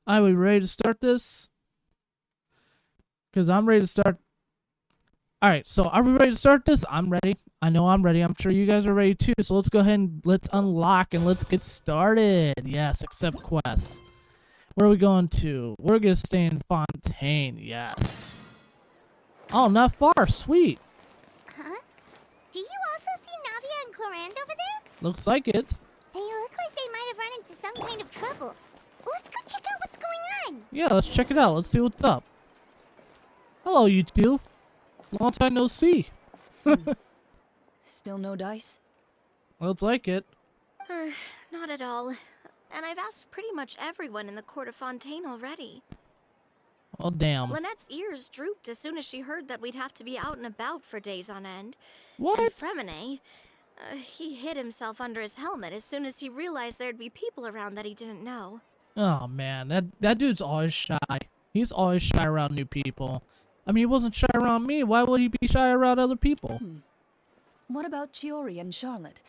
Are we ready to start this? Because I'm ready to start. Alright, so are we ready to start this? I'm ready. I know I'm ready. I'm sure you guys are ready too. So let's go ahead and let's unlock and let's get started. Yes, accept quests. Where are we going to? We're going to stay in Fontaine. Yes. Oh, not far. Sweet. Huh? Do you also see Navia and Clorinde over there? Looks like it. They look like they might have run into some kind of trouble. Let's go check out what's going on. Yeah, let's check it out. Let's see what's up. Hello, you two. Long time no see. Still no dice? Looks like it. Not at all. And I've asked pretty much everyone in the court of Fontaine already. Oh, damn. Lynette's ears drooped as soon as she heard that we'd have to be out and about for days on end. What? And Fremine, he hid himself under his helmet as soon as he realized there'd be people around that he didn't know. Oh, man. That dude's always shy. He's always shy around new people. I mean, he wasn't shy around me. Why would he be shy around other people? What about Chiori and Charlotte?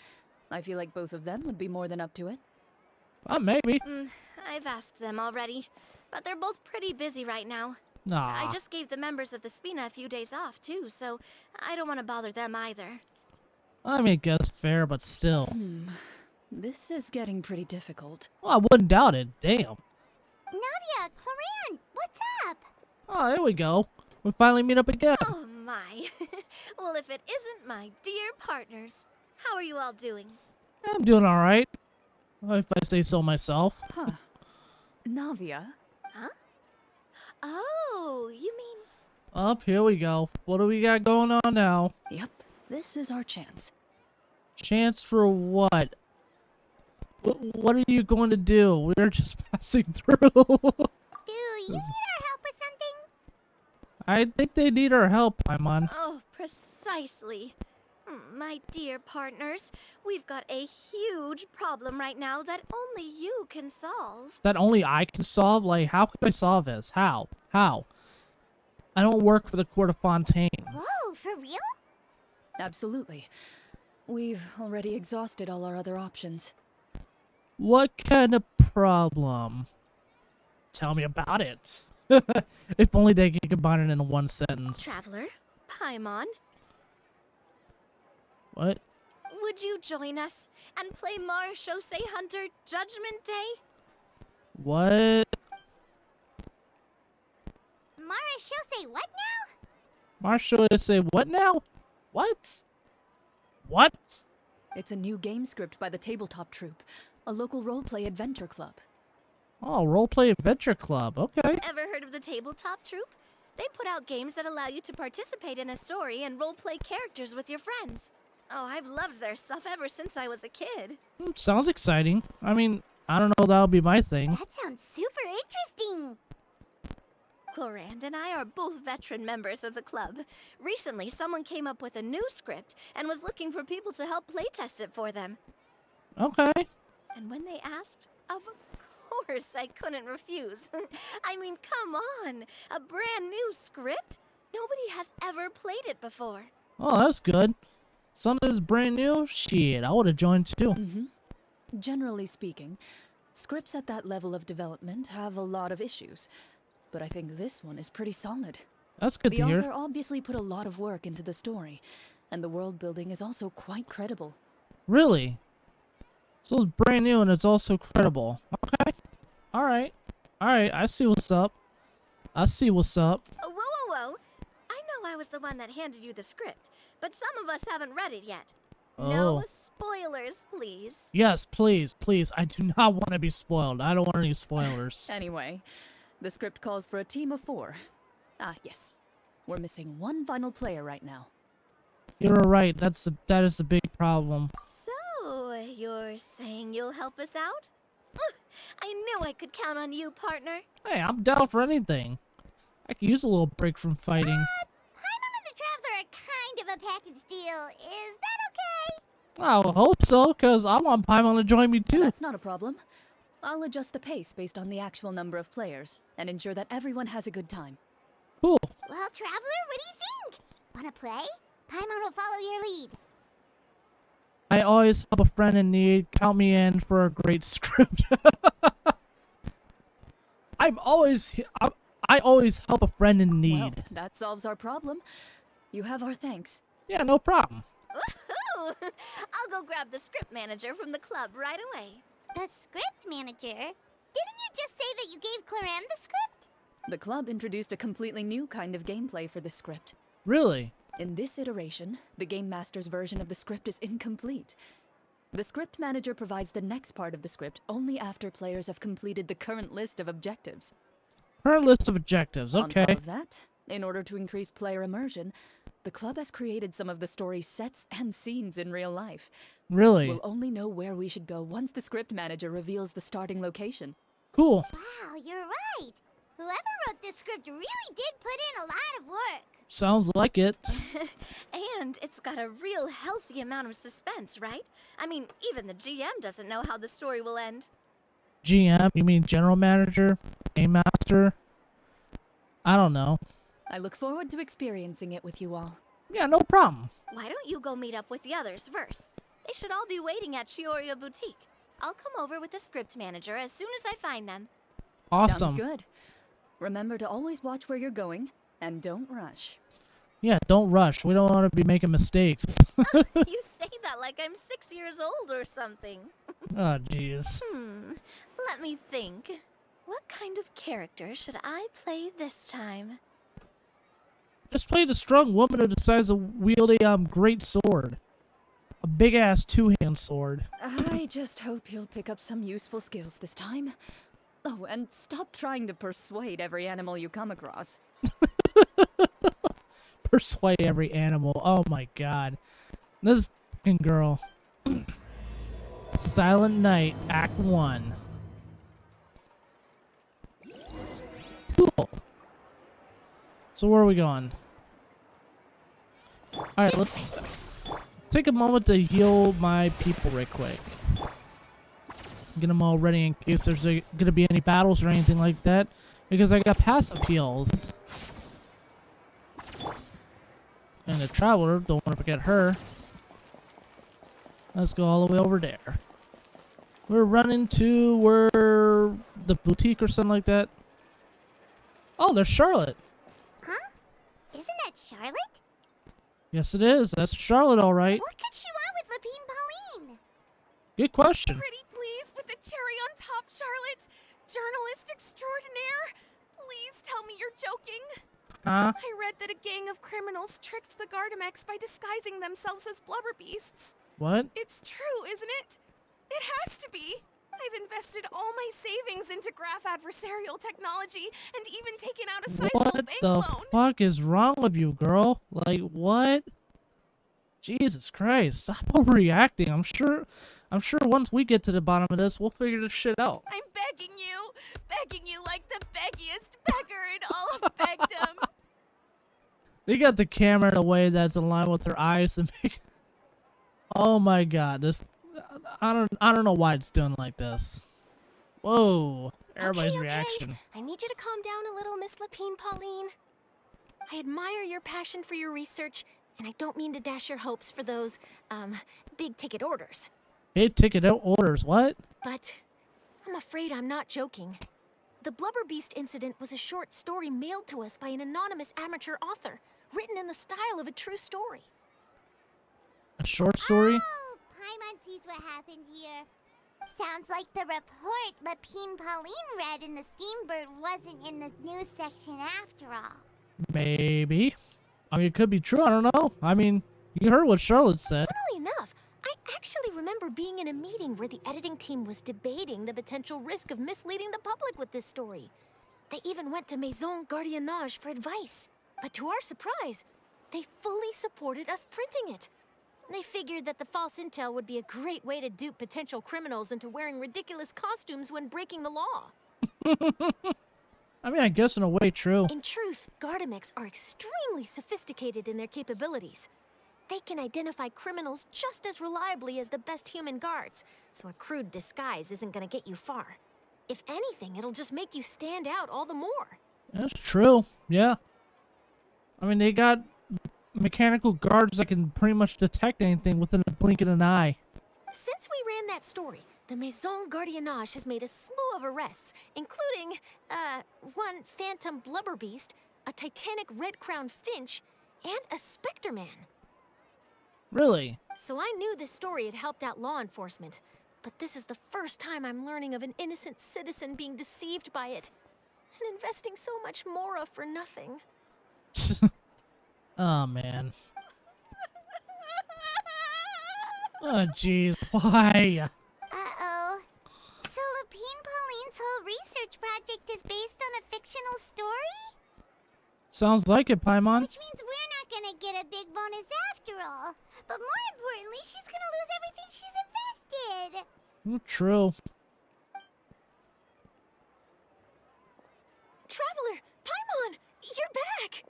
I feel like both of them would be more than up to it. Maybe. I've asked them already, but they're both pretty busy right now. Nah. I just gave the members of the Spina a few days off, too, so I don't want to bother them either. I mean, I guess fair, but still. This is getting pretty difficult. Well, I wouldn't doubt it. Damn. Navia, Clorinde, what's up? Oh, there we go. We finally meet up again. Oh my. Well, if it isn't my dear partners, how are you all doing? I'm doing all right. If I say so myself. Huh. Navia? Huh? Oh, you mean... Up, here we go. What do we got going on now? Yep, this is our chance. Chance for what? What are you going to do? We're just passing through. Do you need our help with something? I think they need our help, Paimon. Oh, precisely. My dear partners, we've got a huge problem right now that only you can solve. That only I can solve? Like, how could I solve this? How? How? I don't work for the Court of Fontaine. Whoa, for real? Absolutely. We've already exhausted all our other options. What kind of problem? Tell me about it. If only they could combine it in one sentence. Traveler, Paimon, What? would you join us and play Marechaussee Hunter Judgment Day? What? Marechaussee, what now? Marshall, say what now? What? What? It's a new game script by the Tabletop Troupe, a local roleplay adventure club. Oh, Roleplay Adventure Club. Okay. Ever heard of the Tabletop Troupe? They put out games that allow you to participate in a story and roleplay characters with your friends. Oh, I've loved their stuff ever since I was a kid. Sounds exciting. I mean, I don't know if that'll be my thing. That sounds super interesting. Clorinde and I are both veteran members of the club. Recently, someone came up with a new script and was looking for people to help playtest it for them. Okay. And when they asked, of course I couldn't refuse. I mean, come on, a brand new script? Nobody has ever played it before. Oh, that's good. Something is brand new? Shit, I would have joined too. Generally speaking, scripts at that level of development have a lot of issues, but I think this one is pretty solid. That's good The to hear. author obviously put a lot of work into the story, and the world building is also quite credible. Really? So it's brand new and it's also credible. Okay. Alright. Alright, I see what's up. I see what's up. Whoa, whoa, whoa. I know I was the one that handed you the script, but some of us haven't read it yet. Oh. No spoilers, please. Yes, please, please. I do not want to be spoiled. I don't want any spoilers. Anyway, the script calls for a team of 4. Ah, yes. We're missing one final player right now. You're right. That is the big problem. So, you're saying you'll help us out? I knew I could count on you, partner. Hey, I'm down for anything. I could use a little break from fighting. Paimon and the Traveler are kind of a package deal. Is that okay? I hope so, because I want Paimon to join me too. That's not a problem. I'll adjust the pace based on the actual number of players, and ensure that everyone has a good time. Cool. Well, Traveler, what do you think? Wanna play? Paimon will follow your lead. I always help a friend in need. Count me in for a great script. I always help a friend in need. Well, that solves our problem. You have our thanks. Yeah, no problem. Woohoo! I'll go grab the script manager from the club right away. The script manager? Didn't you just say that you gave Clorinde the script? The club introduced a completely new kind of gameplay for the script. Really? In this iteration, the Game Master's version of the script is incomplete. The script manager provides the next part of the script only after players have completed the current list of objectives. Current list of objectives, okay. On top of that, in order to increase player immersion, the club has created some of the story's sets and scenes in real life. Really? We'll only know where we should go once the script manager reveals the starting location. Cool. Wow, you're right. Whoever wrote this script really did put in a lot of work. Sounds like it. And it's got a real healthy amount of suspense, right? I mean, even the GM doesn't know how the story will end. GM? You mean General Manager? Game Master? I don't know. I look forward to experiencing it with you all. Yeah, no problem. Why don't you go meet up with the others first? They should all be waiting at Chioria Boutique. I'll come over with the script manager as soon as I find them. Awesome. Sounds good. Remember to always watch where you're going, and don't rush. Yeah, don't rush. We don't want to be making mistakes. You say that like I'm 6 years old or something. Oh, jeez. Let me think. What kind of character should I play this time? Just play the strong woman who decides to wield a great sword. A big-ass two-hand sword. I just hope you'll pick up some useful skills this time. Oh, and stop trying to persuade every animal you come across. Persuade every animal. Oh my god. This fucking girl. Silent Night, Act 1. Cool. So where are we going? Alright, let's take a moment to heal my people right quick. Get them all ready in case there's gonna be any battles or anything like that. Because I got passive heals. And the Traveler, don't want to forget her. Let's go all the way over there. We're running to where the boutique or something like that. Oh, there's Charlotte. Huh? Isn't that Charlotte? Yes, it is. That's Charlotte, all right. What could she want with Lapine Pauline? Good question. Pretty please with the cherry on top, Charlotte. Journalist extraordinaire. Please tell me you're joking. Huh? I read that a gang of criminals tricked the Gardamex by disguising themselves as blubber beasts. What? It's true, isn't it? It has to be. I've invested all my savings into graph adversarial technology and even taken out a sizable What bank the loan. fuck is wrong with you, girl? Like, what? Jesus Christ, stop overreacting. I'm sure once we get to the bottom of this, we'll figure this shit out. I'm begging you like the beggiest beggar in all of begdom. They got the camera in a way that's in line with their eyes and make. Oh my god, this. I don't know why it's doing like this. Whoa, everybody's Okay. reaction. I need you to calm down a little, Miss Lapine Pauline. I admire your passion for your research, and I don't mean to dash your hopes for those, big-ticket orders. Big ticket orders, what? But I'm afraid I'm not joking. The Blubber Beast incident was a short story mailed to us by an anonymous amateur author, written in the style of a true story. A short story? Oh, Paimon sees what happened here. Sounds like the report Lapine Pauline read in the Steambird wasn't in the news section after all. Maybe. I mean, it could be true. I don't know. I mean, you heard what Charlotte said. Funnily enough, I actually remember being in a meeting where the editing team was debating the potential risk of misleading the public with this story. They even went to Maison Gardiennage for advice. But to our surprise, they fully supported us printing it. They figured that the false intel would be a great way to dupe potential criminals into wearing ridiculous costumes when breaking the law. I mean, I guess in a way, true. In truth, Gardamex are extremely sophisticated in their capabilities. They can identify criminals just as reliably as the best human guards, so a crude disguise isn't gonna get you far. If anything, it'll just make you stand out all the more. That's true. Yeah. I mean, they got mechanical guards that can pretty much detect anything within a blink of an eye. Since we ran that story, the Maison Gardiennage has made a slew of arrests, including, one phantom blubber beast, a titanic red-crowned finch, and a specter man. Really? So I knew this story had helped out law enforcement, but this is the first time I'm learning of an innocent citizen being deceived by it, and investing so much mora for nothing. Oh, man. Oh, jeez. Why? Uh-oh. So Lapine Pauline's whole research project is based on a fictional story? Sounds like it, Paimon. Which means we're not gonna get a big bonus after all. But more importantly, she's gonna lose everything she's invested. True. Traveler, Paimon, you're back!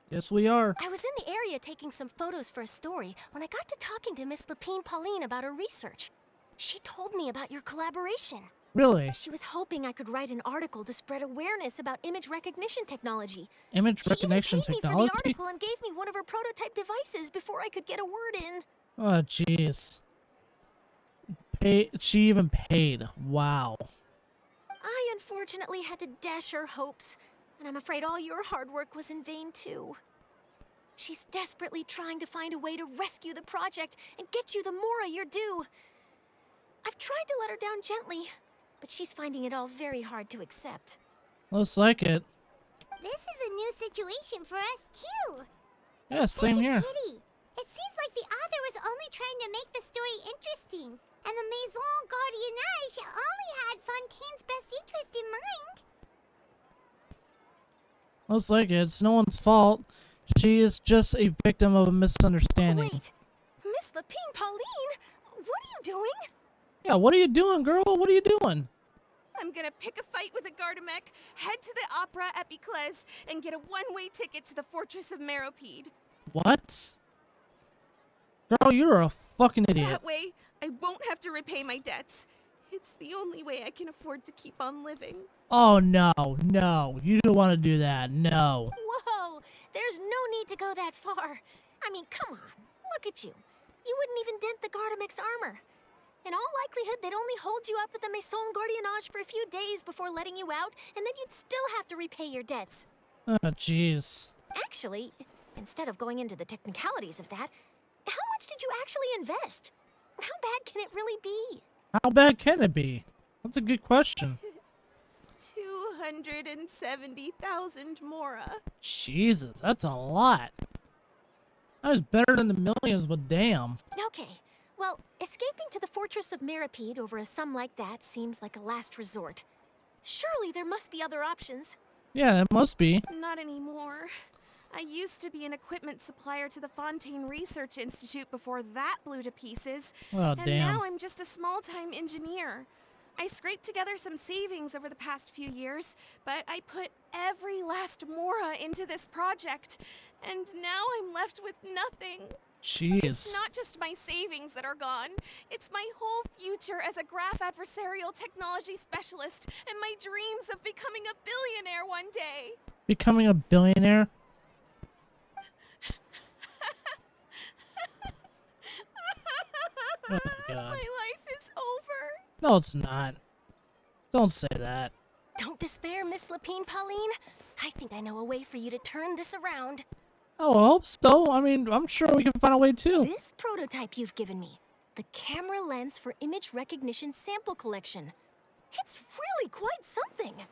Yes, we are. I was in the area taking some photos for a story when I got to talking to Miss Lapine Pauline about her research. She told me about your collaboration. Really? She was hoping I could write an article to spread awareness about image recognition technology. Image She recognition even paid technology? me for the article and gave me one of her prototype devices before I could get a word in. Oh, jeez. She even paid. Wow. I unfortunately had to dash her hopes, and I'm afraid all your hard work was in vain too. She's desperately trying to find a way to rescue the project and get you the mora you're due. I've tried to let her down gently, but she's finding it all very hard to accept. Looks like it. This is a new situation for us too. Yeah, Such same a here. pity. It seems like the author was only trying to make the story interesting, and the Maison Gardiennage only had Fontaine's best interest in mind. Looks like it. It's no one's fault. She is just a victim of a misunderstanding. Wait, Miss Lapine Pauline, what are you doing? Yeah, what are you doing, girl? What are you doing? I'm gonna pick a fight with a Gardamek, head to the opera at Biclez, and get a one-way ticket to the Fortress of Meropide. What? Girl, you're a fucking idiot. That way, I won't have to repay my debts. It's the only way I can afford to keep on living. Oh, no. No. You don't want to do that. No. Whoa, there's no need to go that far. I mean, come on, look at you. You wouldn't even dent the Gardamek's armor. In all likelihood, they'd only hold you up at the Maison Gardiennage for a few days before letting you out, and then you'd still have to repay your debts. Oh, jeez. Actually, instead of going into the technicalities of that, how much did you actually invest? How bad can it really be? How bad can it be? That's a good question. 270,000 mora. Jesus, that's a lot. That was better than the millions, but damn. Okay, well, escaping to the Fortress of Meropide over a sum like that seems like a last resort. Surely there must be other options. Yeah, it must be. Not anymore. I used to be an equipment supplier to the Fontaine Research Institute before that blew to pieces. Oh, and damn. now I'm just a small-time engineer. I scraped together some savings over the past few years, but I put every last mora into this project, and now I'm left with nothing. Jeez. It's not just my savings that are gone. It's my whole future as a graph adversarial technology specialist and my dreams of becoming a billionaire one day. Becoming a billionaire? Oh, my God. My life is over. No, it's not. Don't say that. Don't despair, Miss Lapine Pauline. I think I know a way for you to turn this around. Oh, I hope so. I mean, I'm sure we can find a way too. This prototype you've given me, the camera lens for image recognition sample collection. It's really quite something.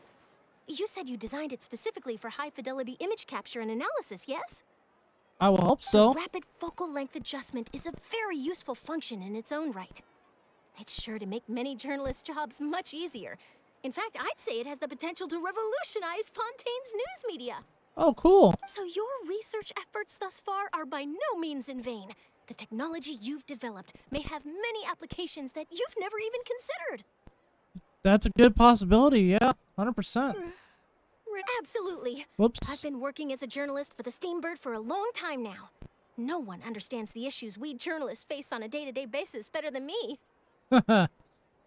You said you designed it specifically for high-fidelity image capture and analysis, yes? I will hope so. Rapid focal length adjustment is a very useful function in its own right. It's sure to make many journalists' jobs much easier. In fact, I'd say it has the potential to revolutionize Fontaine's news media. Oh, cool. So your research efforts thus far are by no means in vain. The technology you've developed may have many applications that you've never even considered. That's a good possibility, yeah. 100%. Absolutely. Whoops. I've been working as a journalist for the Steambird for a long time now. No one understands the issues we journalists face on a day-to-day basis better than me.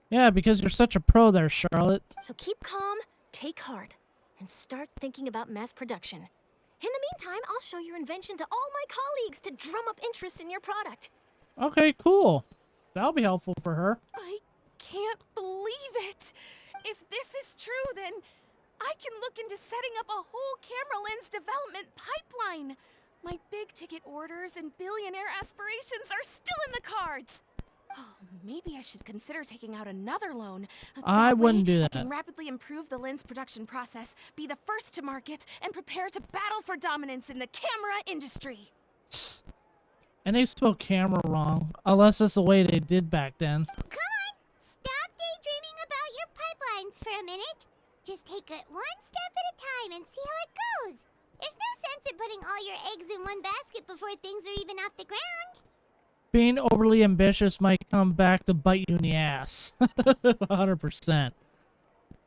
Yeah, because you're such a pro there, Charlotte. So keep calm, take heart, and start thinking about mass production. In the meantime, I'll show your invention to all my colleagues to drum up interest in your product. Okay, cool. That'll be helpful for her. I can't believe it. If this is true, then I can look into setting up a whole camera lens development pipeline. My big ticket orders and billionaire aspirations are still in the cards. Oh, maybe I should consider taking out another loan. I That wouldn't way, do I that. can rapidly improve the lens production process, be the first to market, and prepare to battle for dominance in the camera industry. And they spell camera wrong, unless that's the way they did back then. Oh, come on! Stop daydreaming about your pipelines for a minute. Just take it one step at a time and see how it goes. There's no sense in putting all your eggs in one basket before things are even off the ground. Being overly ambitious might come back to bite you in the ass. 100%.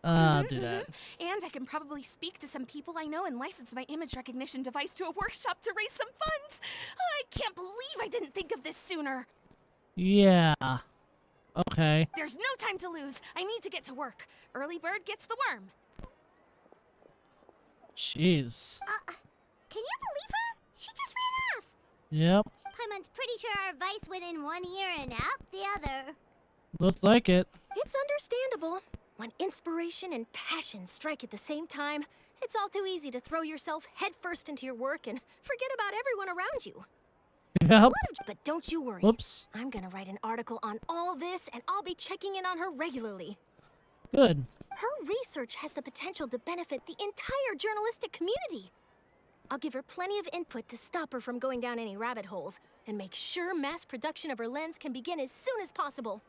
I'll do that. And I can probably speak to some people I know and license my image recognition device to a workshop to raise some funds. I can't believe I didn't think of this sooner. Yeah. Okay. There's no time to lose. I need to get to work. Early bird gets the worm. Jeez. Can you believe her? She just ran off. Yep. Paimon's pretty sure our advice went in one ear and out the other. Looks like it. It's understandable. When inspiration and passion strike at the same time, it's all too easy to throw yourself headfirst into your work and forget about everyone around you. Yep. But don't you worry. Whoops. I'm gonna write an article on all this, and I'll be checking in on her regularly. Good. Her research has the potential to benefit the entire journalistic community. I'll give her plenty of input to stop her from going down any rabbit holes, and make sure mass production of her lens can begin as soon as possible.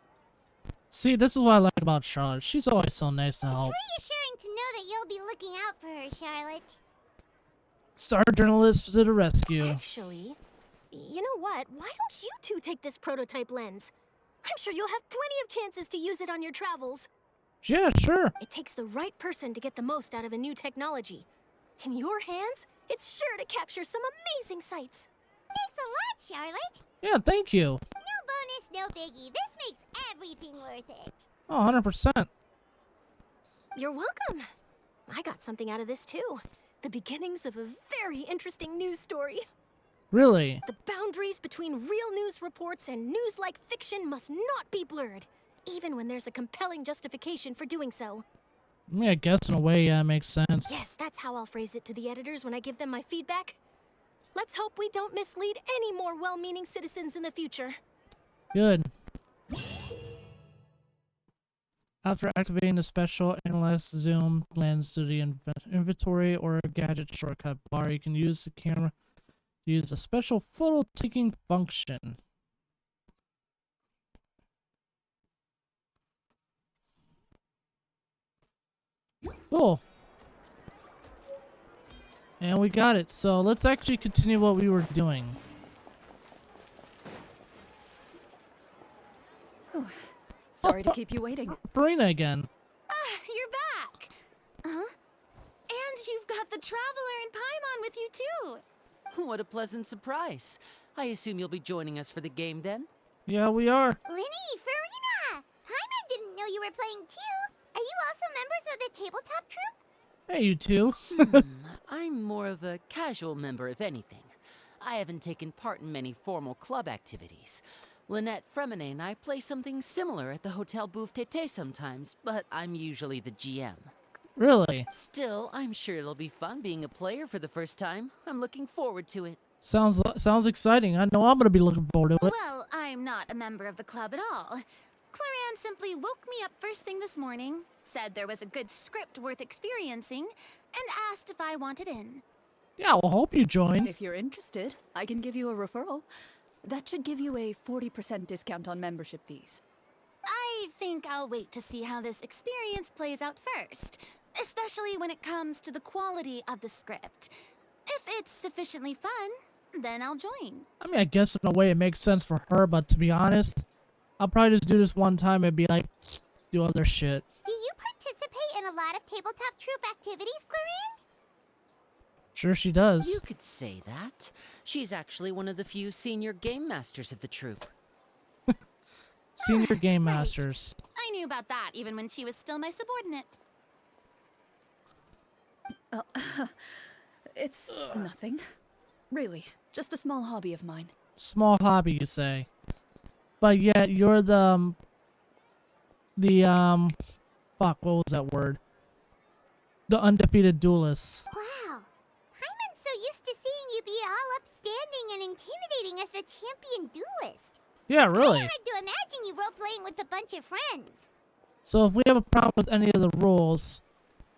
See, this is what I like about Charlotte. She's always so nice to help. It's reassuring to know that you'll be looking out for her, Charlotte. Star journalist to the rescue. Actually, you know what? Why don't you two take this prototype lens? I'm sure you'll have plenty of chances to use it on your travels. Yeah, sure. It takes the right person to get the most out of a new technology. In your hands, it's sure to capture some amazing sights. Thanks a lot, Charlotte. Yeah, thank you. No bonus, no biggie. This makes everything worth it. Oh, 100%. You're welcome. I got something out of this too. The beginnings of a very interesting news story. Really? The boundaries between real news reports and news-like fiction must not be blurred, even when there's a compelling justification for doing so. I mean, I guess in a way, yeah, it makes sense. Yes, that's how I'll phrase it to the editors when I give them my feedback. Let's hope we don't mislead any more well-meaning citizens in the future. Good. After activating the special analyst zoom lens to the inventory or gadget shortcut bar, you can use the camera to use a special photo taking function. Cool. And we got it. So let's actually continue what we were doing. Sorry to keep you waiting. Farina again. You're back! Huh? And you've got the Traveler and Paimon with you too! What a pleasant surprise. I assume you'll be joining us for the game then? Yeah, we are. Linny, Farina! Paimon didn't know you were playing too. Are you also members of the tabletop troupe? Hey, you two. I'm more of a casual member, if anything. I haven't taken part in many formal club activities. Lynette Fremine and I play something similar at the Hotel Bouffe Tété sometimes, but I'm usually the GM. Really? Still, I'm sure it'll be fun being a player for the first time. I'm looking forward to it. Sounds exciting. I know I'm gonna be looking forward to it. Well, I'm not a member of the club at all. Clorinde simply woke me up first thing this morning, said there was a good script worth experiencing, and asked if I wanted in. Yeah, we'll hope you join. If you're interested, I can give you a referral. That should give you a 40% discount on membership fees. I think I'll wait to see how this experience plays out first, especially when it comes to the quality of the script. If it's sufficiently fun, then I'll join. I mean, I guess in a way it makes sense for her, but to be honest, I'll probably just do this one time and be like, do other shit. Do you participate in a lot of tabletop troupe activities, Clorinde? Sure she does. You could say that. She's actually one of the few senior game masters of the troupe. Senior Game Masters. I knew about that even when she was still my subordinate. It's nothing. Really, just a small hobby of mine. Small hobby, you say. But yet, you're fuck, what was that word? The undefeated duelists. Wow. Hyman's so used to seeing you be all upstanding and intimidating as the champion duelist. Yeah, really. Hard to imagine you role-playing with a bunch of friends. So if we have a problem with any of the rules,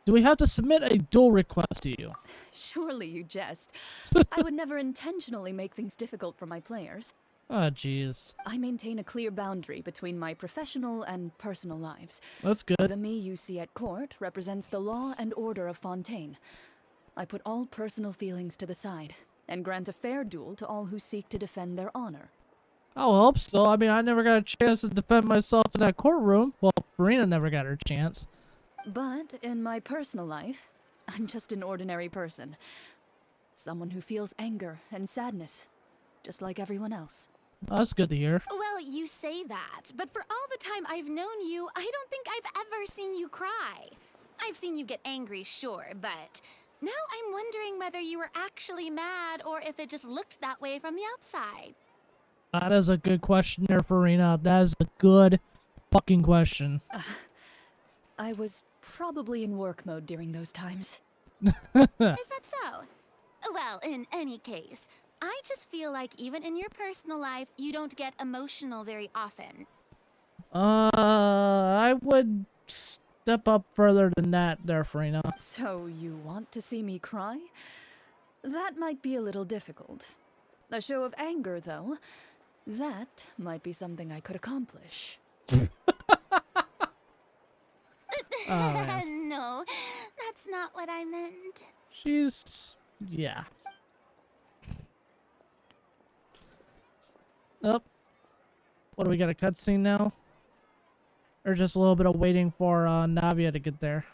do we have to submit a duel request to you? Surely you jest. I would never intentionally make things difficult for my players. Oh, jeez. I maintain a clear boundary between my professional and personal lives. That's good. The me you see at court represents the law and order of Fontaine. I put all personal feelings to the side and grant a fair duel to all who seek to defend their honor. I hope so. I mean, I never got a chance to defend myself in that courtroom. Well, Farina never got her chance. But in my personal life, I'm just an ordinary person. Someone who feels anger and sadness, just like everyone else. Oh, that's good to hear. Well, you say that, but for all the time I've known you, I don't think I've ever seen you cry. I've seen you get angry, sure, but now I'm wondering whether you were actually mad or if it just looked that way from the outside. That is a good question there, Farina. That is a good fucking question. I was probably in work mode during those times. Is that so? Well, in any case, I just feel like even in your personal life, you don't get emotional very often. I would step up further than that there, Farina. So you want to see me cry? That might be a little difficult. A show of anger, though, that might be something I could accomplish. No, that's not what I meant. Yeah. Oh. What do we got, a cutscene now? Or just a little bit of waiting for Navia to get there?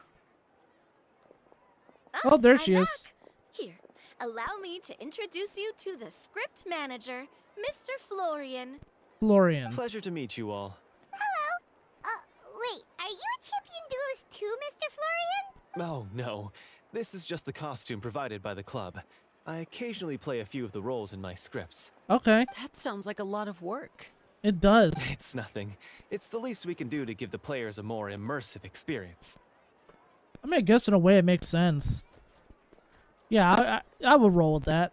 Oh, there she is. Back. Here, allow me to introduce you to the script manager, Mr. Florian. Florian. Pleasure to meet you all. Wait, are you a champion duelist too, Mr. Florian? Oh, no. This is just the costume provided by the club. I occasionally play a few of the roles in my scripts. Okay, That sounds like a lot of work. it does. It's nothing. It's the least we can do to give the players a more immersive experience. I mean, I guess in a way it makes sense. Yeah, I would roll with that.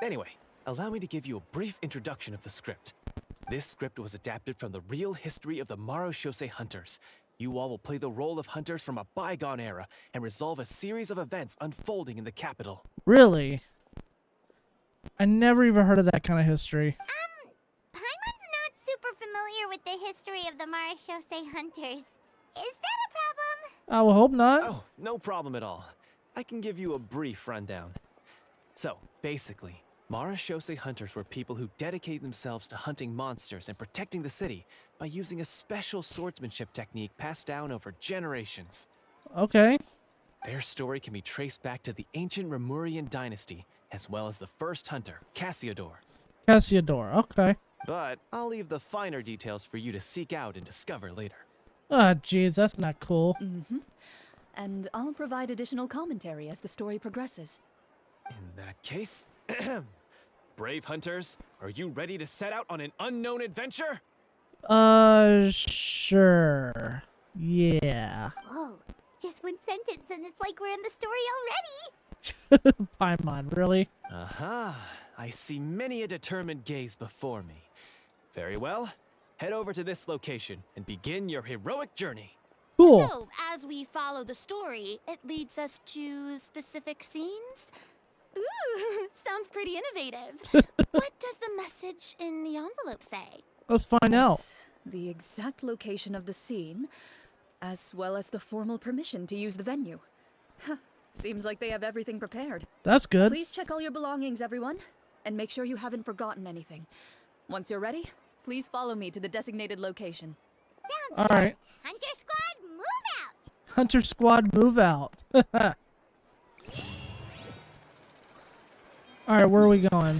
Anyway, allow me to give you a brief introduction of the script. This script was adapted from the real history of the Marashose Hunters. You all will play the role of hunters from a bygone era and resolve a series of events unfolding in the capital. Really? I never even heard of that kind of history. Paimon's not super familiar with the history of the Marashose Hunters. Is that a problem? I will hope not. Oh, no problem at all. I can give you a brief rundown. So, basically, Marashose hunters were people who dedicated themselves to hunting monsters and protecting the city by using a special swordsmanship technique passed down over generations. Okay. Their story can be traced back to the ancient Remurian dynasty, as well as the first hunter, Cassiodor. Cassiodor, okay. But I'll leave the finer details for you to seek out and discover later. Ah, jeez, that's not cool. And I'll provide additional commentary as the story progresses. In that case, brave hunters, are you ready to set out on an unknown adventure? Sure. Yeah. Whoa, just one sentence and it's like we're in the story already. Paimon, really? Aha, I see many a determined gaze before me. Very well, head over to this location and begin your heroic journey. Cool. So, as we follow the story, it leads us to specific scenes? Ooh, sounds pretty innovative. What does the message in the envelope say? Let's find out. It's the exact location of the scene, as well as the formal permission to use the venue. Huh, seems like they have everything prepared. That's good. Please check all your belongings, everyone, and make sure you haven't forgotten anything. Once you're ready, please follow me to the designated location. Sounds All right. Hunter Squad, move out! Hunter Squad, move out. All right, where are we going?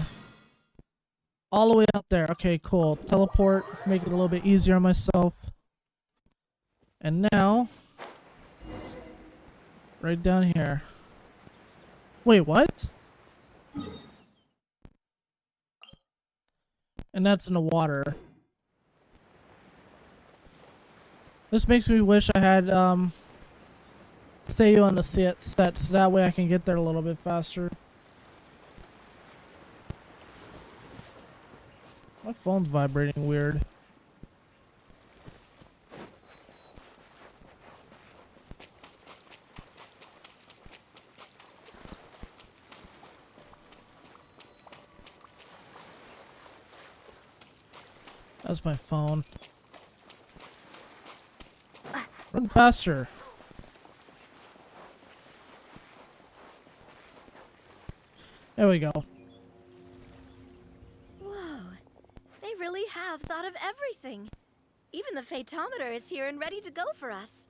All the way up there. Okay, cool. Teleport, make it a little bit easier on myself. And now, right down here. Wait, what? And that's in the water. This makes me wish I had say you on the set, so that way I can get there a little bit faster. My phone's vibrating weird. That's my phone. Run faster. There we go. Whoa. They really have thought of everything. Even the phaetometer is here and ready to go for us.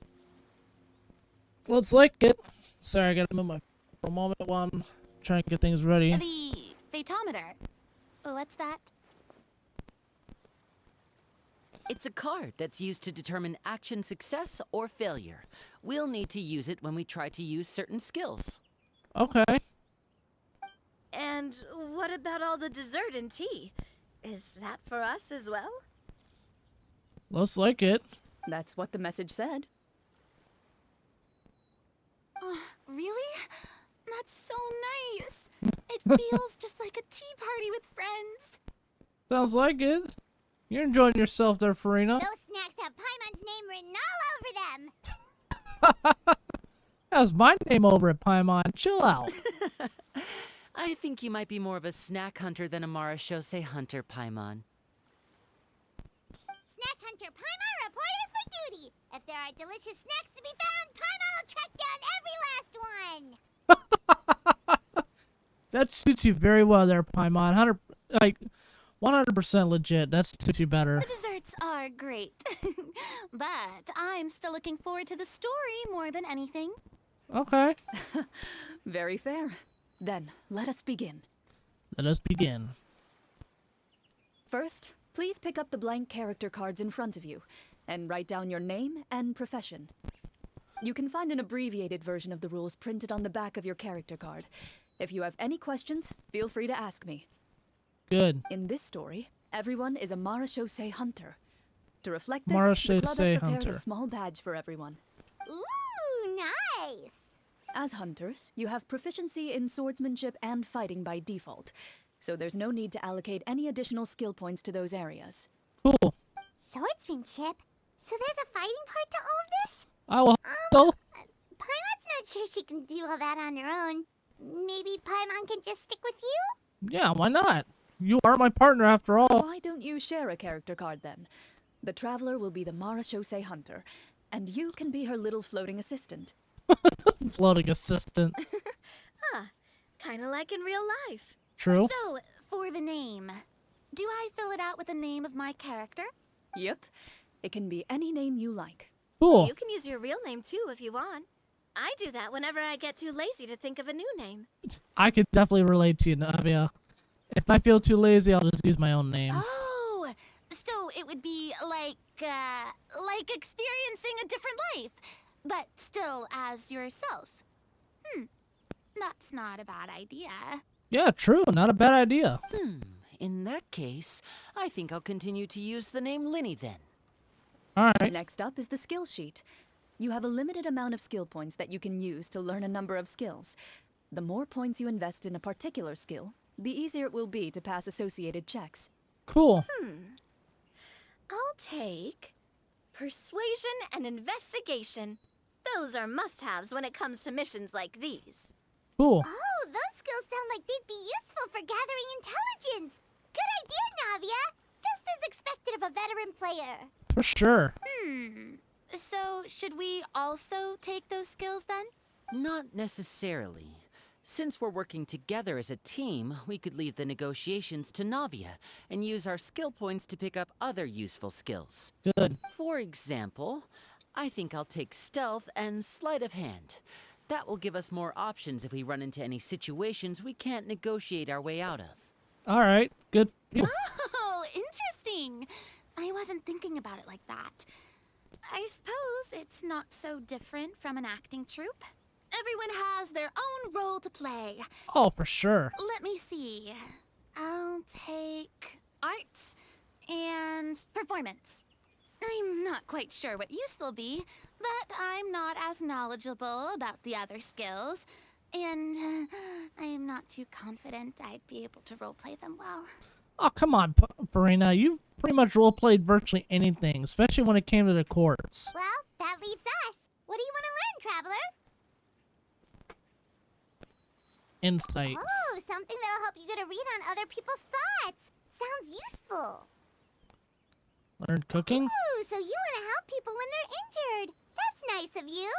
Let's like it. Sorry, I gotta move my for a moment while I'm trying to get things ready. The phaetometer. What's that? It's a card that's used to determine action success or failure. We'll need to use it when we try to use certain skills. Okay. And what about all the dessert and tea? Is that for us as well? Let's like it. That's what the message said. Really? That's so nice. It feels just like a tea party with friends. Sounds like it. You're enjoying yourself there, Farina. Those snacks have Paimon's name written all over them. That's my name over at Paimon. Chill out. I think you might be more of a snack hunter than a Marashose hunter, Paimon. Snack Hunter Paimon reported for duty. If there are delicious snacks to be found, Paimon will track down every last one. That suits you very well there, Paimon. 100% legit. That suits you better. The desserts are great. But I'm still looking forward to the story more than anything. Okay. Very fair. Then, let us begin. Let us begin. First, please pick up the blank character cards in front of you and write down your name and profession. You can find an abbreviated version of the rules printed on the back of your character card. If you have any questions, feel free to ask me. Good. In this story, everyone is a Marashose hunter. To reflect this, Marashose the club has prepared hunter. a small badge for everyone. Ooh, nice. As hunters, you have proficiency in swordsmanship and fighting by default, so there's no need to allocate any additional skill points to those areas. Cool. Swordsmanship? So there's a fighting part to all of this? I will. So, Paimon's not sure she can do all that on her own. Maybe Paimon can just stick with you? yeah, why not? You are my partner after all. Why don't you share a character card then? The traveler will be the Marashose hunter, and you can be her little floating assistant. Floating assistant. Kinda like in real life. True. So, for the name, do I fill it out with the name of my character? Yep, it can be any name you like. Cool. You can use your real name too if you want. I do that whenever I get too lazy to think of a new name. I could definitely relate to you, Navia. If I feel too lazy, I'll just use my own name. Oh, so it would be like experiencing a different life, but still as yourself. That's not a bad idea. Yeah, true. Not a bad idea. In that case, I think I'll continue to use the name Linny then. All right. Next up is the skill sheet. You have a limited amount of skill points that you can use to learn a number of skills. The more points you invest in a particular skill, the easier it will be to pass associated checks. Cool. I'll take persuasion and investigation. Those are must-haves when it comes to missions like these. Cool. Oh, those skills sound like they'd be useful for gathering intelligence. Good idea, Navia. Just as expected of a veteran player. For sure. So, should we also take those skills then? Not necessarily. Since we're working together as a team, we could leave the negotiations to Navia and use our skill points to pick up other useful skills. Good. For example, I think I'll take stealth and sleight of hand. That will give us more options if we run into any situations we can't negotiate our way out of. All right. Good. Oh, interesting. I wasn't thinking about it like that. I suppose it's not so different from an acting troupe. Everyone has their own role to play. Oh, for sure. Let me see. I'll take arts and performance. I'm not quite sure what use they'll be, but I'm not as knowledgeable about the other skills, and I am not too confident I'd be able to roleplay them well. Oh, come on, Farina. You pretty much roleplayed virtually anything, especially when it came to the courts. Well, that leaves us. What do you want to learn, Traveler? Insight. Oh, something that'll help you get a read on other people's thoughts. Sounds useful. Learn cooking? Ooh, so you want to help people when they're injured. That's nice of you.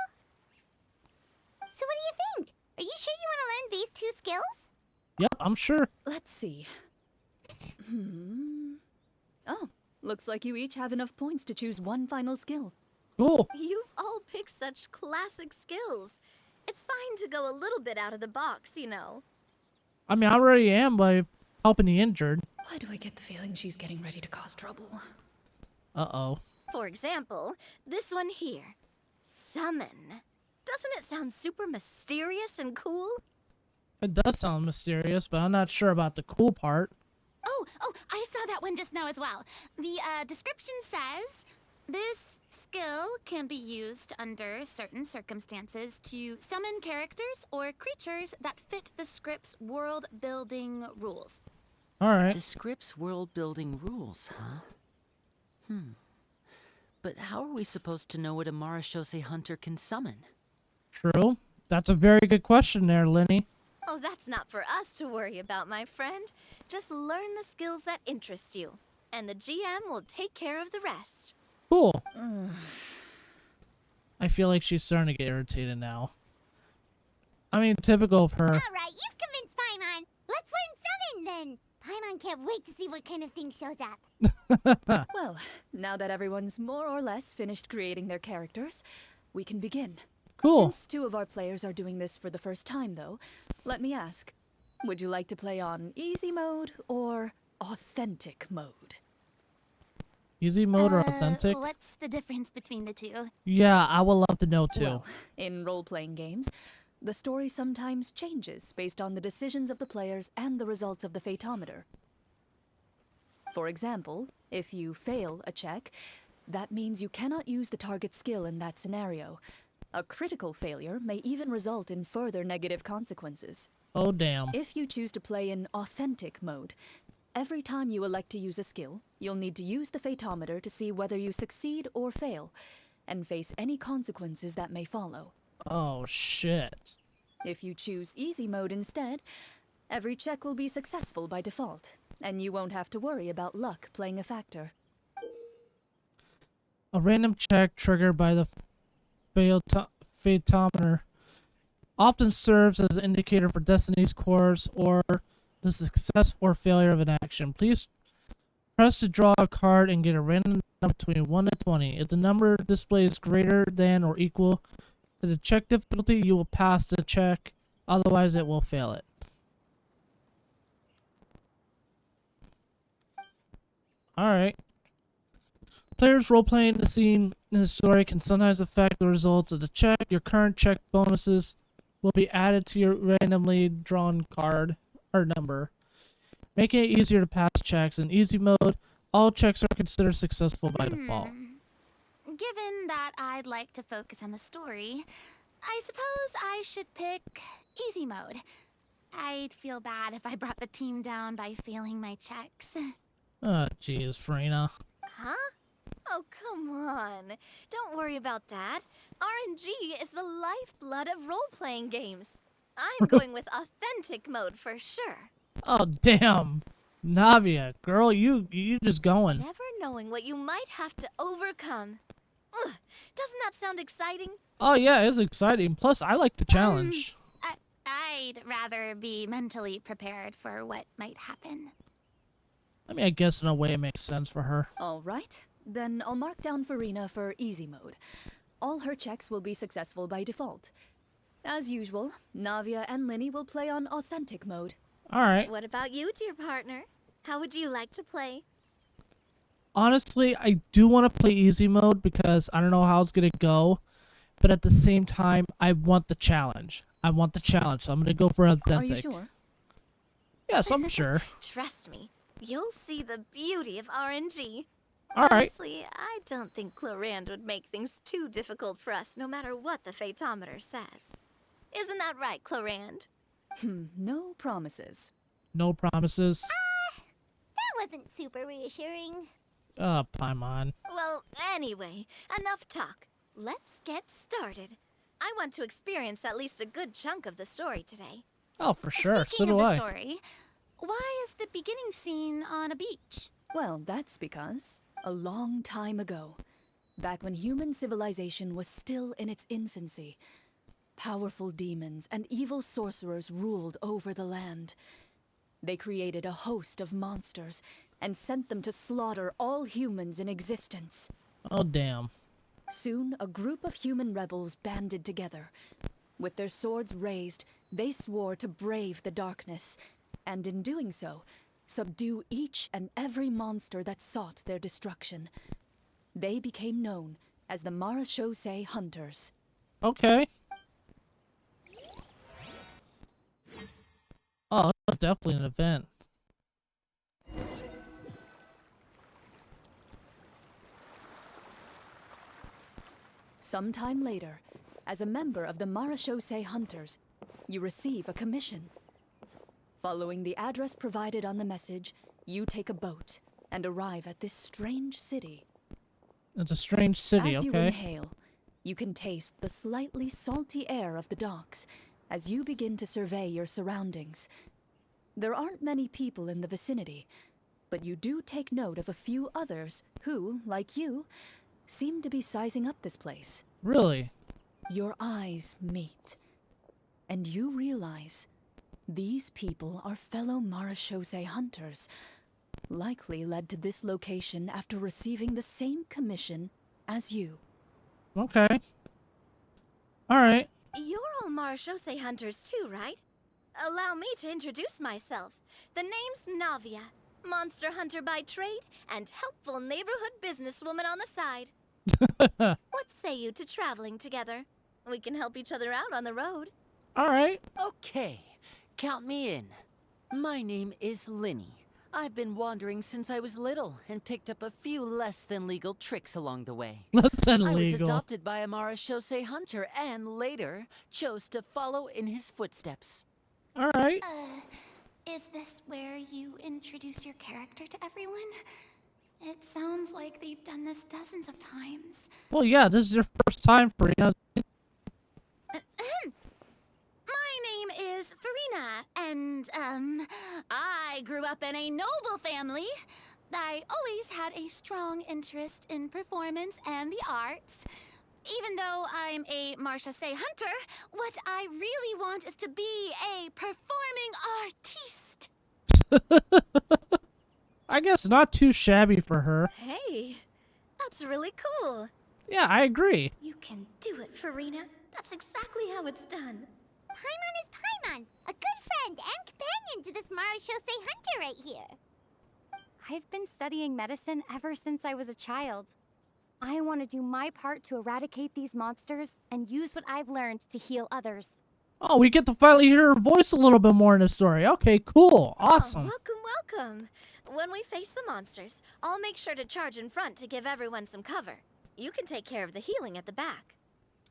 So what do you think? Are you sure you want to learn these 2 skills? Yep, I'm sure. Let's see. Oh, looks like you each have enough points to choose one final skill. Cool. You've all picked such classic skills. It's fine to go a little bit out of the box, you know. I mean, I already am by helping the injured. Why do I get the feeling she's getting ready to cause trouble? Uh-oh. For example, this one here. Summon. Doesn't it sound super mysterious and cool? It does sound mysterious, but I'm not sure about the cool part. Oh, I saw that one just now as well. The description says, this skill can be used under certain circumstances to summon characters or creatures that fit the script's world-building rules. Alright. The script's world-building rules, huh? But how are we supposed to know what a Marashose hunter can summon? True. That's a very good question there, Lenny. Oh, that's not for us to worry about, my friend. Just learn the skills that interest you, and the GM will take care of the rest. Cool. I feel like she's starting to get irritated now. I mean, typical of her. All right, you've convinced Paimon. Let's learn Summon then. Paimon can't wait to see what kind of thing shows up. Well, now that everyone's more or less finished creating their characters, we can begin. Cool. Since 2 of our players are doing this for the first time, though, let me ask, would you like to play on easy mode or authentic mode? Easy mode or authentic? What's the difference between the 2? Yeah, I would love to know too. Well, in role-playing games, the story sometimes changes based on the decisions of the players and the results of the Fatometer. For example, if you fail a check, that means you cannot use the target skill in that scenario. A critical failure may even result in further negative consequences. Oh, damn. If you choose to play in authentic mode, every time you elect to use a skill, you'll need to use the Fatometer to see whether you succeed or fail, and face any consequences that may follow. Oh, shit. If you choose easy mode instead, every check will be successful by default, and you won't have to worry about luck playing a factor. A random check triggered by the Fatometer often serves as an indicator for Destiny's course or the success or failure of an action. Please press to draw a card and get a random number between 1 and 20. If the number displays greater than or equal to the check difficulty, you will pass the check. Otherwise, it will fail it. Alright. Players role-playing the scene in the story can sometimes affect the results of the check. Your current check bonuses will be added to your randomly drawn card or number, making it easier to pass checks. In easy mode, all checks are considered successful by default. Given that I'd like to focus on the story, I suppose I should pick easy mode. I'd feel bad if I brought the team down by failing my checks. Oh, jeez, Farina. Huh? Oh, come on. Don't worry about that. RNG is the lifeblood of role-playing games. I'm going with authentic mode for sure. Oh, damn. Navia, girl, you just going. Never knowing what you might have to overcome. Ugh, doesn't that sound exciting? Oh, yeah, it's exciting. Plus, I like the challenge. I'd rather be mentally prepared for what might happen. I mean, I guess in a way it makes sense for her. All right, then I'll mark down Farina for easy mode. All her checks will be successful by default. As usual, Navia and Linny will play on authentic mode. Alright. What about you, dear partner? How would you like to play? Honestly, I do want to play easy mode because I don't know how it's going to go. But at the same time, I want the challenge. So I'm going to go for authentic. Are you sure? Yes, I'm sure. Trust me, you'll see the beauty of RNG. All right. Honestly, I don't think Clorinde would make things too difficult for us no matter what the Fatometer says. Isn't that right, Clorinde? No promises. No promises. That wasn't super reassuring. Paimon. Well, anyway, enough talk. Let's get started. I want to experience at least a good chunk of the story today. Oh, for sure. So Speaking do of the I. story, why is the beginning scene on a beach? Well, that's because a long time ago, back when human civilization was still in its infancy, powerful demons and evil sorcerers ruled over the land. They created a host of monsters and sent them to slaughter all humans in existence. Oh, damn. Soon, a group of human rebels banded together. With their swords raised, they swore to brave the darkness, and in doing so, subdue each and every monster that sought their destruction. They became known as the Marachose Hunters. Okay. Oh, that's definitely an event. Sometime later, as a member of the Marachose Hunters, you receive a commission. Following the address provided on the message, you take a boat and arrive at this strange city. It's a strange city, As you okay? inhale, you can taste the slightly salty air of the docks as you begin to survey your surroundings. There aren't many people in the vicinity, but you do take note of a few others who, like you, seem to be sizing up this place. Really? Your eyes meet, and you realize these people are fellow Marachose hunters, likely led to this location after receiving the same commission as you. Okay. Alright. You're all Marachose hunters too, right? Allow me to introduce myself. The name's Navia, monster hunter by trade and helpful neighborhood businesswoman on the side. What say you to traveling together? We can help each other out on the road. Alright. Okay, count me in. My name is Linny. I've been wandering since I was little and picked up a few less than legal tricks along the way. That's I was illegal. adopted by a Marachose hunter and later chose to follow in his footsteps. Alright. Is this where you introduce your character to everyone? It sounds like they've done this dozens of times. Well, yeah, this is your first time, Farina. My name is Farina, and, I grew up in a noble family. I always had a strong interest in performance and the arts. Even though I'm a Marachose hunter, what I really want is to be a performing artiste. I guess not too shabby for her. Hey, that's really cool. Yeah, I agree. You can do it, Farina. That's exactly how it's done. Paimon is Paimon, a good friend and companion to this Marachose hunter right here. I've been studying medicine ever since I was a child. I want to do my part to eradicate these monsters and use what I've learned to heal others. Oh, we get to finally hear her voice a little bit more in the story. Okay, cool. Awesome. Oh, welcome. When we face the monsters, I'll make sure to charge in front to give everyone some cover. You can take care of the healing at the back.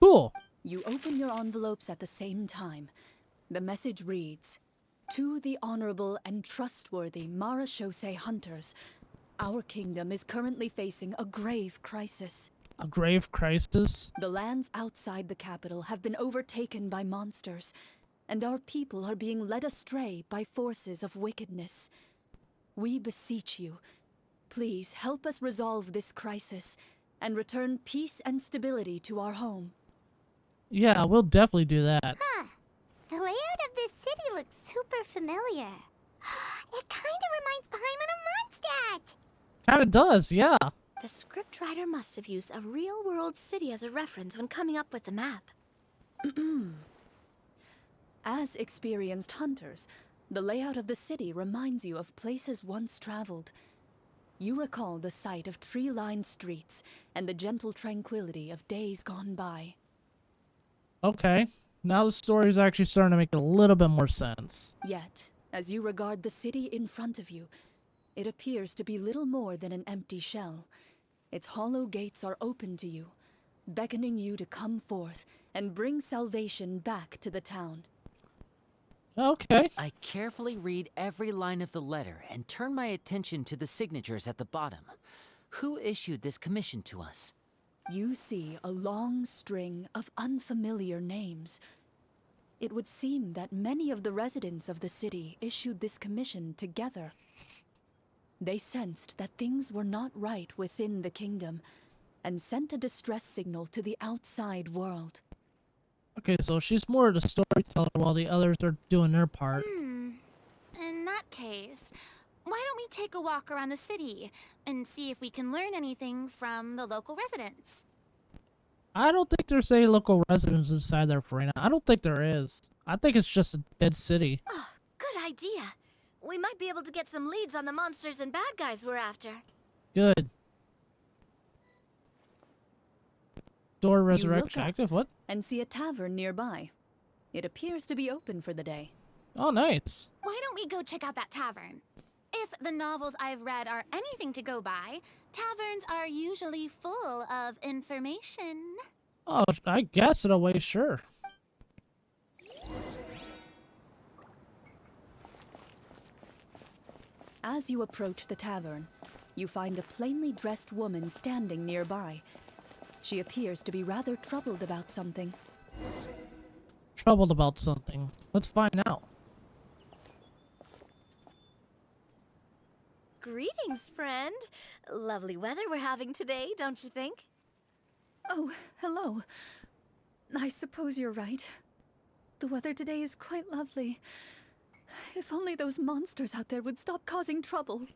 Cool. You open your envelopes at the same time. The message reads, "To the honorable and trustworthy Marachose hunters, our kingdom is currently facing a grave crisis. A grave crisis. The lands outside the capital have been overtaken by monsters, and our people are being led astray by forces of wickedness. We beseech you, please help us resolve this crisis and return peace and stability to our home." Yeah, we'll definitely do that. Huh. The layout of this city looks super familiar. It kind of reminds Paimon of Mondstadt. Kinda does, yeah. The scriptwriter must have used a real-world city as a reference when coming up with the map. As experienced hunters, the layout of the city reminds you of places once traveled. You recall the sight of tree-lined streets and the gentle tranquility of days gone by. Okay. Now the story's actually starting to make a little bit more sense. Yet, as you regard the city in front of you, it appears to be little more than an empty shell. Its hollow gates are open to you, beckoning you to come forth and bring salvation back to the town. Okay. I carefully read every line of the letter and turn my attention to the signatures at the bottom. Who issued this commission to us? You see a long string of unfamiliar names. It would seem that many of the residents of the city issued this commission together. They sensed that things were not right within the kingdom and sent a distress signal to the outside world. Okay, so she's more of the storyteller while the others are doing their part. In that case, why don't we take a walk around the city and see if we can learn anything from the local residents? I don't think there's any local residents inside there, Farina. I don't think there is. I think it's just a dead city. Oh, good idea. We might be able to get some leads on the monsters and bad guys we're after. Good. Door You resurrection look up active? What? and see a tavern nearby. It appears to be open for the day. Oh, nice. Why don't we go check out that tavern? If the novels I've read are anything to go by, taverns are usually full of information. Oh, I guess in a way, sure. As you approach the tavern, you find a plainly dressed woman standing nearby. She appears to be rather troubled about something. Troubled about something. Let's find out. Greetings, friend. Lovely weather we're having today, don't you think? Oh, hello. I suppose you're right. The weather today is quite lovely. If only those monsters out there would stop causing trouble.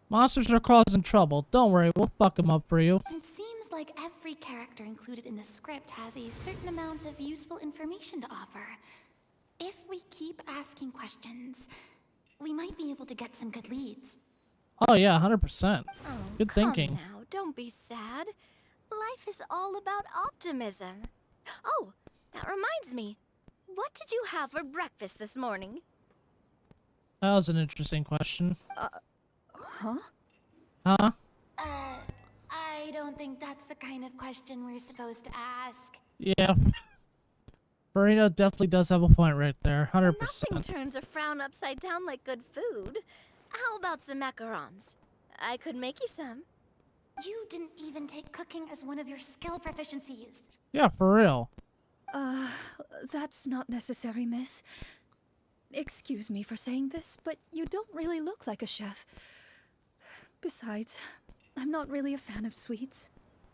Monsters are causing trouble. Don't worry, we'll fuck them up for you. It seems like every character included in the script has a certain amount of useful information to offer. If we keep asking questions, we might be able to get some good leads. Oh yeah, 100%. Oh, Good come thinking. now, don't be sad. Life is all about optimism. Oh, that reminds me. What did you have for breakfast this morning? That was an interesting question. Huh? Huh? I don't think that's the kind of question we're supposed to ask. Yeah. Farina definitely does have a point right there. 100%. Nothing turns a frown upside down like good food. How about some macarons? I could make you some. You didn't even take cooking as one of your skill proficiencies. Yeah, for real. That's not necessary, miss. Excuse me for saying this, but you don't really look like a chef. Besides, I'm not really a fan of sweets.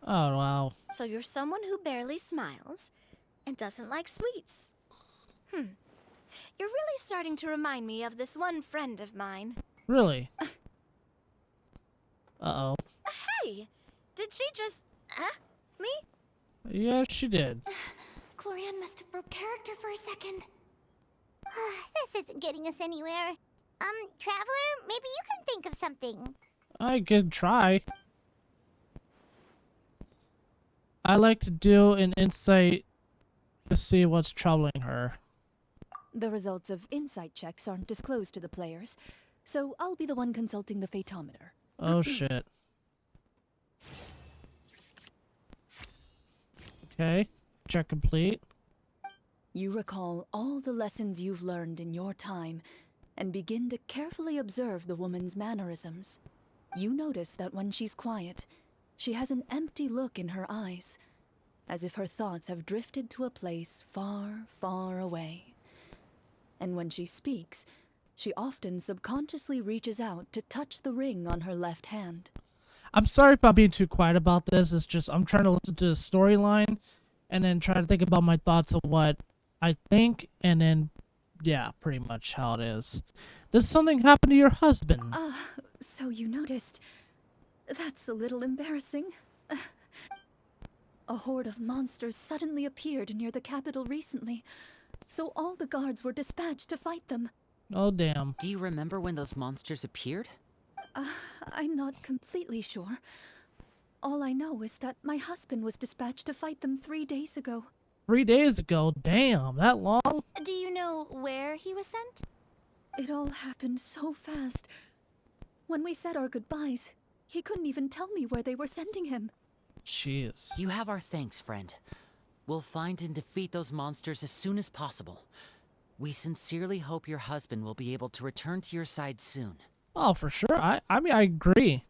Oh, wow. So you're someone who barely smiles and doesn't like sweets. You're really starting to remind me of this one friend of mine. Really? Uh-oh. Hey, did she just... me? Yeah, she did. Clorinde must have broke character for a second. This isn't getting us anywhere. Traveler, maybe you can think of something. I could try. I like to do an insight to see what's troubling her. The results of insight checks aren't disclosed to the players, so I'll be the one consulting the fatometer. Oh, shit. Okay. Check complete. You recall all the lessons you've learned in your time and begin to carefully observe the woman's mannerisms. You notice that when she's quiet, she has an empty look in her eyes, as if her thoughts have drifted to a place far, far away. And when she speaks, she often subconsciously reaches out to touch the ring on her left hand. I'm sorry if I'm being too quiet about this. It's just I'm trying to listen to the storyline and then try to think about my thoughts of what I think, and then, yeah, pretty much how it is. Did something happen to your husband? So you noticed. That's a little embarrassing. A horde of monsters suddenly appeared near the capital recently, so all the guards were dispatched to fight them. Oh, damn. Do you remember when those monsters appeared? I'm not completely sure. All I know is that my husband was dispatched to fight them 3 days ago. 3 days ago? Damn, that long? Do you know where he was sent? It all happened so fast. When we said our goodbyes, He couldn't even tell me where they were sending him. Jeez. You have our thanks, friend. We'll find and defeat those monsters as soon as possible. We sincerely hope your husband will be able to return to your side soon. Oh, for sure. I mean, I agree.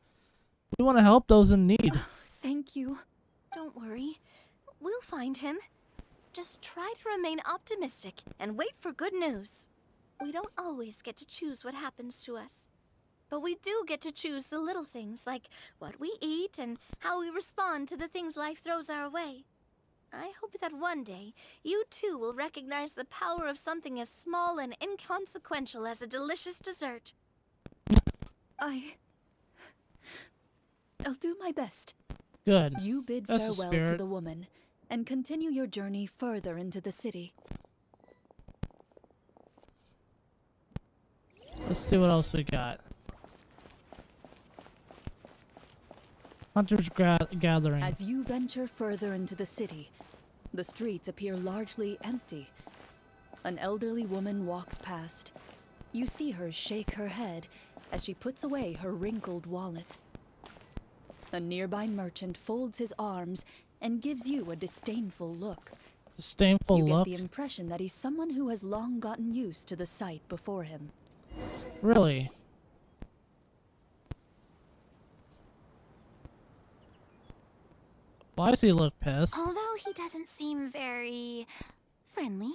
We want to help those in need. Thank you. Don't worry. We'll find him. Just try to remain optimistic and wait for good news. We don't always get to choose what happens to us. But we do get to choose the little things, like what we eat and how we respond to the things life throws our way. I hope that one day, you too will recognize the power of something as small and inconsequential as a delicious dessert. I'll do my best. Good. You bid That's the farewell spirit. to the woman, and continue your journey further into the city. Let's see what else we got. Hunters gathering. As you venture further into the city, the streets appear largely empty. An elderly woman walks past. You see her shake her head as she puts away her wrinkled wallet. A nearby merchant folds his arms and gives you a disdainful look. Disdainful You look. get the impression that he's someone who has long gotten used to the sight before him. Really? Why does he look pissed? Although he doesn't seem very friendly,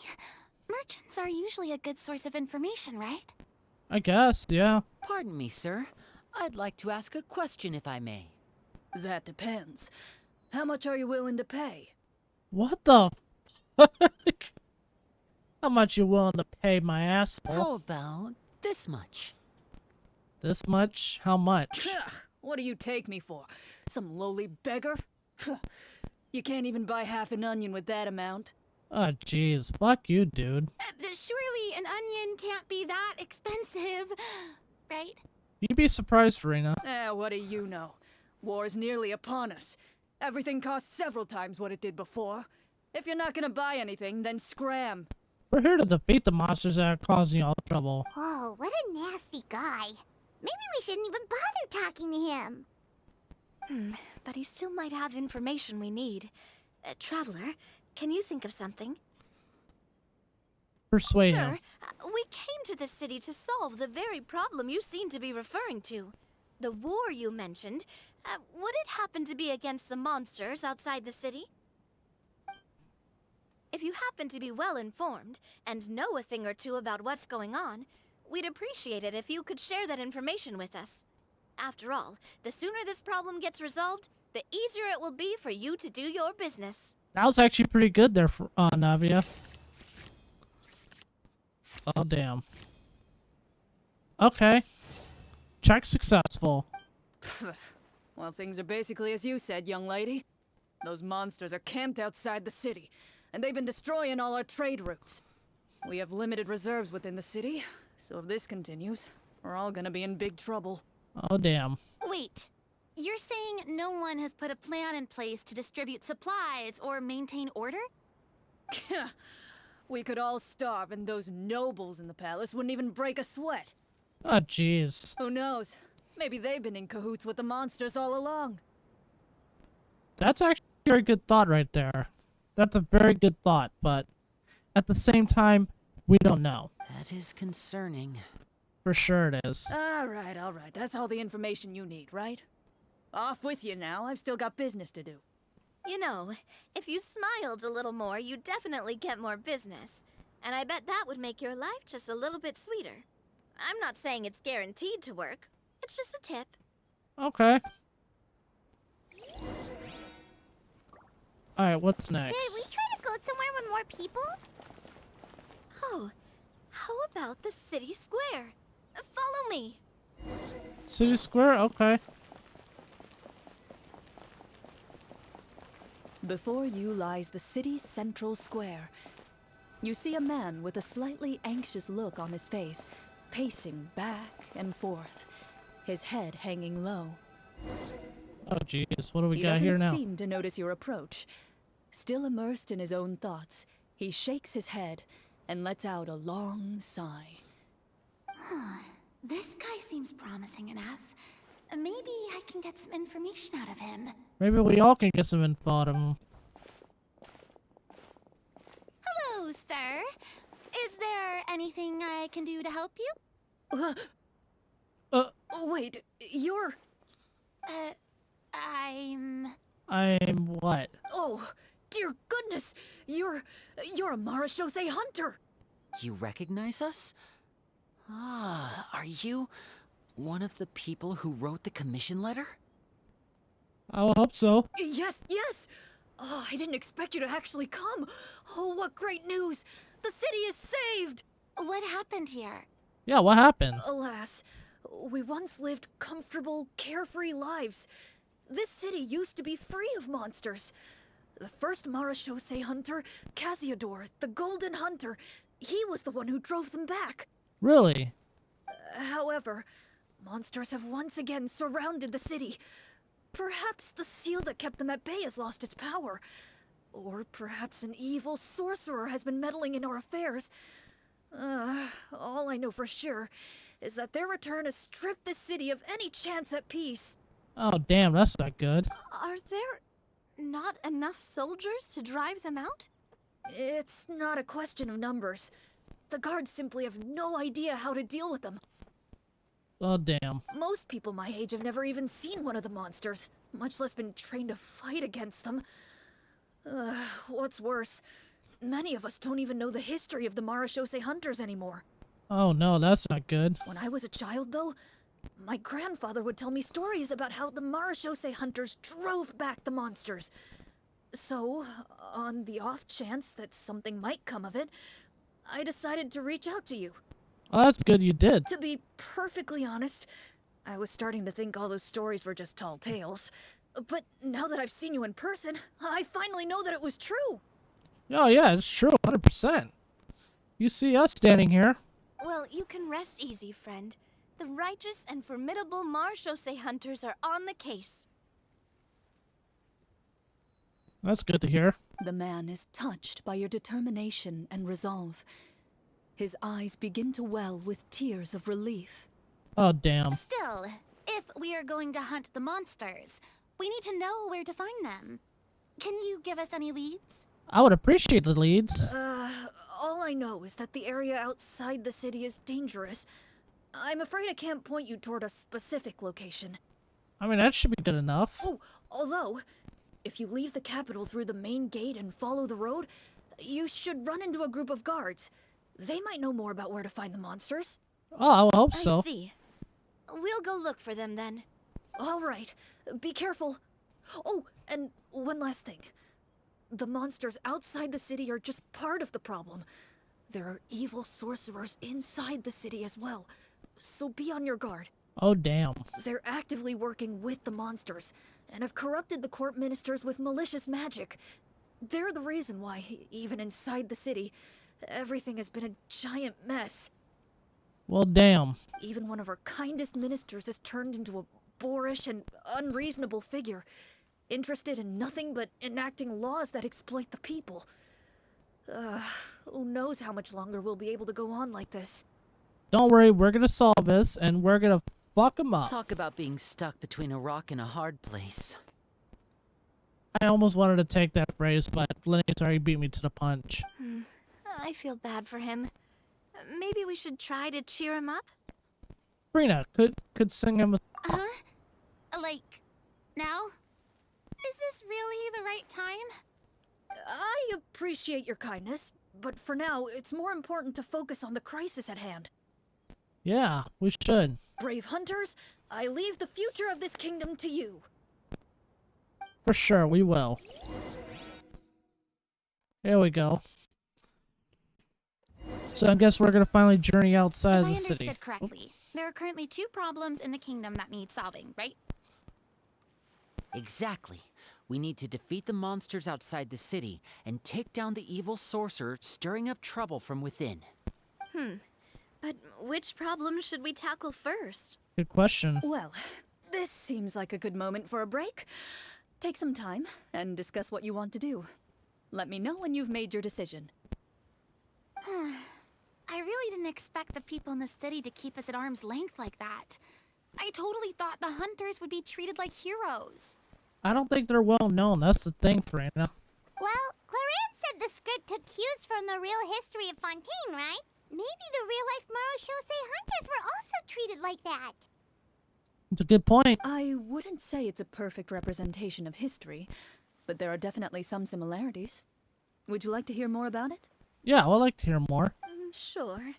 merchants are usually a good source of information, right? I guess, yeah. Pardon me, sir. I'd like to ask a question if I may. That depends. How much are you willing to pay? What the fuck? How much you willing to pay, my asshole? How about this much? This much? How much? What do you take me for? Some lowly beggar? You can't even buy half an onion with that amount. Oh, jeez. Fuck you, dude. Surely an onion can't be that expensive, right? You'd be surprised, Rena. What do you know? War is nearly upon us. Everything costs several times what it did before. If you're not gonna buy anything, then scram. We're here to defeat the monsters that are causing you all trouble. Whoa, what a nasty guy. Maybe we shouldn't even bother talking to him. But he still might have information we need. Traveler, can you think of something? Persuade him. Sir, we came to this city to solve the very problem you seem to be referring to. The war you mentioned, would it happen to be against the monsters outside the city? If you happen to be well informed and know a thing or two about what's going on, we'd appreciate it if you could share that information with us. After all, the sooner this problem gets resolved, the easier it will be for you to do your business. That was actually pretty good there, for, Navia. Oh, damn. Okay. Check successful. Well, things are basically as you said, young lady. Those monsters are camped outside the city, and they've been destroying all our trade routes. We have limited reserves within the city, so if this continues, we're all gonna be in big trouble. Oh, damn. Wait, you're saying no one has put a plan in place to distribute supplies or maintain order? We could all starve, and those nobles in the palace wouldn't even break a sweat. Oh, jeez. Who knows? Maybe they've been in cahoots with the monsters all along. That's actually a very good thought right there. That's a very good thought, but at the same time, we don't know. That is concerning. For sure it is. All right. That's all the information you need, right? Off with you now. I've still got business to do. You know, if you smiled a little more, you'd definitely get more business. And I bet that would make your life just a little bit sweeter. I'm not saying it's guaranteed to work. It's just a tip. Okay. Alright, what's next? Should we try to go somewhere with more people? Oh, how about the city square? Follow me. City Square? Okay. Before you lies the city's central square. You see a man with a slightly anxious look on his face, pacing back and forth, his head hanging low. Oh, jeez. What do we He got doesn't here now? seem to notice your approach. Still immersed in his own thoughts, he shakes his head and lets out a long sigh. This guy seems promising enough. Maybe I can get some information out of him. Maybe we all can get some info out of him. Hello, sir. Is there anything I can do to help you? Wait, you're... I'm what? Oh, dear goodness! You're a Marashose hunter! You recognize us? Ah, are you one of the people who wrote the commission letter? I will hope so. Yes, yes! Oh, I didn't expect you to actually come! Oh, what great news! The city is saved! What happened here? Yeah, what happened? Alas, we once lived comfortable, carefree lives. This city used to be free of monsters. The first Marashose hunter, Casiodor, the Golden Hunter, he was the one who drove them back. Really? However, monsters have once again surrounded the city. Perhaps the seal that kept them at bay has lost its power. Or perhaps an evil sorcerer has been meddling in our affairs. All I know for sure is that their return has stripped this city of any chance at peace. Oh, damn, that's not good. Are there not enough soldiers to drive them out? It's not a question of numbers. The guards simply have no idea how to deal with them. Oh, damn. Most people my age have never even seen one of the monsters, much less been trained to fight against them. What's worse, many of us don't even know the history of the Marashose hunters anymore. Oh, no, that's not good. When I was a child, though, my grandfather would tell me stories about how the Marashose hunters drove back the monsters. So, on the off chance that something might come of it, I decided to reach out to you. Oh, that's good you did. To be perfectly honest, I was starting to think all those stories were just tall tales. But now that I've seen you in person, I finally know that it was true. Oh, yeah, it's true, 100%. You see us standing here. Well, you can rest easy, friend. The righteous and formidable Marashose hunters are on the case. That's good to hear. The man is touched by your determination and resolve. His eyes begin to well with tears of relief. Oh, damn. Still, if we are going to hunt the monsters, we need to know where to find them. Can you give us any leads? I would appreciate the leads. All I know is that the area outside the city is dangerous. I'm afraid I can't point you toward a specific location. I mean, that should be good enough. Oh, although, if you leave the capital through the main gate and follow the road, you should run into a group of guards. They might know more about where to find the monsters. Oh, I would hope so. I see. We'll go look for them then. All right. Be careful. Oh, and one last thing. The monsters outside the city are just part of the problem. There are evil sorcerers inside the city as well, so be on your guard. Oh, damn. They're actively working with the monsters, and have corrupted the court ministers with malicious magic. They're the reason why, even inside the city, everything has been a giant mess. Well, damn. Even one of our kindest ministers has turned into a boorish and unreasonable figure, interested in nothing but enacting laws that exploit the people. Who knows how much longer we'll be able to go on like this. Don't worry, we're gonna solve this, and we're gonna fuck them up. Talk about being stuck between a rock and a hard place. I almost wanted to take that phrase, but Lenny's already beat me to the punch. I feel bad for him. Maybe we should try to cheer him up? Brina, could sing him a... Huh? Like, now? Is this really the right time? I appreciate your kindness, but for now, it's more important to focus on the crisis at hand. Yeah, we should. Brave hunters, I leave the future of this kingdom to you. For sure, we will. Here we go. So I guess we're gonna finally journey outside If of I the city. understood correctly, there are currently 2 problems in the kingdom that need solving, right? Exactly. We need to defeat the monsters outside the city and take down the evil sorcerer stirring up trouble from within. But which problem should we tackle first? Good question. Well, this seems like a good moment for a break. Take some time and discuss what you want to do. Let me know when you've made your decision. I really didn't expect the people in the city to keep us at arm's length like that. I totally thought the hunters would be treated like heroes. I don't think they're well known. That's the thing, Farina. Well, Clorinde said the script took cues from the real history of Fontaine, right? Maybe the real-life Marushosei hunters were also treated like that. It's a good point. I wouldn't say it's a perfect representation of history, but there are definitely some similarities. Would you like to hear more about it? Yeah, I'd like to hear more. Sure.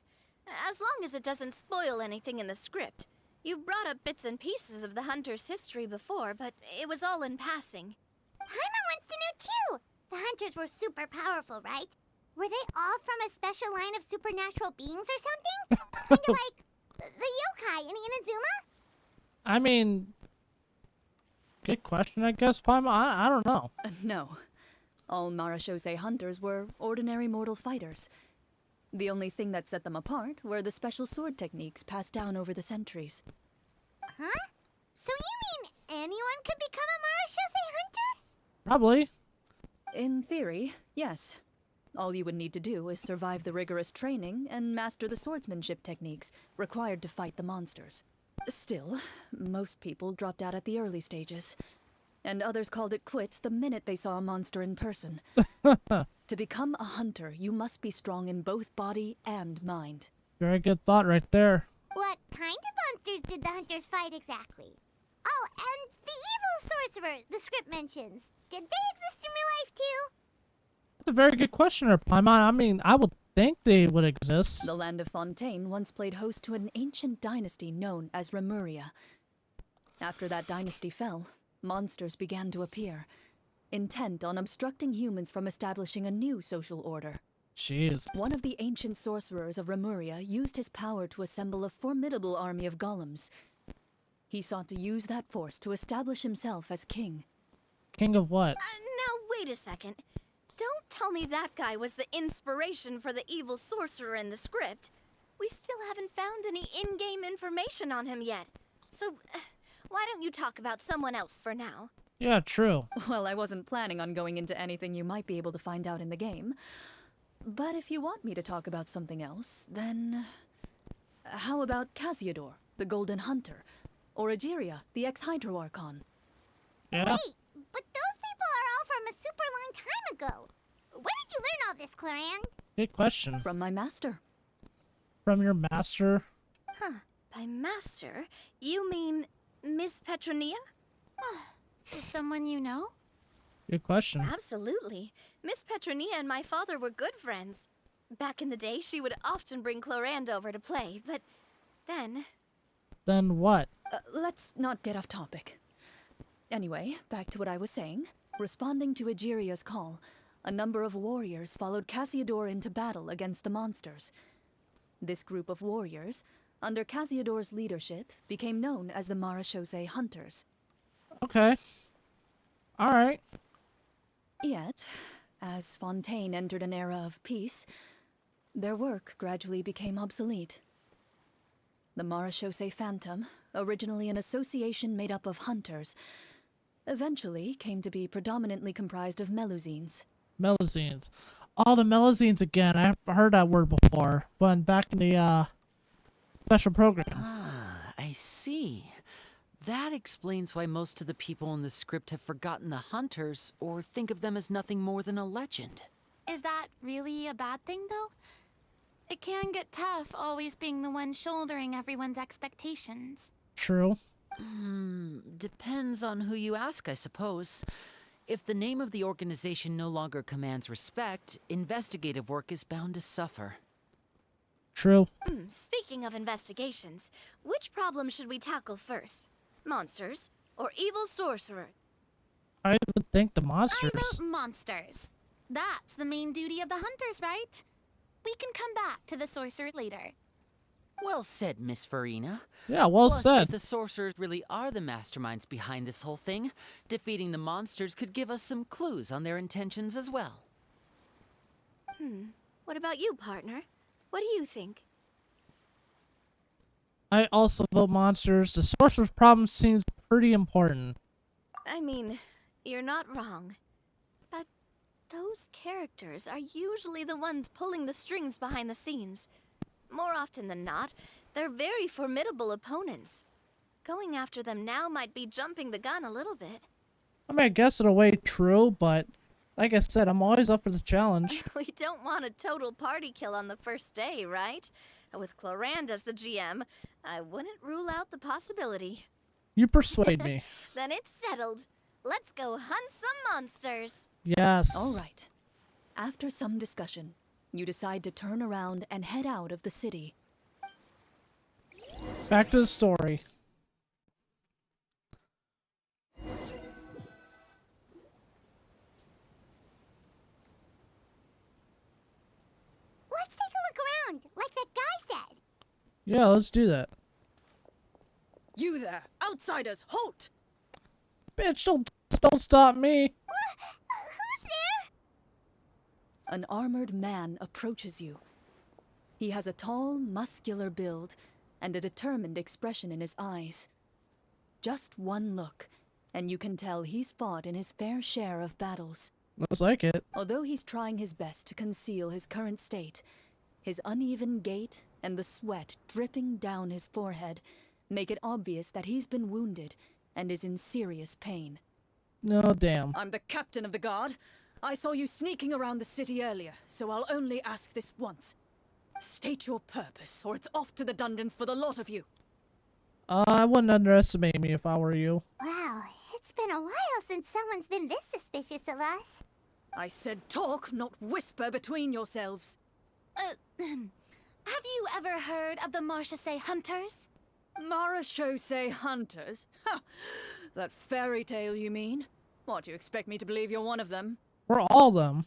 As long as it doesn't spoil anything in the script. You've brought up bits and pieces of the hunter's history before, but it was all in passing. Paimon wants to know too. The hunters were super powerful, right? Were they all from a special line of supernatural beings or something? Kind of like the yokai in Inazuma? I mean, good question, I guess, Paimon. I don't know. No. All Marashosei hunters were ordinary mortal fighters. The only thing that set them apart were the special sword techniques passed down over the centuries. Huh? So you mean anyone could become a Marushosei hunter? Probably. In theory, yes. All you would need to do is survive the rigorous training and master the swordsmanship techniques required to fight the monsters. Still, most people dropped out at the early stages, and others called it quits the minute they saw a monster in person. To become a hunter, you must be strong in both body and mind. Very good thought right there. What kind of monsters did the hunters fight exactly? Oh, and the evil sorcerer the script mentions. Did they exist in real life too? That's a very good question, Paimon. I mean, I would think they would exist. The land of Fontaine once played host to an ancient dynasty known as RAPPERIA. After that dynasty fell, monsters began to appear, intent on obstructing humans from establishing a new social order. Jeez. One of the ancient sorcerers of Remuria used his power to assemble a formidable army of golems. He sought to use that force to establish himself as king. King of what? Now, wait a second. Don't tell me that guy was the inspiration for the evil sorcerer in the script. We still haven't found any in-game information on him yet. So, why don't you talk about someone else for now? Yeah, true. Well, I wasn't planning on going into anything you might be able to find out in the game. But if you want me to talk about something else, then... how about Casiodor, the Golden Hunter? Or Egeria, the ex-Hydro Archon? Yeah. Wait, but those people are all from a super long time ago. Where did you learn all this, Clorinde? Good question. From my master. From your master? Huh. By master, you mean Miss Petronia? Is someone you know? Good question. Absolutely. Miss Petronia and my father were good friends. Back in the day, she would often bring Clorinde over to play, but then... Then what? Let's not get off topic. Anyway, back to what I was saying. Responding to Egeria's call, a number of warriors followed Casiodor into battle against the monsters. This group of warriors, under Casiodor's leadership, became known as the Marashosei Hunters. Okay. Alright. Yet, as Fontaine entered an era of peace, their work gradually became obsolete. The Marashosei Phantom, originally an association made up of hunters, eventually came to be predominantly comprised of Melusines. Melusines. All the Melusines again. I've heard that word before. When back in the special program. Ah, I see. That explains why most of the people in the script have forgotten the hunters or think of them as nothing more than a legend. Is that really a bad thing, though? It can get tough always being the one shouldering everyone's expectations. True. Depends on who you ask, I suppose. If the name of the organization no longer commands respect, investigative work is bound to suffer. True. Speaking of investigations, which problem should we tackle first? Monsters or evil sorcerer? I would think the I monsters. vote monsters. That's the main duty of the hunters, right? We can come back to the sorcerer later. Well said, Miss Farina. Yeah, well Plus, said. if the sorcerers really are the masterminds behind this whole thing, defeating the monsters could give us some clues on their intentions as well. What about you, partner? What do you think? I also vote monsters. The sorcerer's problem seems pretty important. I mean, you're not wrong. But those characters are usually the ones pulling the strings behind the scenes. More often than not, they're very formidable opponents. Going after them now might be jumping the gun a little bit. I mean, I guess in a way true, but like I said, I'm always up for the challenge. We don't want a total party kill on the first day, right? With Clorinde as the GM, I wouldn't rule out the possibility. You persuade me. Then it's settled. Let's go hunt some monsters. Yes. All right. After some discussion, you decide to turn around and head out of the city. Back to the story. Let's take a look around, like that guy said. Yeah, let's do that. You there, outsiders, halt! Bitch, don't stop me. Who's there? An armored man approaches you. He has a tall, muscular build and a determined expression in his eyes. Just one look, and you can tell he's fought in his fair share of battles. Looks like it. Although he's trying his best to conceal his current state, his uneven gait and the sweat dripping down his forehead make it obvious that he's been wounded and is in serious pain. No, damn. I'm the captain of the guard. I saw you sneaking around the city earlier, so I'll only ask this once. State your purpose, or it's off to the dungeons for the lot of you. I wouldn't underestimate me if I were you. Wow, it's been a while since someone's been this suspicious of us. I said talk, not whisper between yourselves. Have you ever heard of the Marchese Hunters? Marachose hunters? Ha! That fairy tale, you mean? What, you expect me to believe you're one of them? We're all them.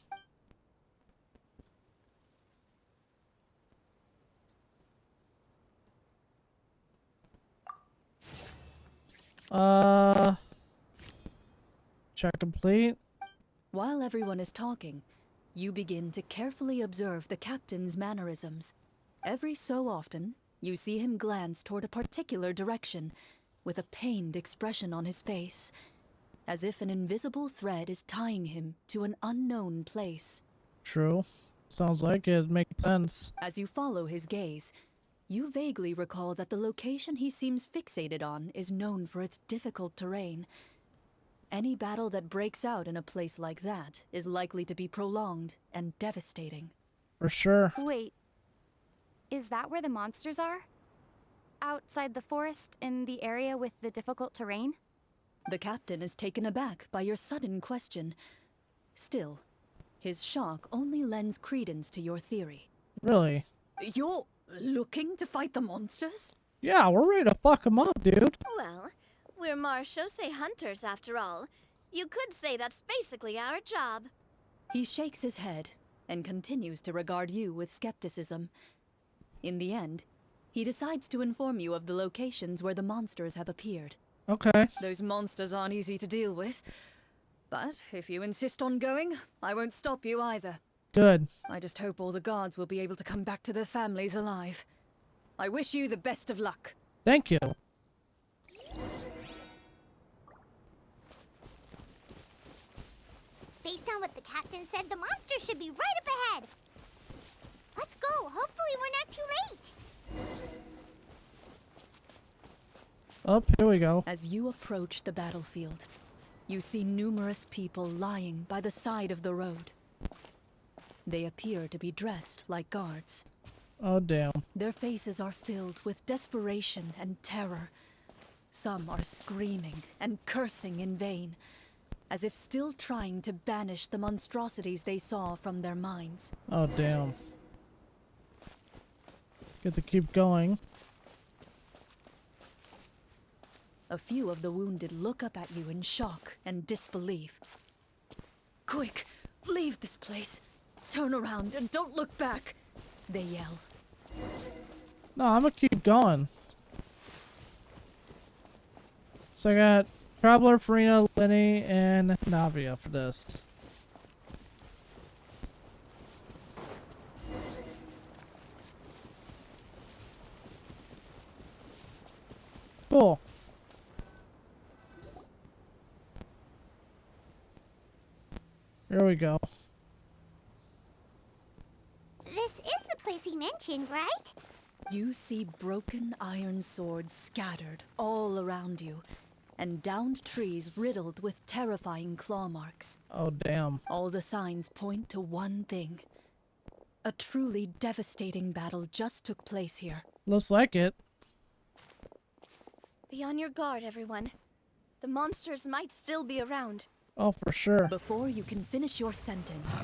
Check complete. While everyone is talking, you begin to carefully observe the captain's mannerisms. Every so often, you see him glance toward a particular direction, with a pained expression on his face, as if an invisible thread is tying him to an unknown place. True. Sounds like it. Makes sense. As you follow his gaze, you vaguely recall that the location he seems fixated on is known for its difficult terrain. Any battle that breaks out in a place like that is likely to be prolonged and devastating. For sure. Wait, is that where the monsters are? Outside the forest, in the area with the difficult terrain? The captain is taken aback by your sudden question. Still, his shock only lends credence to your theory. Really? You're looking to fight the monsters? Yeah, we're ready to fuck them up, dude. Well, we're Marchese Hunters after all. You could say that's basically our job. He shakes his head and continues to regard you with skepticism. In the end, he decides to inform you of the locations where the monsters have appeared. Okay. Those monsters aren't easy to deal with. But if you insist on going, I won't stop you either. Good. I just hope all the guards will be able to come back to their families alive. I wish you the best of luck. Thank you. Based on what the captain said, the monster should be right up ahead. Let's go. Hopefully we're not too late. Up, here we go. As you approach the battlefield, you see numerous people lying by the side of the road. They appear to be dressed like guards. Oh, damn. Their faces are filled with desperation and terror. Some are screaming and cursing in vain, as if still trying to banish the monstrosities they saw from their minds. Oh, damn. Get to keep going. A few of the wounded look up at you in shock and disbelief. Quick, leave this place. Turn around and don't look back, they yell. No, I'm gonna keep going. So I got Traveler, Farina, Lenny, and Navia for this. Cool. Here we go. This is the place he mentioned, right? You see broken iron swords scattered all around you, and downed trees riddled with terrifying claw marks. Oh, damn. All the signs point to one thing. A truly devastating battle just took place here. Looks like it. Be on your guard, everyone. The monsters might still be around. Oh, for sure. Before you can finish your sentence,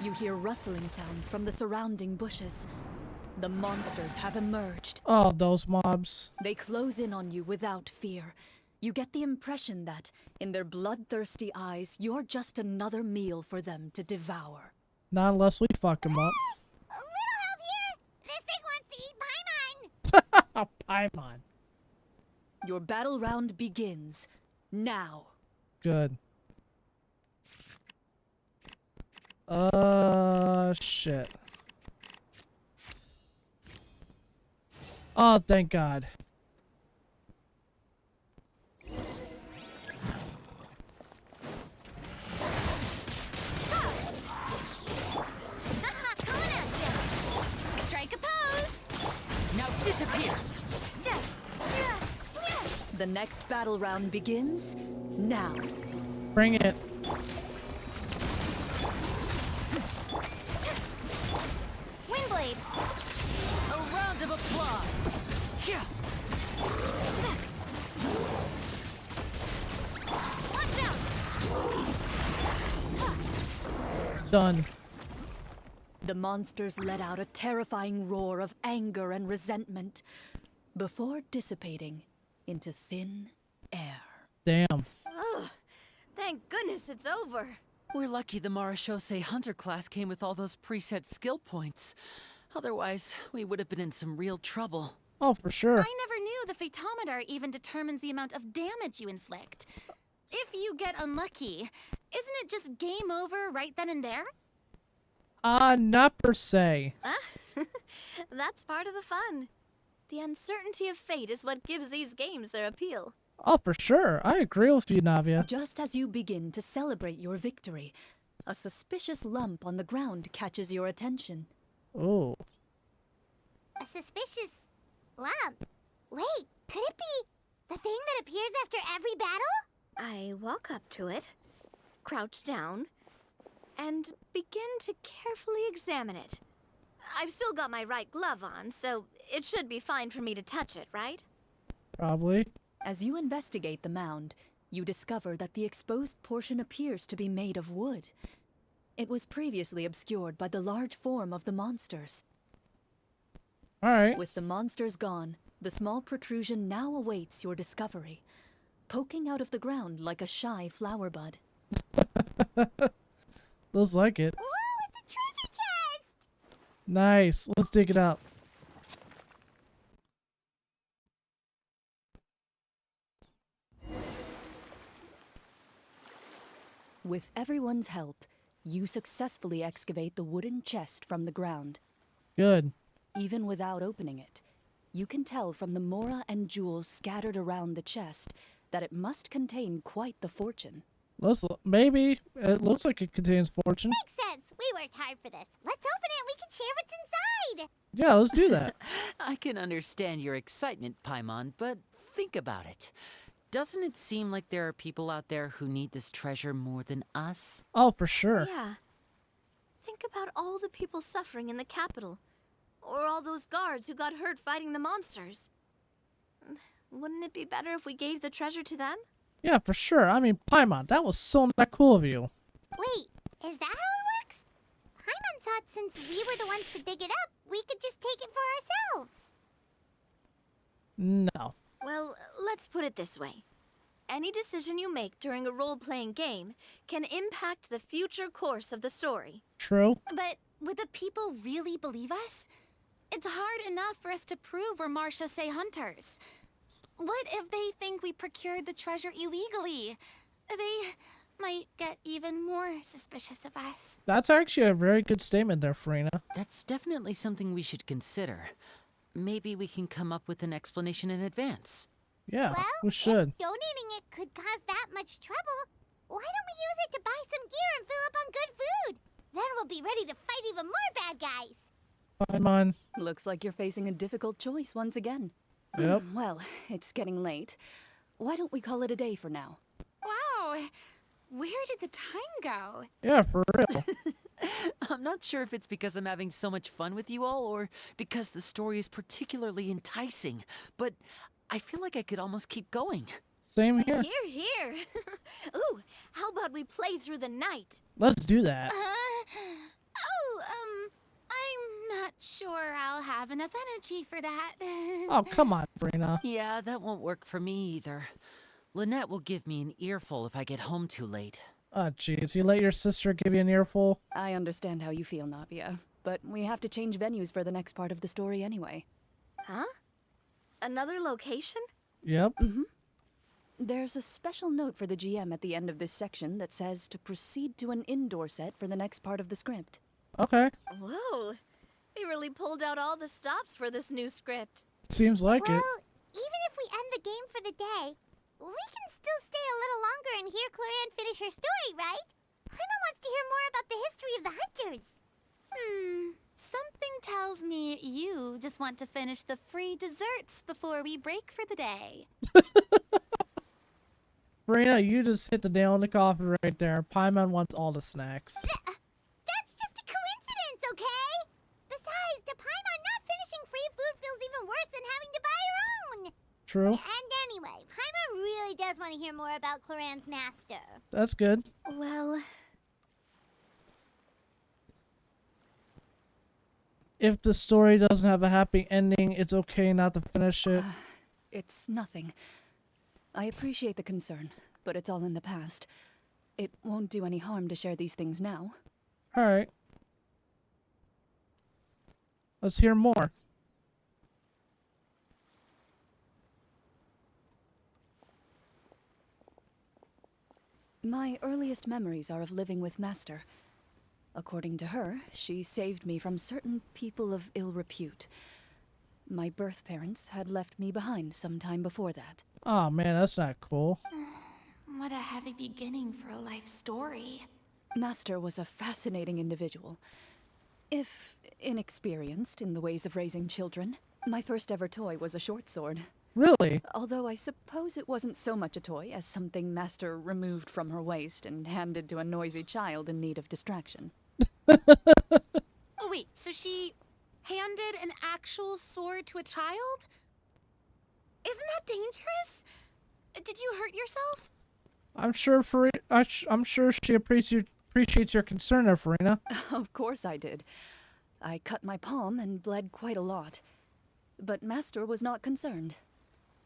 you hear rustling sounds from the surrounding bushes. The monsters have emerged. Oh, those mobs. They close in on you without fear. You get the impression that, in their bloodthirsty eyes, you're just another meal for them to devour. Not unless we fuck them up. A little help here! This thing wants to eat Paimon! Paimon. Your battle round begins now. Good. Shit. Oh, thank God. Coming at you. Strike a pose. Now disappear! The next battle round begins now. Bring it. Windblade. A round of applause! Yeah. Watch out. Done. The monsters let out a terrifying roar of anger and resentment before dissipating into thin air. Damn. Ugh. Thank goodness it's over. We're lucky the Marashose Hunter class came with all those preset skill points. Otherwise, we would have been in some real trouble. Oh, for sure. I never knew the photometer even determines the amount of damage you inflict. If you get unlucky, isn't it just game over right then and there? Not per se. That's part of the fun. The uncertainty of fate is what gives these games their appeal. Oh, for sure. I agree with you, Navia. Just as you begin to celebrate your victory, a suspicious lump on the ground catches your attention. Oh. A suspicious lump. Wait, could it be the thing that appears after every battle? I walk up to it, crouch down, and begin to carefully examine it. I've still got my right glove on, so it should be fine for me to touch it, right? Probably. As you investigate the mound, you discover that the exposed portion appears to be made of wood. It was previously obscured by the large form of the monsters. Alright. With the monsters gone, the small protrusion now awaits your discovery, poking out of the ground like a shy flower bud. Looks like it. Ooh, it's a treasure chest! Nice. Let's dig it up. With everyone's help, you successfully excavate the wooden chest from the ground. Good. Even without opening it, you can tell from the mora and jewels scattered around the chest that it must contain quite the fortune. Maybe. It looks like it contains fortune. Makes sense. We worked hard for this. Let's open it and we can share what's inside. Yeah, let's do that. I can understand your excitement, Paimon, but think about it. Doesn't it seem like there are people out there who need this treasure more than us? Oh, for sure. Yeah. Think about all the people suffering in the capital. Or all those guards who got hurt fighting the monsters. Wouldn't it be better if we gave the treasure to them? Yeah, for sure. I mean, Paimon, that was so not cool of you. Wait, is that how it works? Paimon thought since we were the ones to dig it up, we could just take it for ourselves. No. Well, let's put it this way. Any decision you make during a role-playing game can impact the future course of the story. True. But would the people really believe us? It's hard enough for us to prove we're Marshose hunters. What if they think we procured the treasure illegally? They might get even more suspicious of us. That's actually a very good statement there, Farina. That's definitely something we should consider. Maybe we can come up with an explanation in advance. Yeah, Well, we should. if donating it could cause that much trouble, why don't we use it to buy some gear and fill up on good food? Then we'll be ready to fight even more bad guys. Paimon. Looks like you're facing a difficult choice once again. Yep. Well, it's getting late. Why don't we call it a day for now? Wow, where did the time go? Yeah, for real. I'm not sure if it's because I'm having so much fun with you all or because the story is particularly enticing, but I feel like I could almost keep going. Same here. Here, here. Ooh, how about we play through the night? Let's do that. I'm not sure I'll have enough energy for that. Oh, come on, Farina. Yeah, that won't work for me either. Lynette will give me an earful if I get home too late. Oh, jeez. You let your sister give you an earful? I understand how you feel, Navia, but we have to change venues for the next part of the story anyway. Huh? Another location? Yep. There's a special note for the GM at the end of this section that says to proceed to an indoor set for the next part of the script. Okay. Whoa. They really pulled out all the stops for this new script. Seems like Well, it. even if we end the game for the day, we can still stay a little longer and hear Clorinde finish her story, right? Paimon wants to hear more about the history of the hunters. Something tells me you just want to finish the free desserts before we break for the day. Farina, you just hit the nail on the coffin right there. Paimon wants all the snacks. That's just a coincidence, okay? Besides, to Paimon, not finishing free food feels even worse than having to buy her own. True. And anyway, Paimon really does want to hear more about Clorinde's master. That's good. Well, If the story doesn't have a happy ending, it's okay not to finish it. It's nothing. I appreciate the concern, but it's all in the past. It won't do any harm to share these things now. Alright. Let's hear more. My earliest memories are of living with Master. According to her, she saved me from certain people of ill repute. My birth parents had left me behind some time before that. Oh man, that's not cool. What a heavy beginning for a life story. Master was a fascinating individual. If inexperienced in the ways of raising children, my first ever toy was a short sword. Really? Although I suppose it wasn't so much a toy as something Master removed from her waist and handed to a noisy child in need of distraction. Oh, wait, so she handed an actual sword to a child? Isn't that dangerous? Did you hurt yourself? I'm sure I'm sure she appreciates your concern there, Farina. Of course I did. I cut my palm and bled quite a lot. But Master was not concerned.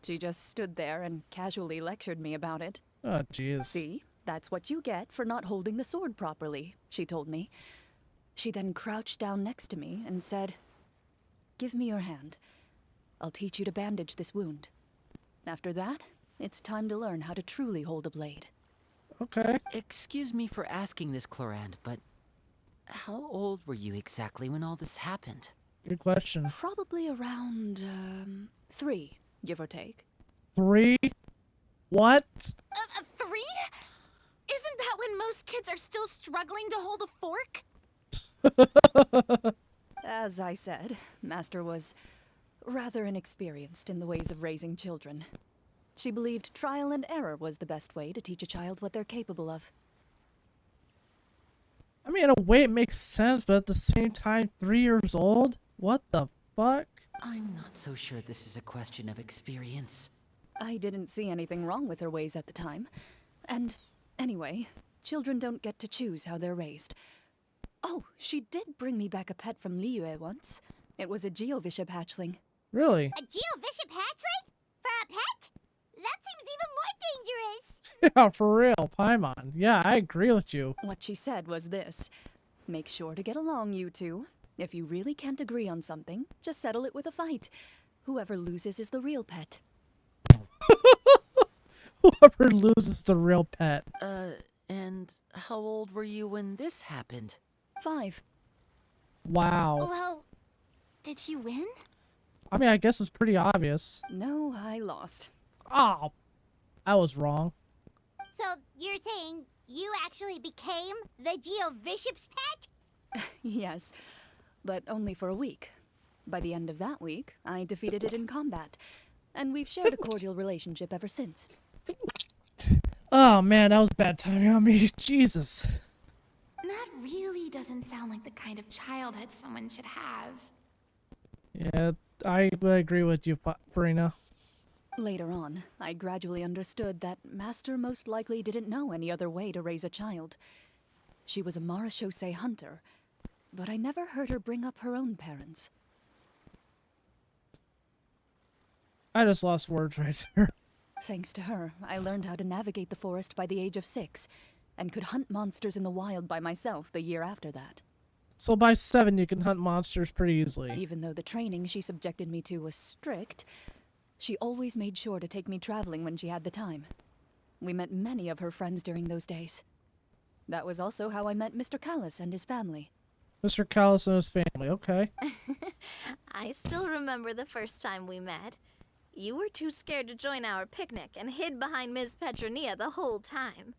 She just stood there and casually lectured me about it. Oh jeez. See, that's what you get for not holding the sword properly, she told me. She then crouched down next to me and said, "Give me your hand. I'll teach you to bandage this wound. After that, it's time to learn how to truly hold a blade." Okay. Excuse me for asking this, Clorinde, but how old were you exactly when all this happened? Good question. Probably around, 3, give or take. 3? What? 3? Isn't that when most kids are still struggling to hold a fork? As I said, Master was rather inexperienced in the ways of raising children. She believed trial and error was the best way to teach a child what they're capable of. I mean, in a way it makes sense, but at the same time, 3 years old? What the fuck? I'm not so sure this is a question of experience. I didn't see anything wrong with her ways at the time. And anyway, children don't get to choose how they're raised. Oh, she did bring me back a pet from Liyue once. It was a Geovishap hatchling. Really? A Geovishap hatchling? For a pet? That seems even more dangerous. Yeah, for real, Paimon. Yeah, I agree with you. What she said was this: make sure to get along, you two. If you really can't agree on something, just settle it with a fight. Whoever loses is the real pet. Whoever loses the real pet. And how old were you when this happened? 5. Wow. Well, did you win? I mean, I guess it's pretty obvious. No, I lost. Oh, I was wrong. So you're saying you actually became the Geovishap's pet? Yes. but only for a week. By the end of that week, I defeated it in combat, and we've shared a cordial relationship ever since. Oh man, that was bad timing on me. Jesus. That really doesn't sound like the kind of childhood someone should have. Yeah, I would agree with you, Farina. Later on, I gradually understood that Master most likely didn't know any other way to raise a child. She was a marechaussee hunter, but I never heard her bring up her own parents. I just lost words right there. Thanks to her, I learned how to navigate the forest by the age of 6, and could hunt monsters in the wild by myself the year after that. So by 7, you can hunt monsters pretty easily. Even though the training she subjected me to was strict, she always made sure to take me traveling when she had the time. We met many of her friends during those days. That was also how I met Mr. Callis and his family. Mr. Callis and his family, okay. I still remember the first time we met. You were too scared to join our picnic and hid behind Ms. Petronia the whole time.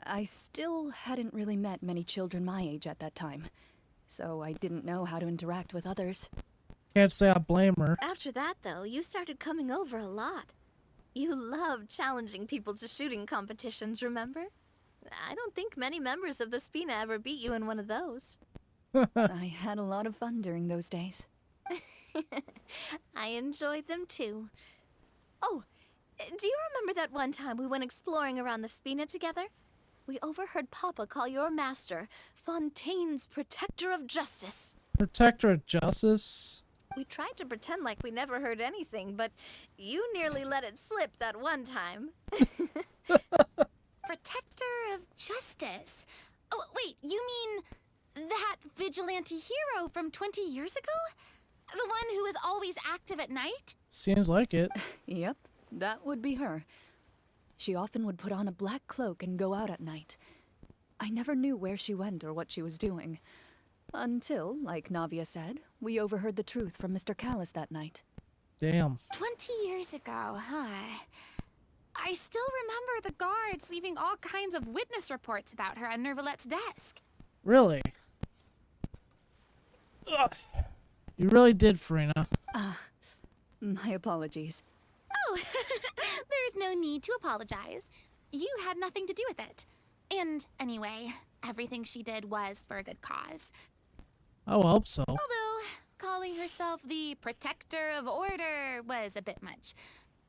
I still hadn't really met many children my age at that time, so I didn't know how to interact with others. Can't say I blame her. After that, though, you started coming over a lot. You loved challenging people to shooting competitions, remember? I don't think many members of the Spina ever beat you in one of those. I had a lot of fun during those days. I enjoyed them too. Oh, do you remember that one time we went exploring around the Spina together? We overheard Papa call your master Fontaine's Protector of Justice. Protector of Justice? We tried to pretend like we never heard anything, but you nearly let it slip that one time. Protector of Justice? Oh, wait, you mean that vigilante hero from 20 years ago? The one who is always active at night? Seems like it. Yep, that would be her. She often would put on a black cloak and go out at night. I never knew where she went or what she was doing. Until, like Navia said, we overheard the truth from Mr. Callis that night. Damn. 20 years ago, huh? I still remember the guards leaving all kinds of witness reports about her on Nervalette's desk. Really? Ugh. You really did, Farina. My apologies. Oh, there's no need to apologize. You had nothing to do with it. And anyway, everything she did was for a good cause. I would hope so. Although, calling herself the Protector of Order was a bit much.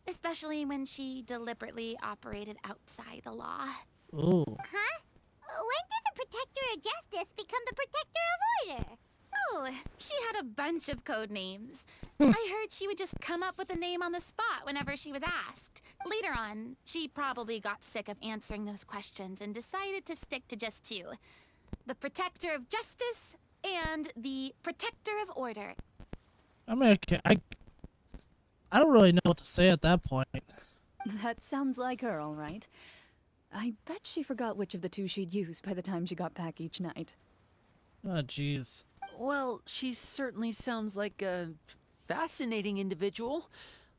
Especially when she deliberately operated outside the law. Ooh. Huh? When did the Protector of Justice become the Protector of Order? Oh, she had a bunch of code names. I heard she would just come up with a name on the spot whenever she was asked. Later on, she probably got sick of answering those questions and decided to stick to just 2. The Protector of Justice and the Protector of Order. I mean, I don't really know what to say at that point. That sounds like her, all right. I bet she forgot which of the 2 she'd use by the time she got back each night. Oh, jeez. Well, she certainly sounds like a fascinating individual.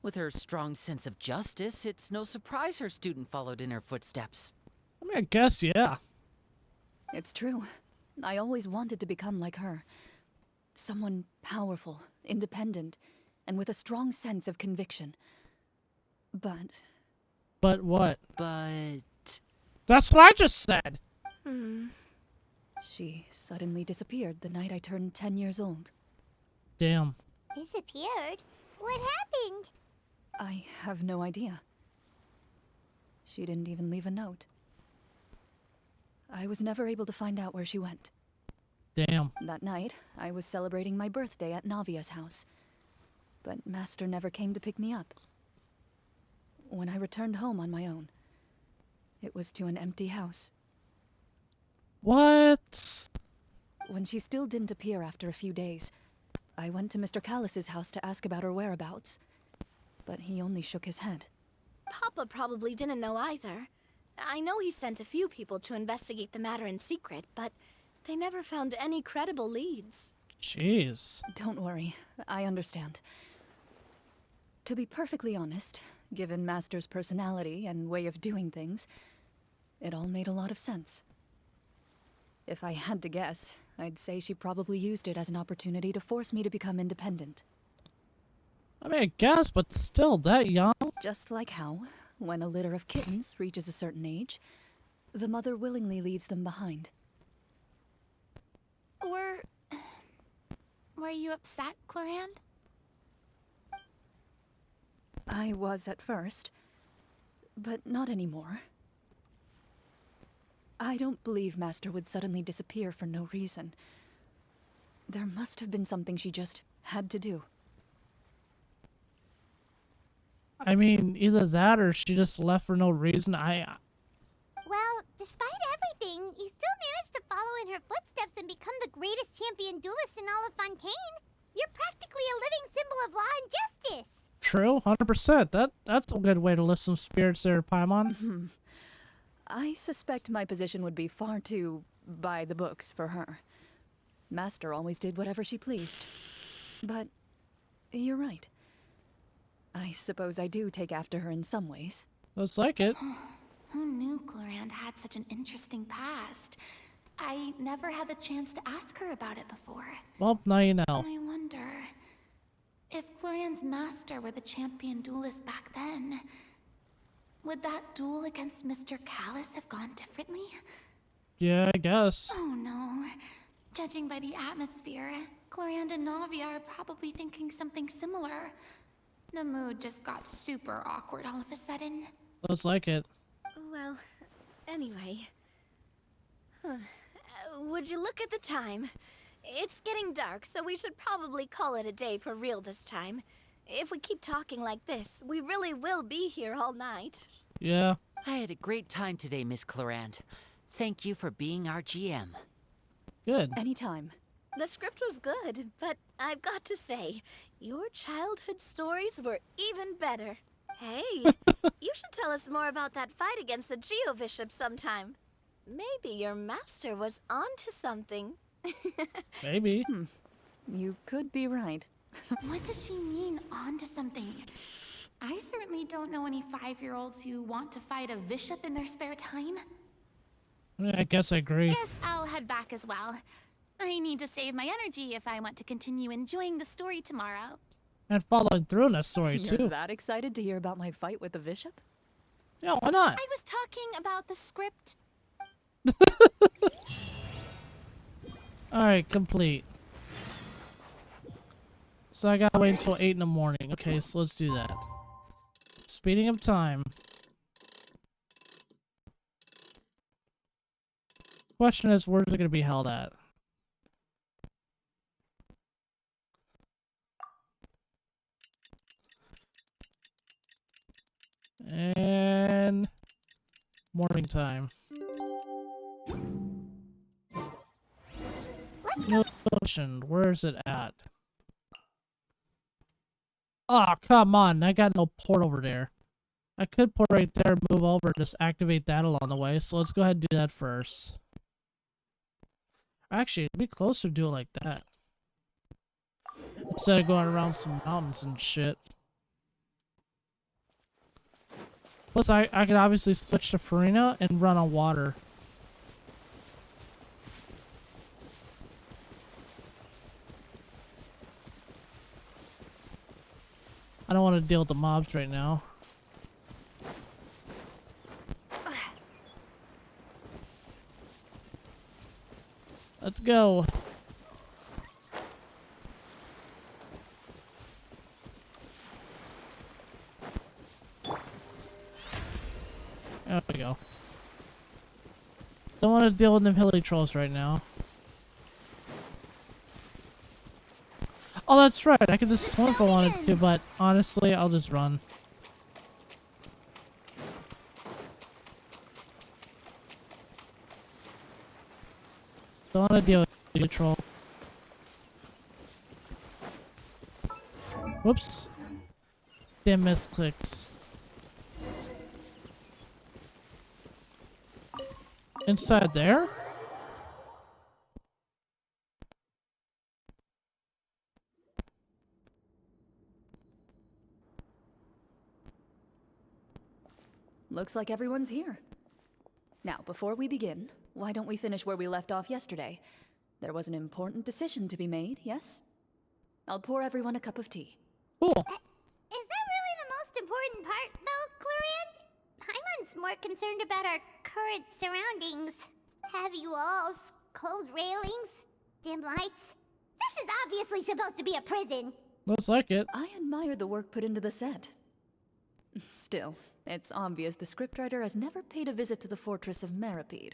With her strong sense of justice, it's no surprise her student followed in her footsteps. I mean, I guess, yeah. It's true. I always wanted to become like her. Someone powerful, independent, and with a strong sense of conviction. But... But what? But... That's what I just said! She suddenly disappeared the night I turned 10 years old. Damn. Disappeared? What happened? I have no idea. She didn't even leave a note. I was never able to find out where she went. Damn. That night, I was celebrating my birthday at Navia's house. But Master never came to pick me up. When I returned home on my own, it was to an empty house. What? When she still didn't appear after a few days, I went to Mr. Callis's house to ask about her whereabouts. But he only shook his head. Papa probably didn't know either. I know he sent a few people to investigate the matter in secret, but they never found any credible leads. Jeez. Don't worry, I understand. To be perfectly honest, given Master's personality and way of doing things, it all made a lot of sense. If I had to guess, I'd say she probably used it as an opportunity to force me to become independent. I mean, I guess, but still, that young? Just like how, when a litter of kittens reaches a certain age, the mother willingly leaves them behind. Were you upset, Clorinde? I was at first, but not anymore. I don't believe Master would suddenly disappear for no reason. There must have been something she just had to do. I mean, either that or she just left for no reason. Well, despite everything, you still managed to follow in her footsteps and become the greatest champion duelist in all of Fontaine. You're practically a living symbol of law and justice. True, 100%. That's a good way to lift some spirits there, Paimon. I suspect my position would be far too by the books for her. Master always did whatever she pleased. But you're right. I suppose I do take after her in some ways. Looks like it. Who knew Clorinde had such an interesting past? I never had the chance to ask her about it before. Well, now you know. I wonder if Clorinde's master were the champion duelist back then. Would that duel against Mr. Callus have gone differently? Yeah, I guess. Oh no. Judging by the atmosphere, Clorinde and Navia are probably thinking something similar. The mood just got super awkward all of a sudden. Looks like it. Well, anyway. Would you look at the time? It's getting dark, so we should probably call it a day for real this time. If we keep talking like this, we really will be here all night. Yeah. I had a great time today, Miss Clorinde. Thank you for being our GM. Good. Anytime. The script was good, but I've got to say, your childhood stories were even better. Hey, you should tell us more about that fight against the Geo-Bishop sometime. Maybe your master was onto something. Maybe. You could be right. What does she mean, onto something? I certainly don't know any 5-year-olds who want to fight a bishop in their spare time. I guess I agree. Guess I'll head back as well. I need to save my energy if I want to continue enjoying the story tomorrow. And following through in that story, You're too. that excited to hear about my fight with the bishop? Yeah, why not? I was talking about the script. Alright, complete. So I gotta wait until 8 in the morning. Okay, so let's do that. Speeding up time. Question is, where's it gonna be held at? And morning time. Ocean, where is it at? Oh, come on. I got no port over there. I could port right there, move over, just activate that along the way. So let's go ahead and do that first. Actually, it'd be closer to do it like that. Instead of going around some mountains and shit. Plus, I could obviously switch to Farina and run on water. I don't want to deal with the mobs right now. Let's go. There we go. Don't want to deal with them hilly trolls right now. Oh, that's right. I could just swim if I wanted to, but honestly, I'll just run. Don't want to deal with the troll. Whoops. Damn misclicks. Inside there? Looks like everyone's here. Now, before we begin, why don't we finish where we left off yesterday? there was an important decision to be made, yes? I'll pour everyone a cup of tea. Cool. Is that really the most important part, though, Clorinde? Paimon's more concerned about our current surroundings. Heavy walls, cold railings, dim lights. This is obviously supposed to be a prison. Looks like it. I admire the work put into the set. Still, it's obvious the scriptwriter has never paid a visit to the fortress of Meripede.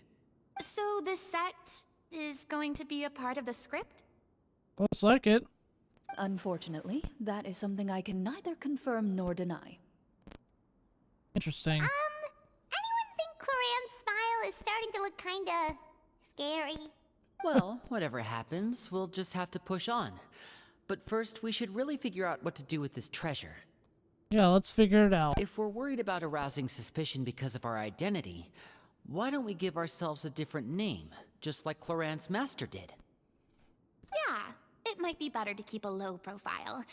So the set is going to be a part of the script? Looks like it. Unfortunately, that is something I can neither confirm nor deny. Interesting. Anyone think Clorinde's smile is starting to look kinda scary? Well, whatever happens, we'll just have to push on. But first, we should really figure out what to do with this treasure. Yeah, let's figure it out. If we're worried about arousing suspicion because of our identity, why don't we give ourselves a different name, just like Clorinde's master did? Yeah, it might be better to keep a low profile.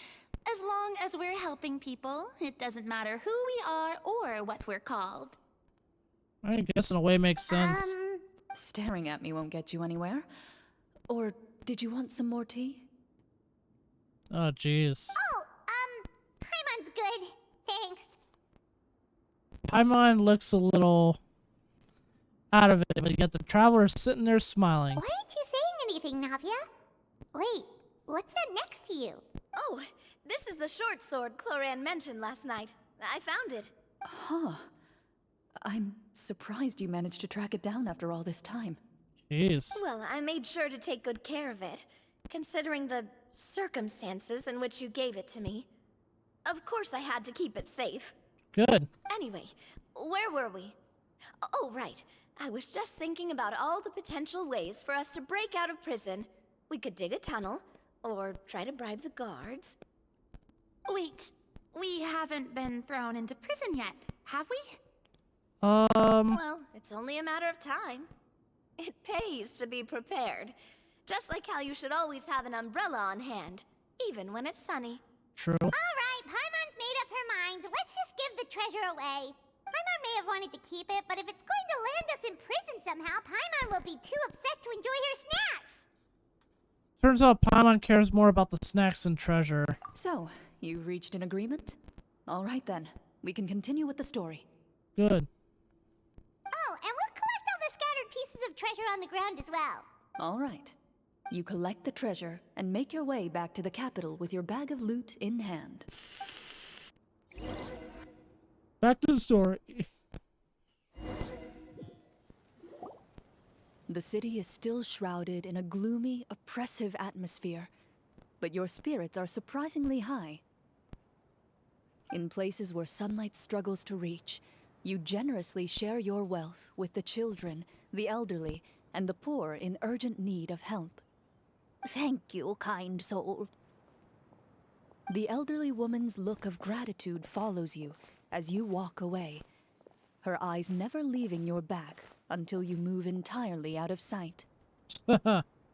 As long as we're helping people, it doesn't matter who we are or what we're called. I guess in a way it makes sense. Staring at me won't get you anywhere. Or did you want some more tea? Oh, jeez. Oh, Paimon's good. Thanks. Paimon looks a little out of it, but yet the traveler's sitting there smiling. Why aren't you saying anything, Navia? Wait, what's that next to you? Oh, this is the short sword Clorinde mentioned last night. I found it. Huh. I'm surprised you managed to track it down after all this time. Jeez. Well, I made sure to take good care of it, considering the circumstances in which you gave it to me. Of course I had to keep it safe. Good. Anyway, where were we? Oh, right. I was just thinking about all the potential ways for us to break out of prison. We could dig a tunnel, or try to bribe the guards. Wait, we haven't been thrown into prison yet, have we? Well, it's only a matter of time. It pays to be prepared. Just like how you should always have an umbrella on hand, even when it's sunny. True. Alright, Paimon's made up her mind. Let's just give the treasure away. Paimon may have wanted to keep it, but if it's going to land us in prison somehow, Paimon will be too upset to enjoy her snacks. Turns out Paimon cares more about the snacks than treasure. So, you reached an agreement? All right then, we can continue with the story. Good. Oh, and we'll collect all the scattered pieces of treasure on the ground as well. All right. You collect the treasure and make your way back to the capital with your bag of loot in hand. Back to the story. The city is still shrouded in a gloomy, oppressive atmosphere, but your spirits are surprisingly high. In places where sunlight struggles to reach, you generously share your wealth with the children, the elderly, and the poor in urgent need of help. Thank you, kind soul. The elderly woman's look of gratitude follows you as you walk away, her eyes never leaving your back until you move entirely out of sight.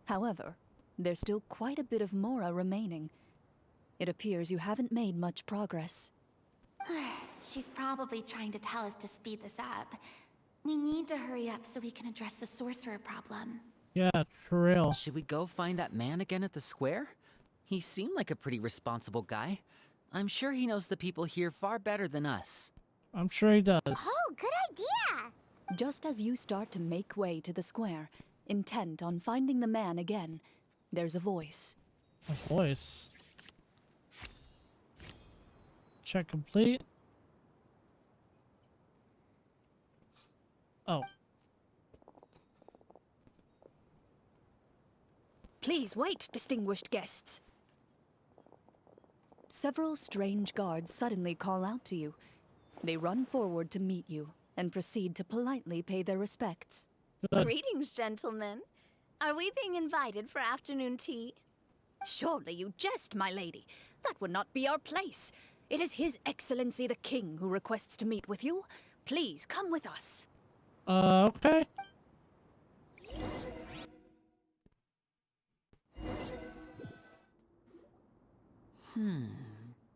However, there's still quite a bit of Mora remaining. It appears you haven't made much progress. She's probably trying to tell us to speed this up. We need to hurry up so we can address the sorcerer problem. Yeah, for real. Should we go find that man again at the square? He seemed like a pretty responsible guy. I'm sure he knows the people here far better than us. I'm sure he does. Oh, good idea! Just as you start to make way to the square, intent on finding the man again, there's a voice. A voice. Check complete. Oh. Please wait, distinguished guests. Several strange guards suddenly call out to you. They run forward to meet you and proceed to politely pay their respects. Good. Greetings, gentlemen. Are we being invited for afternoon tea? Surely you jest, my lady. That would not be our place. It is His Excellency the King who requests to meet with you. Please come with us. Okay.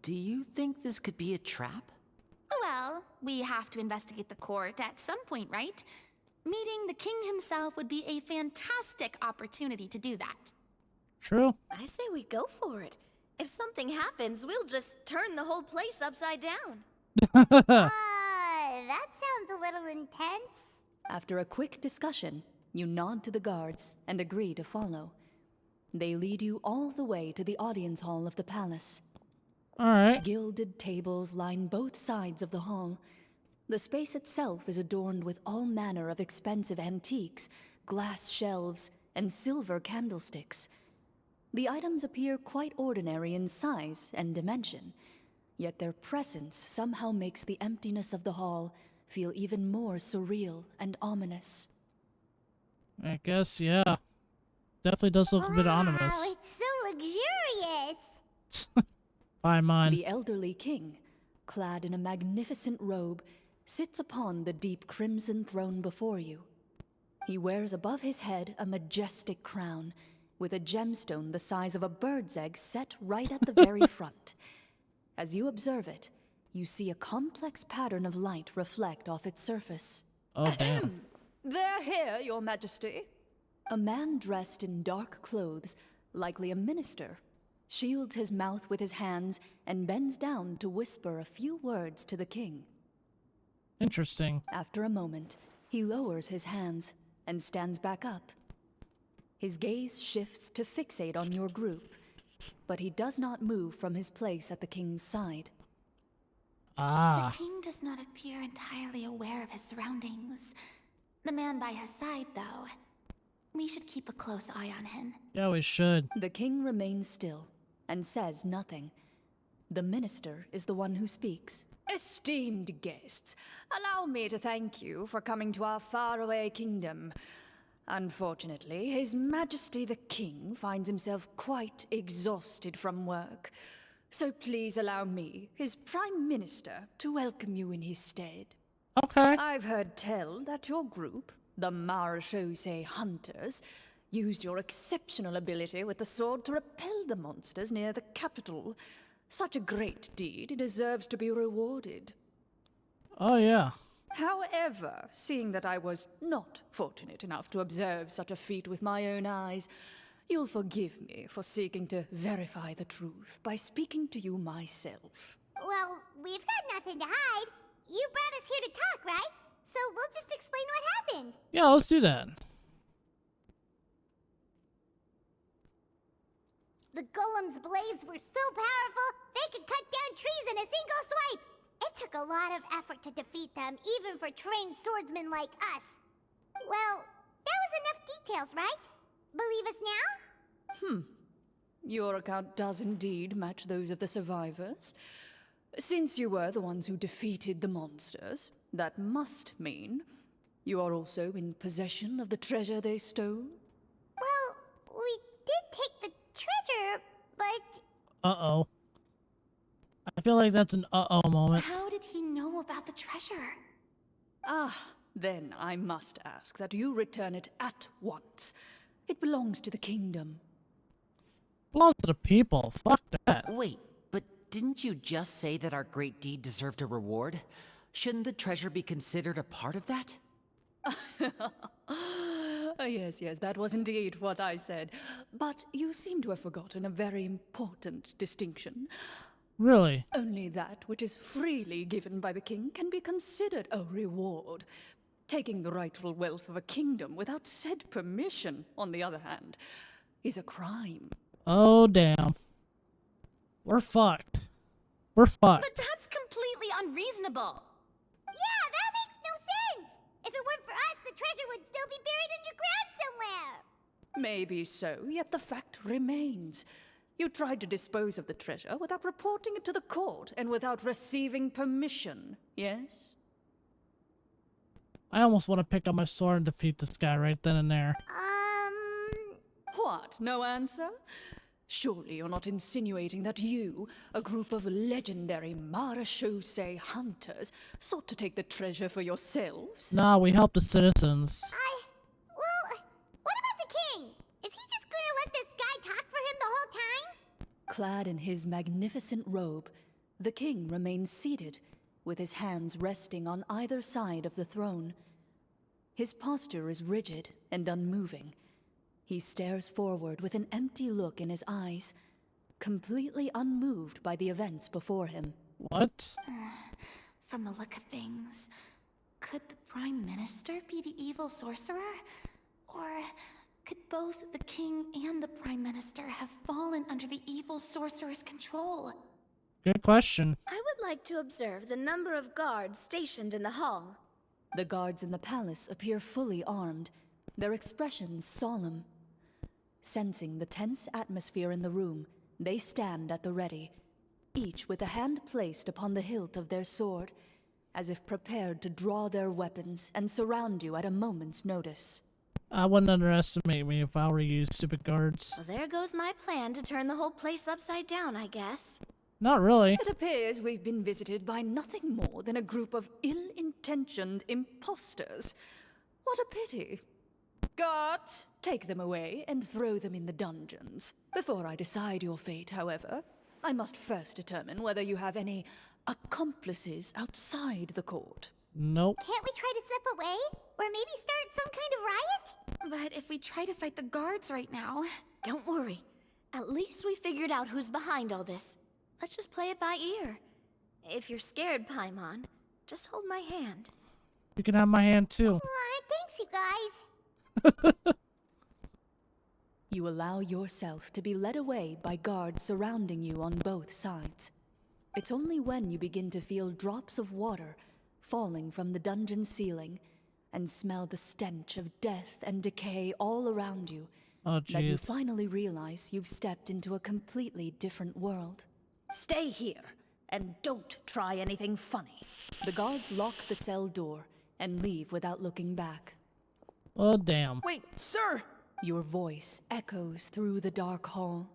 Do you think this could be a trap? Well, we have to investigate the court at some point, right? Meeting the king himself would be a fantastic opportunity to do that. True. I say we go for it. If something happens, we'll just turn the whole place upside down. That sounds a little intense. After a quick discussion, you nod to the guards and agree to follow. They lead you all the way to the audience hall of the palace. Alright. Gilded tables line both sides of the hall. The space itself is adorned with all manner of expensive antiques, glass shelves, and silver candlesticks. The items appear quite ordinary in size and dimension, yet their presence somehow makes the emptiness of the hall feel even more surreal and ominous. I guess, yeah. Definitely does look a bit Wow, ominous. it's so luxurious. Fine, mine. The elderly king, clad in a magnificent robe, sits upon the deep crimson throne before you. He wears above his head a majestic crown, with a gemstone the size of a bird's egg set right at the very front. As you observe it, you see a complex pattern of light reflect off its surface. Oh, damn. They're here, your majesty. A man dressed in dark clothes, likely a minister, shields his mouth with his hands and bends down to whisper a few words to the king. Interesting. After a moment, he lowers his hands and stands back up. His gaze shifts to fixate on your group, but he does not move from his place at the king's side. Ah. The king does not appear entirely aware of his surroundings. The man by his side, though. We should keep a close eye on him. Yeah, we should. The king remains still and says nothing. The minister is the one who speaks. Esteemed guests, allow me to thank you for coming to our faraway kingdom. Unfortunately, His Majesty the King finds himself quite exhausted from work. So please allow me, his Prime Minister, to welcome you in his stead. Okay. I've heard tell that your group, the Marechaussee Hunters, used your exceptional ability with the sword to repel the monsters near the capital. Such a great deed deserves to be rewarded. Oh, yeah. However, seeing that I was not fortunate enough to observe such a feat with my own eyes, you'll forgive me for seeking to verify the truth by speaking to you myself. Well, we've got nothing to hide. You brought us here to talk, right? So we'll just explain what happened. Yeah, let's do that. The golem's blades were so powerful, they could cut down trees in a single swipe. It took a lot of effort to defeat them, even for trained swordsmen like us. Well, that was enough details, right? Believe us now? Your account does indeed match those of the survivors. Since you were the ones who defeated the monsters, that must mean you are also in possession of the treasure they stole? Well, we did take the treasure, but... Uh-oh. I feel like that's an uh-oh moment. How did he know about the treasure? Then I must ask that you return it at once. It belongs to the kingdom. Belongs to the people. Fuck that. Wait, but didn't you just say that our great deed deserved a reward? Shouldn't the treasure be considered a part of that? Yes, that was indeed what I said. But you seem to have forgotten a very important distinction. Really? Only that which is freely given by the king can be considered a reward. Taking the rightful wealth of a kingdom without said permission, on the other hand, is a crime. Oh, damn. We're fucked. We're fucked. But that's completely unreasonable. Yeah, that makes no sense! If it weren't for us, the treasure would still be buried underground somewhere! Maybe so, yet the fact remains. You tried to dispose of the treasure without reporting it to the court and without receiving permission, yes? I almost want to pick up my sword and defeat this guy right then and there. What, no answer? Surely you're not insinuating that you, a group of legendary Marechaussee hunters, sought to take the treasure for yourselves? Nah, we help the citizens. Well, what about the king? Is he just gonna let this guy talk for him the whole time? Clad in his magnificent robe, the king remains seated, with his hands resting on either side of the throne. His posture is rigid and unmoving. He stares forward with an empty look in his eyes, completely unmoved by the events before him. What? From the look of things, could the Prime Minister be the evil sorcerer? Or could both the King and the Prime Minister have fallen under the evil sorcerer's control? Good question. I would like to observe the number of guards stationed in the hall. The guards in the palace appear fully armed, their expressions solemn. Sensing the tense atmosphere in the room, they stand at the ready, each with a hand placed upon the hilt of their sword, as if prepared to draw their weapons and surround you at a moment's notice. I wouldn't underestimate me if I were you, stupid guards. Well, there goes my plan to turn the whole place upside down, I guess. Not really. It appears we've been visited by nothing more than a group of ill-intentioned imposters. What a pity. Guards, take them away and throw them in the dungeons. Before I decide your fate, however, I must first determine whether you have any accomplices outside the court. Nope. Can't we try to slip away? Or maybe start some kind of riot? But if we try to fight the guards right now... Don't worry. At least we figured out who's behind all this. Let's just play it by ear. If you're scared, Paimon, just hold my hand. You can have my hand too. Aw, thanks, you guys. You allow yourself to be led away by guards surrounding you on both sides. It's only when you begin to feel drops of water falling from the dungeon ceiling and smell the stench of death and decay all around you Oh, that you jeez. finally realize you've stepped into a completely different world. Stay here and don't try anything funny. The guards lock the cell door and leave without looking back. Oh, damn. Wait, sir! Your voice echoes through the dark hall,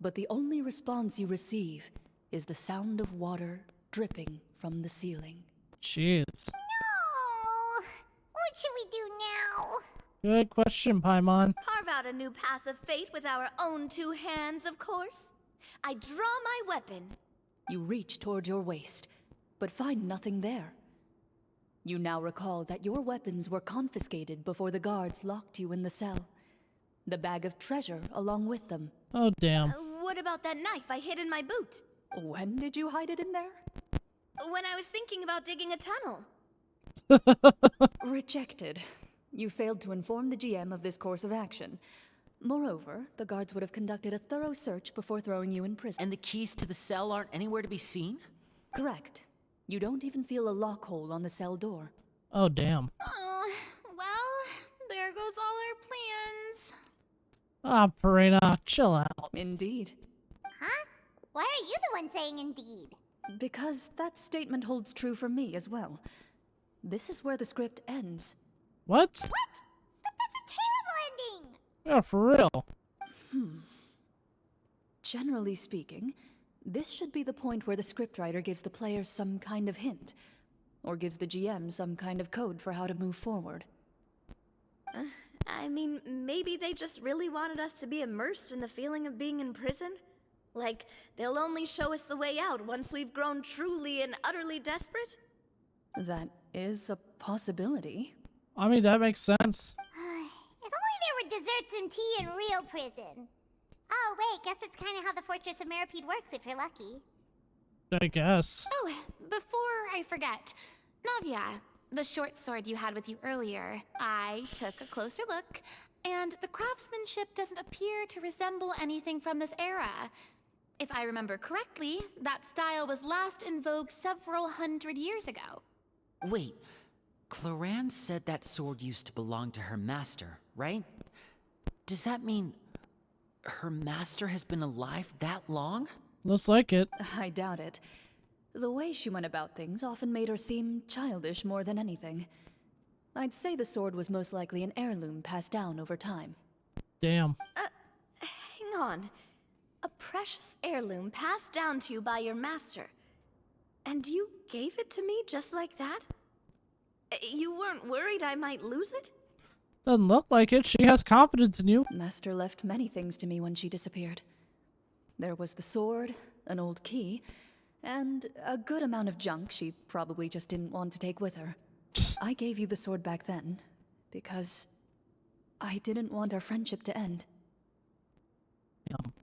but the only response you receive is the sound of water dripping from the ceiling. Jeez. No! What should we do now? Good question, Paimon. Carve out a new path of fate with our own two hands, of course. I draw my weapon. You reach toward your waist, but find nothing there. You now recall that your weapons were confiscated before the guards locked you in the cell. The bag of treasure along with them. Oh, damn. What about that knife I hid in my boot? When did you hide it in there? When I was thinking about digging a tunnel. Rejected. You failed to inform the GM of this course of action. Moreover, the guards would have conducted a thorough search before throwing you in prison. And the keys to the cell aren't anywhere to be seen? Correct. You don't even feel a lock hole on the cell door. Oh, damn. Oh, well, there goes all our plans. Ah, Purina, chill out. Indeed. Huh? Why are you the one saying indeed? Because that statement holds true for me as well. This is where the script ends. What? What? But that's a terrible ending! Yeah, for real. Generally speaking, this should be the point where the scriptwriter gives the players some kind of hint, or gives the GM some kind of code for how to move forward. I mean, maybe they just really wanted us to be immersed in the feeling of being in prison? Like, they'll only show us the way out once we've grown truly and utterly desperate? That is a possibility. I mean, that makes sense. If only there were desserts and tea in real prison. Oh, wait, guess it's kind of how the Fortress of Meripede works if you're lucky. I guess. Oh, before I forget, Navia, the short sword you had with you earlier, I took a closer look, and the craftsmanship doesn't appear to resemble anything from this era. If I remember correctly, that style was last in vogue several hundred years ago. Wait, Clorinde said that sword used to belong to her master, right? Does that mean her master has been alive that long? Looks like it. I doubt it. The way she went about things often made her seem childish more than anything. I'd say the sword was most likely an heirloom passed down over time. Damn. Hang on. A precious heirloom passed down to you by your master. And you gave it to me just like that? You weren't worried I might lose it? Doesn't look like it. She has confidence in you. Master left many things to me when she disappeared. There was the sword, an old key, and a good amount of junk she probably just didn't want to take with her. Whoops. I gave you the sword back then because I didn't want our friendship to end. Yum.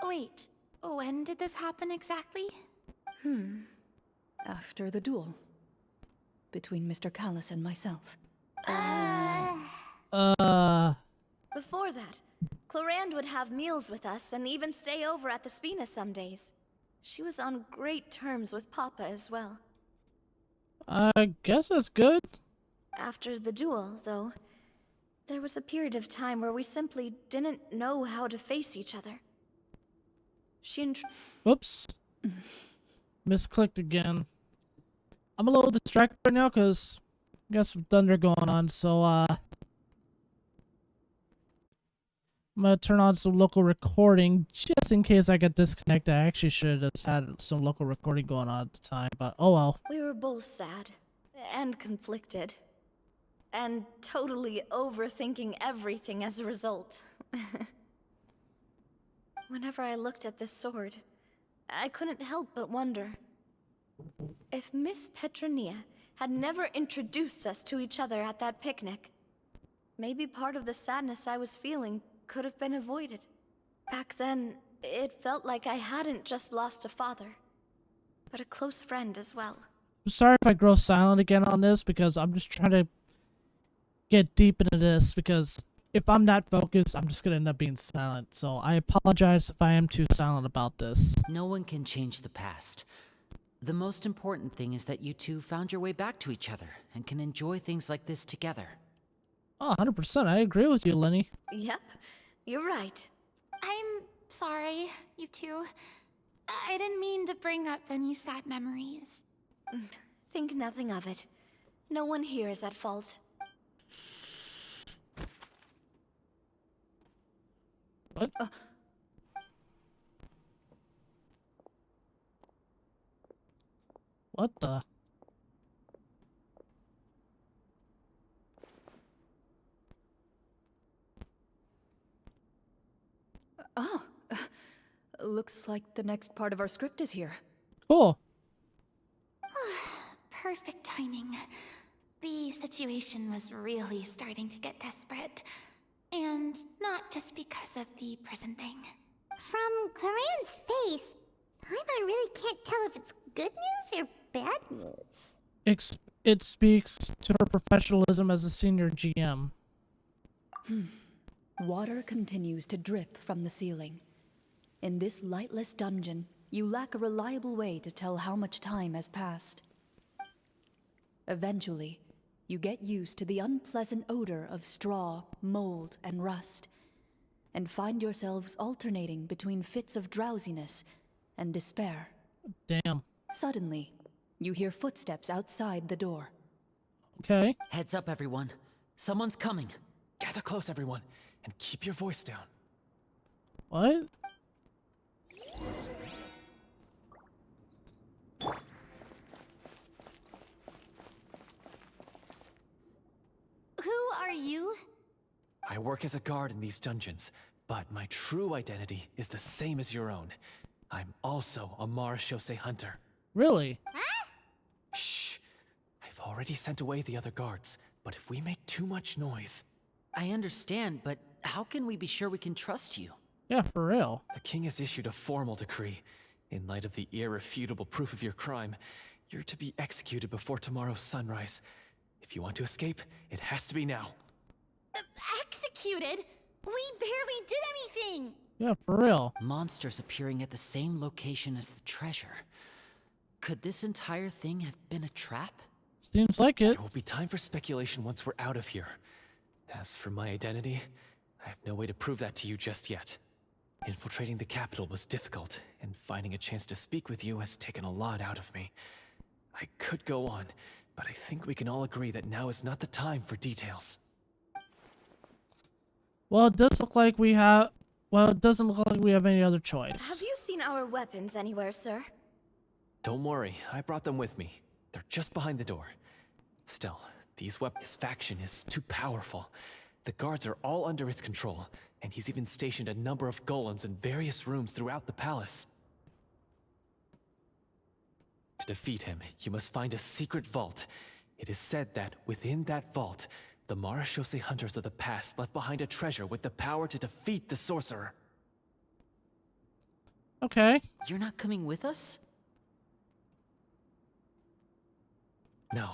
Wait, when did this happen exactly? After the duel between Mr. Callis and myself. Before that, Clorinde would have meals with us and even stay over at the Spina some days. She was on great terms with Papa as well. I guess that's good. After the duel, though, there was a period of time where we simply didn't know how to face each other. Whoops. Misclicked again. I'm a little distracted right now because I got some thunder going on, so I'm gonna turn on some local recording just in case I get disconnected. I actually should have had some local recording going on at the time, but oh well. We were both sad and conflicted and totally overthinking everything as a result. Whenever I looked at this sword, I couldn't help but wonder if Miss Petronia had never introduced us to each other at that picnic. Maybe part of the sadness I was feeling could have been avoided. Back then, it felt like I hadn't just lost a father, but a close friend as well. I'm sorry if I grow silent again on this because I'm just trying to get deep into this because if I'm not focused, I'm just gonna end up being silent. So I apologize if I am too silent about this. No one can change the past. The most important thing is that you two found your way back to each other and can enjoy things like this together. Oh, 100%. I agree with you, Lenny. Yep, you're right. I'm sorry, you two. I didn't mean to bring up any sad memories. Think nothing of it. No one here is at fault. What? What the? Oh, looks like the next part of our script is here. Cool. Perfect timing. The situation was really starting to get desperate. And not just because of the prison thing. From Corinne's face, I really can't tell if it's good news or bad news. It speaks to her professionalism as a senior GM. Water continues to drip from the ceiling. In this lightless dungeon, you lack a reliable way to tell how much time has passed. Eventually, you get used to the unpleasant odor of straw, mold, and rust, and find yourselves alternating between fits of drowsiness and despair. Damn. Suddenly, you hear footsteps outside the door. Okay. Heads up, everyone. Someone's coming. Gather close, everyone, and keep your voice down. What? Who are you? I work as a guard in these dungeons, but my true identity is the same as your own. I'm also a Marechaussee hunter. Really? Shh. I've already sent away the other guards, but if we make too much noise... I understand, but how can we be sure we can trust you? Yeah, for real. The king has issued a formal decree. In light of the irrefutable proof of your crime, you're to be executed before tomorrow's sunrise. If you want to escape, it has to be now. Executed? We barely did anything! Yeah, for real. Monsters appearing at the same location as the treasure. Could this entire thing have been a trap? Seems like it. There will be time for speculation once we're out of here. As for my identity, I have no way to prove that to you just yet. Infiltrating the capital was difficult, and finding a chance to speak with you has taken a lot out of me. I could go on, but I think we can all agree that now is not the time for details. Well, it does look like we have... Well, it doesn't look like we have any other choice. Have you seen our weapons anywhere, sir? Don't worry, I brought them with me. They're just behind the door. Still, this faction is too powerful. The guards are all under his control, and he's even stationed a number of golems in various rooms throughout the palace. To defeat him, you must find a secret vault. It is said that within that vault, the Marashose hunters of the past left behind a treasure with the power to defeat the sorcerer. Okay. You're not coming with us? No,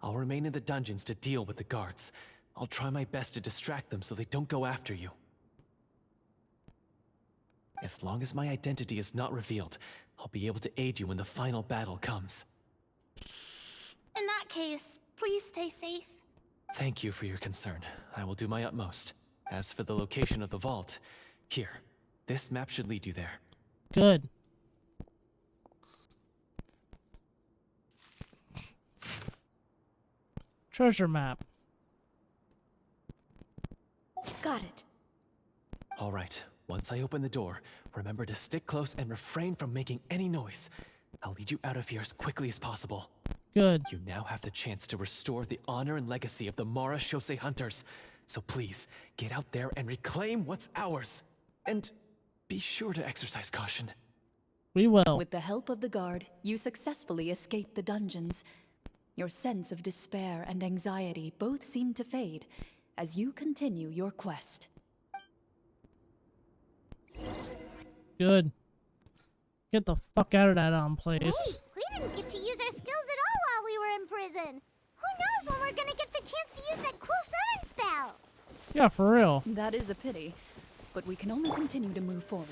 I'll remain in the dungeons to deal with the guards. I'll try my best to distract them so they don't go after you. As long as my identity is not revealed, I'll be able to aid you when the final battle comes. In that case, please stay safe. Thank you for your concern. I will do my utmost. As for the location of the vault, here, this map should lead you there. Good. Treasure map. Got it. All right, once I open the door, remember to stick close and refrain from making any noise. I'll lead you out of here as quickly as possible. Good. You now have the chance to restore the honor and legacy of the Marashose hunters. So please, get out there and reclaim what's ours. And be sure to exercise caution. We will. With the help of the guard, you successfully escape the dungeons. Your sense of despair and anxiety both seem to fade as you continue your quest. Good. Get the fuck out of that place. Hey, we didn't get to use our skills at all while we were in prison. Who knows when we're gonna get the chance to use that cool summon spell? Yeah, for real. That is a pity, but we can only continue to move forward.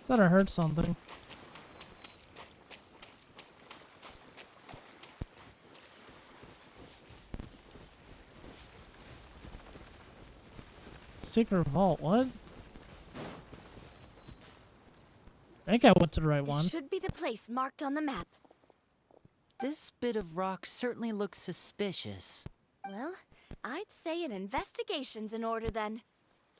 Thought I heard something. Secret vault, what? I think I went to the right one. This should be the place marked on the map. This bit of rock certainly looks suspicious. Well, I'd say an investigation's in order then.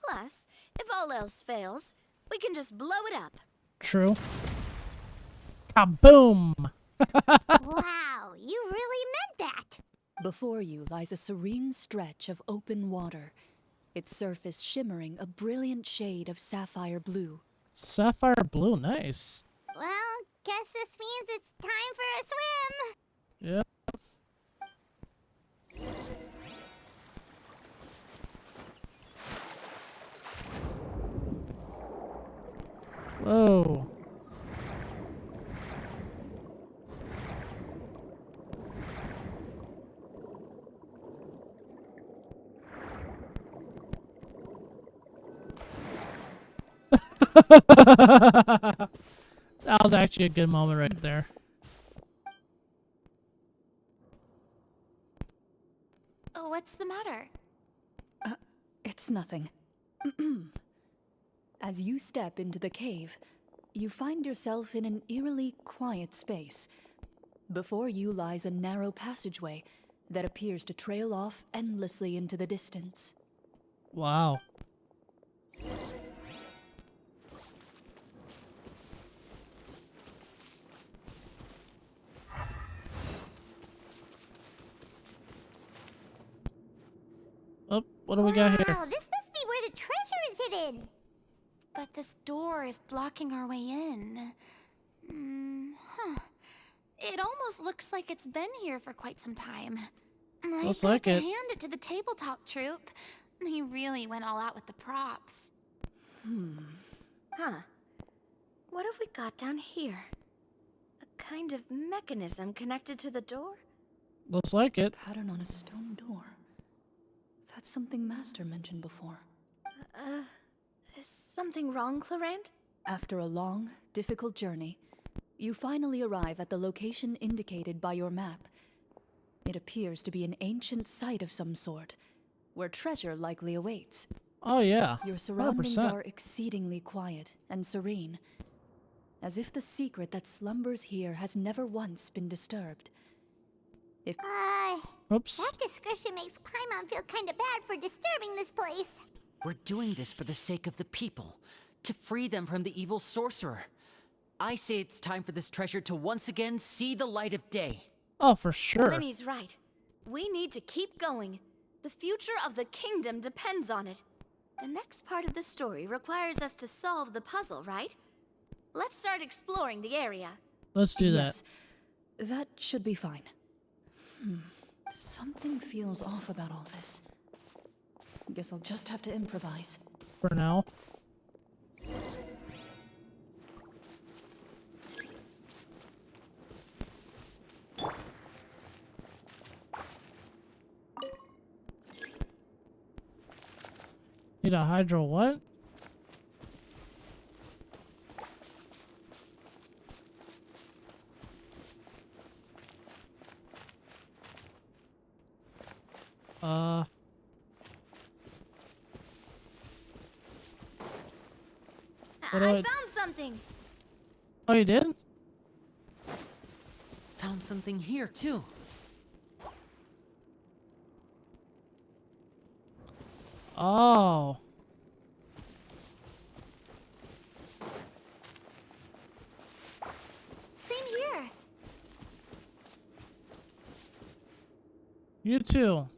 Plus, if all else fails, we can just blow it up. True. Kaboom! Wow, you really meant that. Before you lies a serene stretch of open water, its surface shimmering a brilliant shade of sapphire blue. Sapphire blue, nice. Well, guess this means it's time for a swim. Yep. Whoa. That was actually a good moment right there. Oh, what's the matter? It's nothing. As you step into the cave, you find yourself in an eerily quiet space. Before you lies a narrow passageway that appears to trail off endlessly into the distance. Wow. Oh, what do we got here? Wow, this must be where the treasure is hidden. But this door is blocking our way in. It almost looks like it's been here for quite some time. Looks I've got like to it. hand it to the tabletop troupe. They really went all out with the props. Huh. What have we got down here? A kind of mechanism connected to the door? Looks like it. Pattern on a stone door. That's something Master mentioned before. Is something wrong, Clorinde? After a long, difficult journey, you finally arrive at the location indicated by your map. It appears to be an ancient site of some sort, where treasure likely awaits. Oh yeah. Your surroundings 100%. are exceedingly quiet and serene, as if the secret that slumbers here has never once been disturbed. Oops. That description makes Paimon feel kinda bad for disturbing this place. We're doing this for the sake of the people, to free them from the evil sorcerer. I say it's time for this treasure to once again see the light of day. Oh, for sure. Winnie's right. We need to keep going. The future of the kingdom depends on it. The next part of the story requires us to solve the puzzle, right? let's start exploring the area. Let's do that. Yes, that should be fine. Something feels off about all this. Guess I'll just have to improvise. For now. Need a hydro what? What do I I- found something. Oh, you did? Found something here, too. Oh. Same here. You too.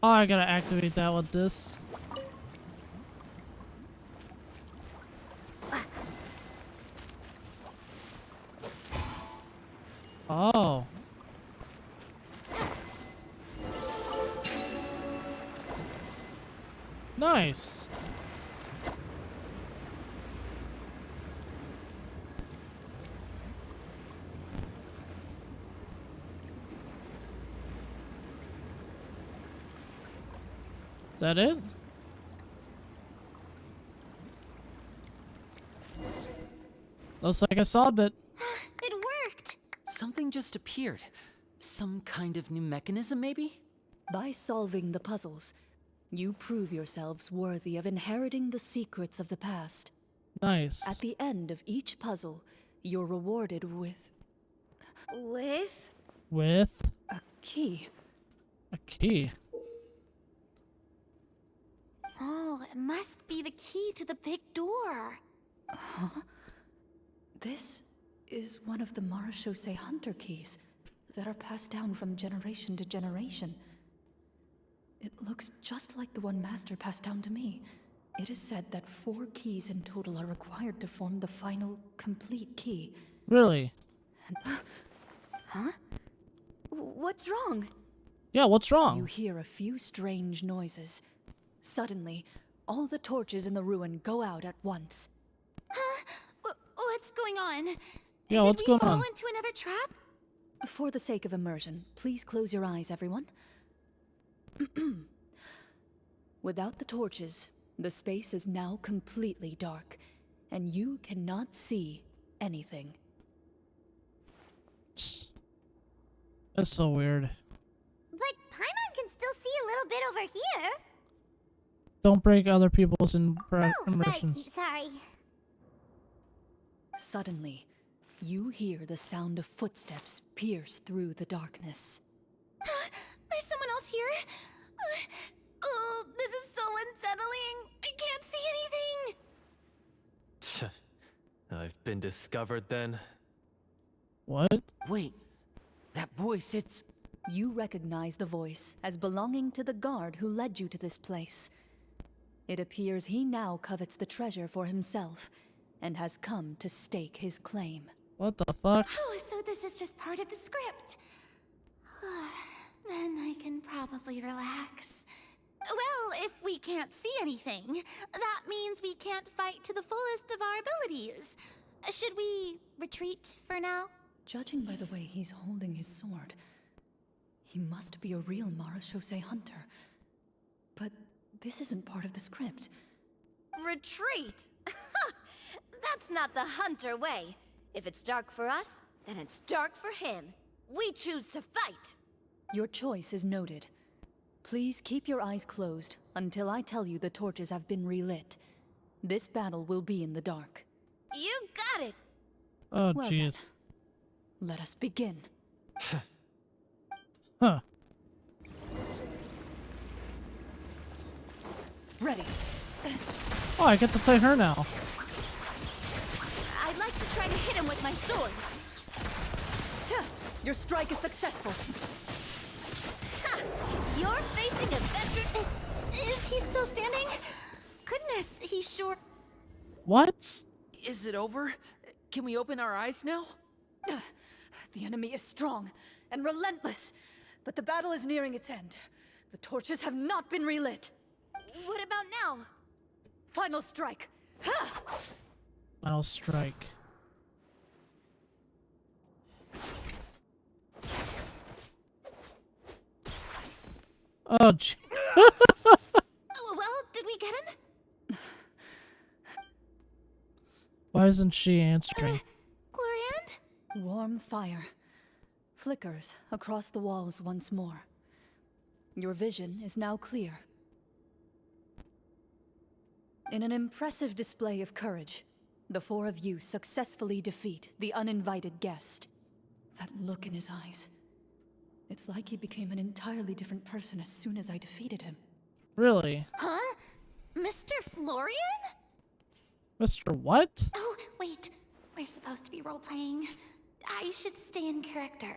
Oh, I gotta activate that with this. Oh. Nice. Is that it? Looks like I solved it. It worked. Something just appeared. Some kind of new mechanism, maybe? By solving the puzzles, you prove yourselves worthy of inheriting the secrets of the past. Nice. At the end of each puzzle, you're rewarded with With a key. a key. Oh, it must be the key to the big door. This is one of the Marechaussee Hunter keys that are passed down from generation to generation. It looks just like the one Master passed down to me. It is said that 4 keys in total are required to form the final, complete key. Really? What's wrong? Yeah, what's You wrong? hear a few strange noises. Suddenly, all the torches in the ruin go out at once. What's going on? Yeah, Did what's we going fall on? into another trap? For the sake of immersion, please close your eyes, everyone. Without the torches, the space is now completely dark, and you cannot see anything. That's so weird. But Paimon can still see a little bit over here. Don't break other people's Oh, right. immersions. Sorry. Suddenly, you hear the sound of footsteps pierce through the darkness. There's someone else here. Oh, this is so unsettling. I can't see anything. I've been discovered then. What? Wait, that voice, it's... You recognize the voice as belonging to the guard who led you to this place. It appears he now covets the treasure for himself and has come to stake his claim. What the fuck? Oh, so this is just part of the script. Then I can probably relax. Well, if we can't see anything, that means we can't fight to the fullest of our abilities. Should we retreat for now? Judging by the way he's holding his sword, he must be a real Marechaussee Hunter. But this isn't part of the script. Retreat? That's not the Hunter way. If it's dark for us, then it's dark for him. We choose to fight. Your choice is noted. Please keep your eyes closed until I tell you the torches have been relit. This battle will be in the dark. You got it. Oh, Well jeez. then, let us begin. Huh. Ready. Oh, I get to play her now. I'd like to try to hit him with my sword. Your strike is successful. Ha! You're facing a veteran. Is he still standing? Goodness, he sure. What? Is it over? Can we open our eyes now? The enemy is strong and relentless, but the battle is nearing its end. The torches have not been relit. What about now? Final strike. Ha! Final strike. Oh, gee. Well, did we get him? Why isn't she answering? Clorinde? Warm fire flickers across the walls once more. Your vision is now clear. In an impressive display of courage, the four of you successfully defeat the uninvited guest. That look in his eyes. It's like he became an entirely different person as soon as I defeated him. Really? Huh? Mr. Florian? Mr. What? Oh, wait. We're supposed to be role-playing. I should stay in character.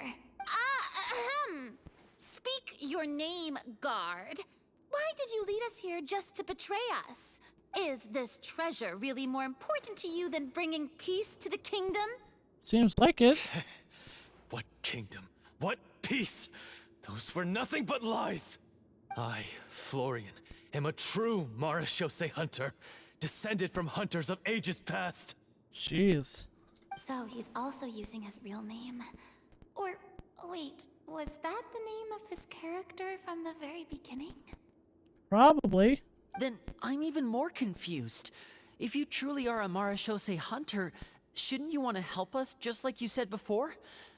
Speak your name, guard. Why did you lead us here just to betray us? Is this treasure really more important to you than bringing peace to the kingdom? Seems like it. What kingdom? What peace? Those were nothing but lies. I, Florian, am a true Marechaussee hunter, descended from hunters of ages past. Jeez. So he's also using his real name. Or, wait, was that the name of his character from the very beginning? Probably. Then I'm even more confused. If you truly are a Marechaussee hunter, shouldn't you want to help us just like you said before?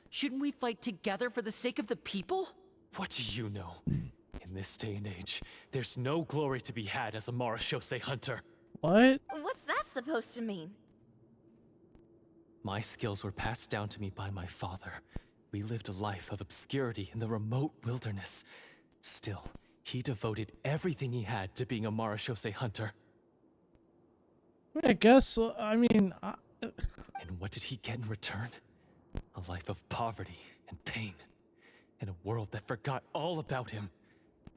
Shouldn't we fight together for the sake of the people? What do you know? In this day and age, there's no glory to be had as a Marechaussee hunter. What? What's that supposed to mean? My skills were passed down to me by my father. We lived a life of obscurity in the remote wilderness. Still, he devoted everything he had to being a Marechaussee hunter. I guess, I mean... And what did he get in return? A life of poverty and pain. In a world that forgot all about him.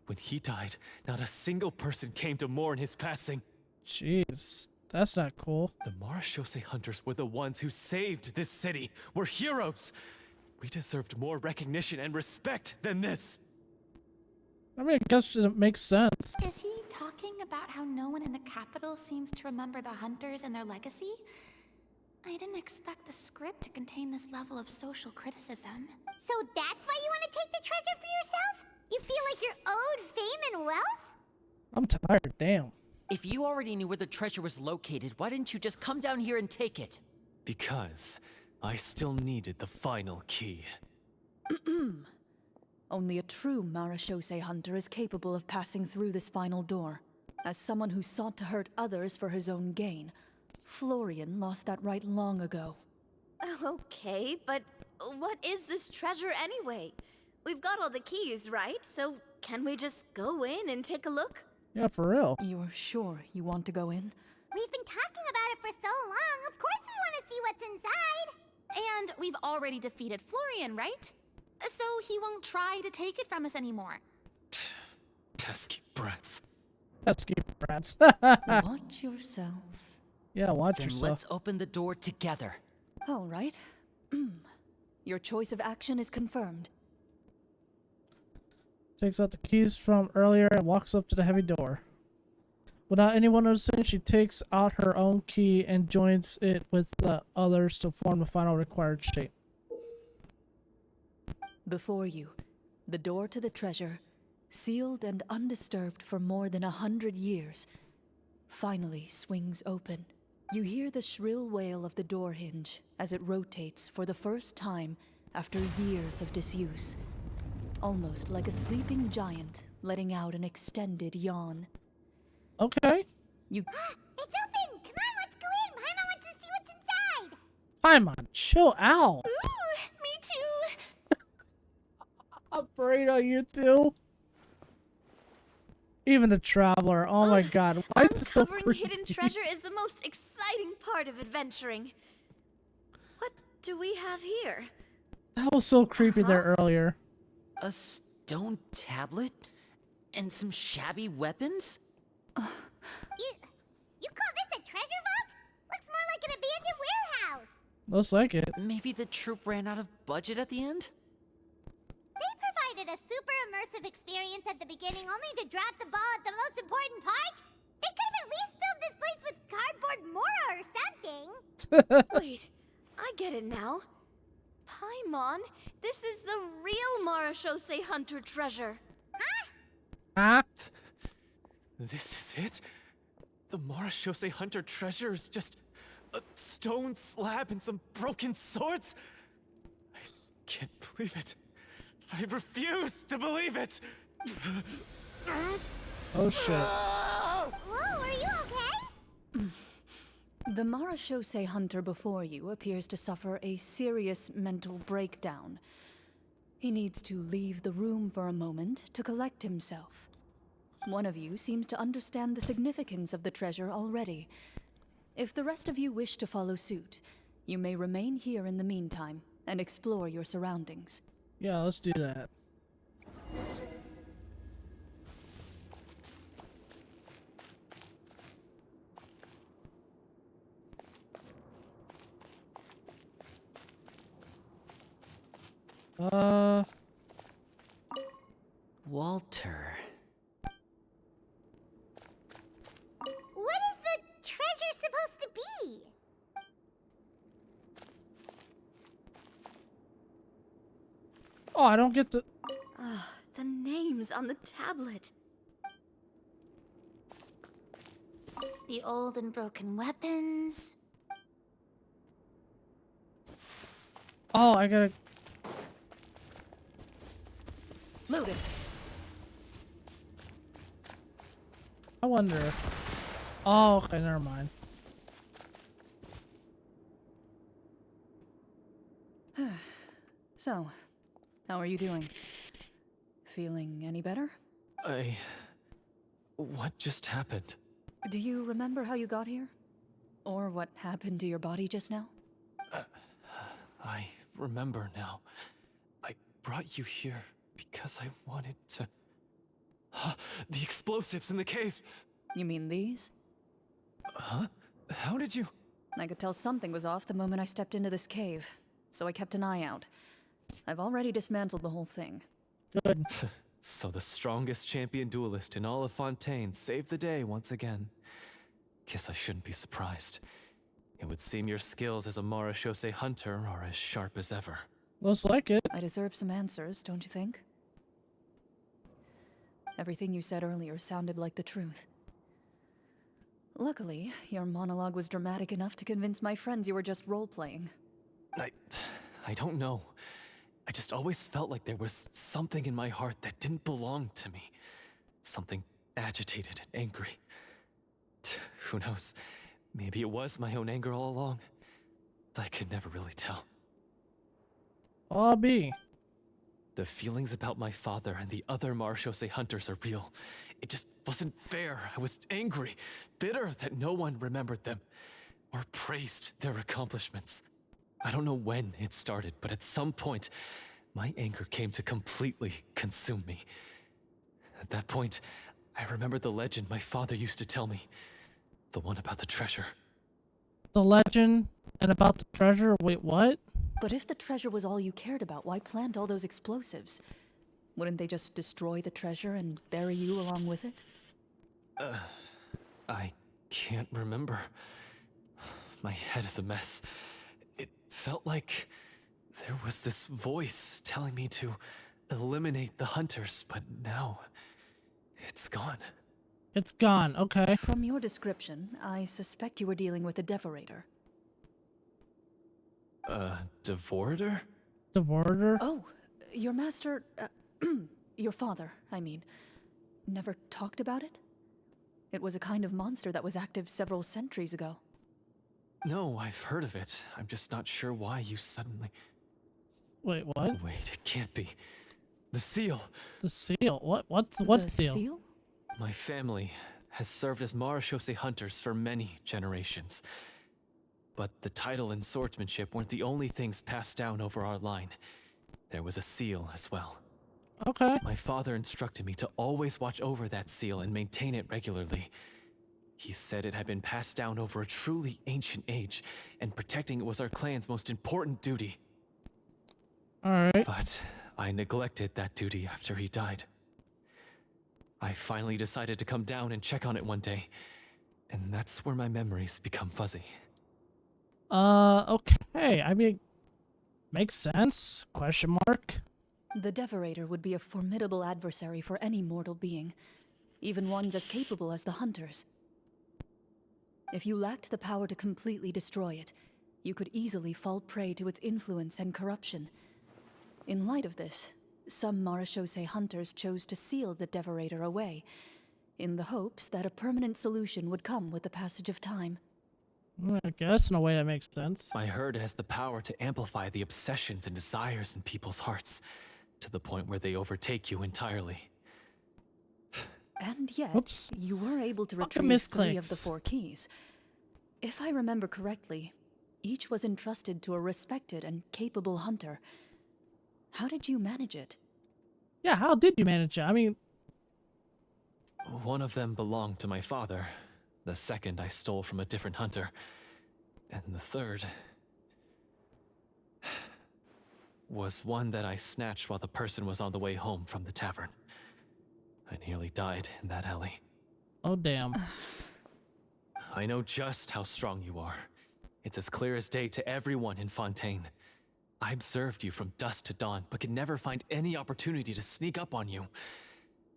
When he died, not a single person came to mourn his passing. Jeez. That's not cool. The Marechaussee hunters were the ones who saved this city. We're heroes. We deserved more recognition and respect than this. I mean, I guess it makes sense. Is he talking about how no one in the capital seems to remember the hunters and their legacy? I didn't expect the script to contain this level of social criticism. So that's why you want to take the treasure for yourself? You feel like you're owed fame and wealth? I'm tired, damn. If you already knew where the treasure was located, why didn't you just come down here and take it? Because I still needed the final key. Only a true Marechaussee hunter is capable of passing through this final door. As someone who sought to hurt others for his own gain, Florian lost that right long ago. Okay, but what is this treasure anyway? We've got all the keys, right? So can we just go in and take a look? Yeah, for real. You're sure you want to go in? We've been talking about it for so long. Of course we want to see what's inside. And we've already defeated Florian, right? So he won't try to take it from us anymore. Pesky brats. Let's keep rats. Watch yourself. Yeah, watch Then yourself. let's open the door together. All right. Your choice of action is confirmed. Takes out the keys from earlier and walks up to the heavy door. Without anyone noticing, she takes out her own key and joins it with the others to form the final required shape. Before you, the door to the treasure, sealed and undisturbed for more than 100 years, finally swings open. You hear the shrill wail of the door hinge as it rotates for the first time after years of disuse. Almost like a sleeping giant letting out an extended yawn. Okay. It's open! Come on, let's go in! Paimon wants to see what's inside! Paimon, chill out. Ooh, me too. I'm afraid of you too. Even a traveler. Oh my god. Why is this so Uncovering hidden creepy? treasure is the most exciting part of adventuring. What do we have here? That was so creepy there earlier. A stone tablet? And some shabby weapons? You call this a treasure vault? Looks more like an abandoned warehouse. Looks like it. Maybe the troop ran out of budget at the end? They provided a super immersive experience at the beginning only to drop the ball at the most important part. They could have at least filled this place with cardboard Mora or something. Wait, I get it now. Paimon, this is the real Marashose Hunter treasure. Huh? This is it? The Marashose Hunter treasure is just a stone slab and some broken swords? I can't believe it. I refuse to believe it. Oh shit. Whoa, are you okay? The Marashose hunter before you appears to suffer a serious mental breakdown. He needs to leave the room for a moment to collect himself. One of you seems to understand the significance of the treasure already. If the rest of you wish to follow suit, you may remain here in the meantime and explore your surroundings. Yeah, let's do that. Walter. What is the treasure supposed to be? Oh, I don't get to. The names on the tablet. The old and broken weapons. Oh, I gotta. Loaded. I wonder. Oh, okay, never mind. So, how are you doing? Feeling any better? What just happened? Do you remember how you got here? Or what happened to your body just now? I remember now. I brought you here because I wanted to... The explosives in the cave! You mean these? Huh? How did you... I could tell something was off the moment I stepped into this cave, so I kept an eye out. I've already dismantled the whole thing. Good. So the strongest champion duelist in all of Fontaine saved the day once again. Guess I shouldn't be surprised. It would seem your skills as a Marashose hunter are as sharp as ever. Looks like it. I deserve some answers, don't you think? Everything you said earlier sounded like the truth. Luckily, your monologue was dramatic enough to convince my friends you were just role-playing. I don't know. I just always felt like there was something in my heart that didn't belong to me. Something agitated and angry. Who knows? Maybe it was my own anger all along. I could never really tell. I'll be. The feelings about my father and the other Marashose hunters are real. It just wasn't fair. I was angry, bitter that no one remembered them or praised their accomplishments. I don't know when it started, but at some point, my anger came to completely consume me. At that point, I remembered the legend my father used to tell me. The one about the treasure. The legend and about the treasure? Wait, what? But if the treasure was all you cared about, why plant all those explosives? Wouldn't they just destroy the treasure and bury you along with it? I can't remember. My head is a mess. It felt like there was this voice telling me to eliminate the hunters, but now it's gone. It's gone. Okay. From your description, I suspect you were dealing with a devorator. Devorator? Devorator? Oh, your master, your father, I mean, never talked about it? It was a kind of monster that was active several centuries ago. No, I've heard of it. I'm just not sure why you suddenly... Wait, what? Wait, it can't be. The seal! The seal? What? What's The seal? seal? My family has served as Marashose hunters for many generations. But the title and swordsmanship weren't the only things passed down over our line. There was a seal as well. Okay. My father instructed me to always watch over that seal and maintain it regularly. He said it had been passed down over a truly ancient age, and protecting it was our clan's most important duty. Alright. But I neglected that duty after he died. I finally decided to come down and check on it one day, and that's where my memories become fuzzy. Okay. I mean, makes sense? Question mark. The Devorator would be a formidable adversary for any mortal being, even ones as capable as the Hunters. If you lacked the power to completely destroy it, you could easily fall prey to its influence and corruption. In light of this, some Marashose hunters chose to seal the Devorator away, in the hopes that a permanent solution would come with the passage of time. I guess in a way that makes sense. I heard it has the power to amplify the obsessions and desires in people's hearts, to the point where they overtake you entirely. And yet, Oops. you were able to Fucking retrieve 3 of the misclicks. 4 keys. If I remember correctly, each was entrusted to a respected and capable hunter. How did you manage it? Yeah, how did you manage it? I mean, One of them belonged to my father. The second I stole from a different hunter. And the third was one that I snatched while the person was on the way home from the tavern. I nearly died in that alley. oh damn. I know just how strong you are. It's as clear as day to everyone in Fontaine. I observed you from dusk to dawn, but could never find any opportunity to sneak up on you.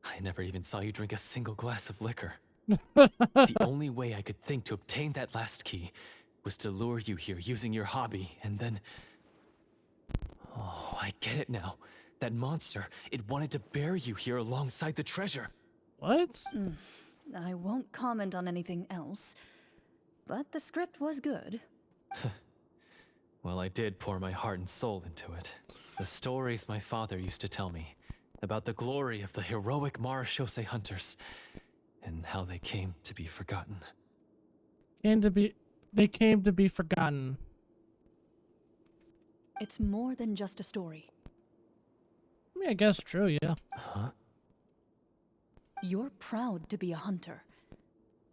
I never even saw you drink a single glass of liquor. The only way I could think to obtain that last key was to lure you here using your hobby, and then... Oh, I get it now. That monster, it wanted to bury you here alongside the treasure. What? I won't comment on anything else, but the script was good. Well, I did pour my heart and soul into it. The stories my father used to tell me about the glory of the heroic Marashose hunters and how they came to be forgotten. They came to be forgotten. It's more than just a story. I mean, I guess true, yeah. Huh? You're proud to be a hunter.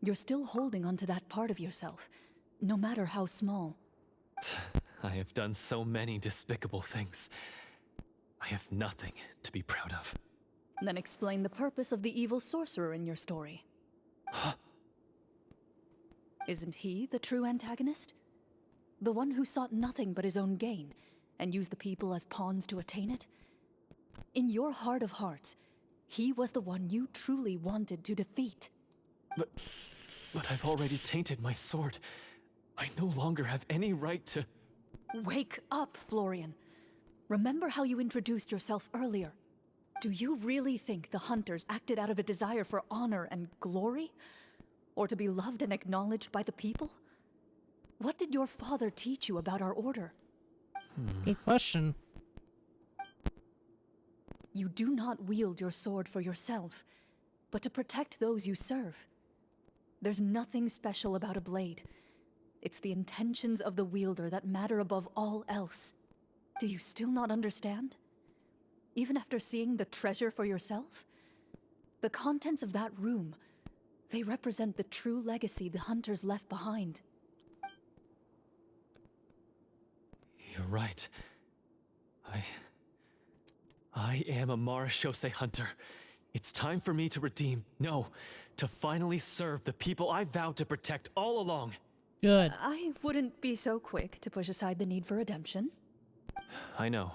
You're still holding onto that part of yourself, no matter how small. I have done so many despicable things. I have nothing to be proud of. Then explain the purpose of the evil sorcerer in your story. Isn't he the true antagonist? The one who sought nothing but his own gain, and used the people as pawns to attain it? In your heart of hearts, he was the one you truly wanted to defeat. But I've already tainted my sword. I no longer have any right to... Wake up, Florian. Remember how you introduced yourself earlier. Do you really think the hunters acted out of a desire for honor and glory? Or to be loved and acknowledged by the people? What did your father teach you about our order? Good question. You do not wield your sword for yourself, but to protect those you serve. There's nothing special about a blade. It's the intentions of the wielder that matter above all else. Do you still not understand? Even after seeing the treasure for yourself? The contents of that room, they represent the true legacy the hunters left behind. You're right. I am a Marashose hunter. It's time for me to redeem, no, to finally serve the people I vowed to protect all along. Good. I wouldn't be so quick to push aside the need for redemption. I know.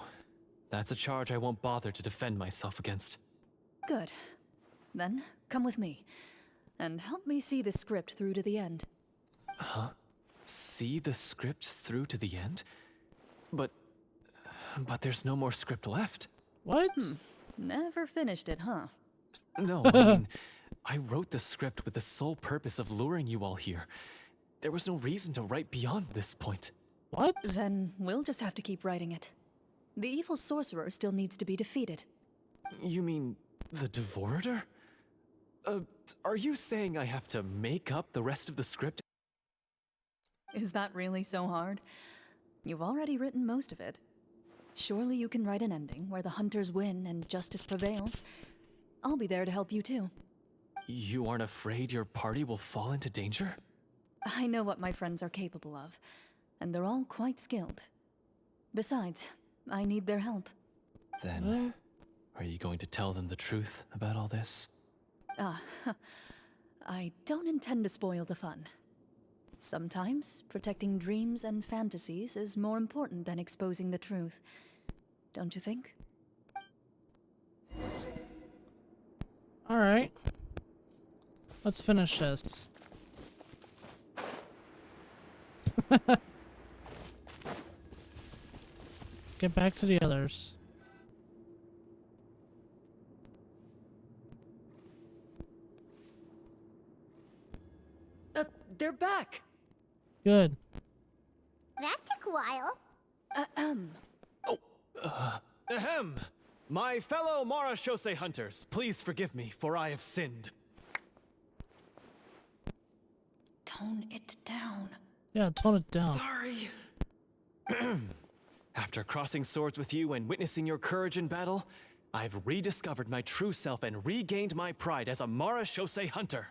That's a charge I won't bother to defend myself against. Good. Then, come with me, and help me see the script through to the end. Huh? See the script through to the end? But there's no more script left. What? Never finished it, huh? No, I mean, I wrote the script with the sole purpose of luring you all here. There was no reason to write beyond this point. What? Then we'll just have to keep writing it. The evil sorcerer still needs to be defeated. You mean the Devorator? are you saying I have to make up the rest of the script? Is that really so hard? You've already written most of it. Surely you can write an ending where the hunters win and justice prevails. I'll be there to help you too. You aren't afraid your party will fall into danger? I know what my friends are capable of, and they're all quite skilled. Besides, I need their help. Then, are you going to tell them the truth about all this? I don't intend to spoil the fun. Sometimes, protecting dreams and fantasies is more important than exposing the truth. Don't you think? Alright. Let's finish this. Get back to the others. They're back! Good. That took a while. Ahem! My fellow Marashose hunters, please forgive me, for I have sinned. Tone it down. Yeah, tone it down. Sorry. After crossing swords with you and witnessing your courage in battle, I've rediscovered my true self and regained my pride as a Marashose hunter.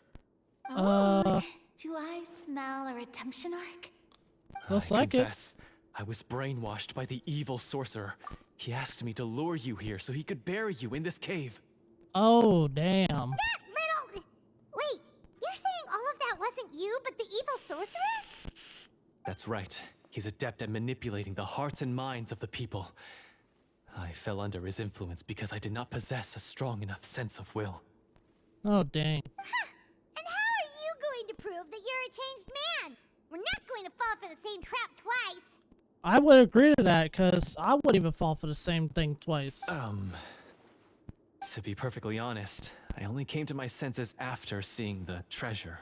Do I smell a redemption arc? Looks I like confess, I was brainwashed by the evil sorcerer. He asked me to lure you here so he could bury you in this cave. Oh, damn. That little... Wait, you're saying all of that wasn't you, but the evil sorcerer? That's right. He's adept at manipulating the hearts and minds of the people. I fell under his influence because I did not possess a strong enough sense of will. Oh, dang. And how are you going to prove that you're a changed man? We're not going to fall for the same trap twice. I would agree to that, because I wouldn't even fall for the same thing twice. To be perfectly honest, I only came to my senses after seeing the treasure.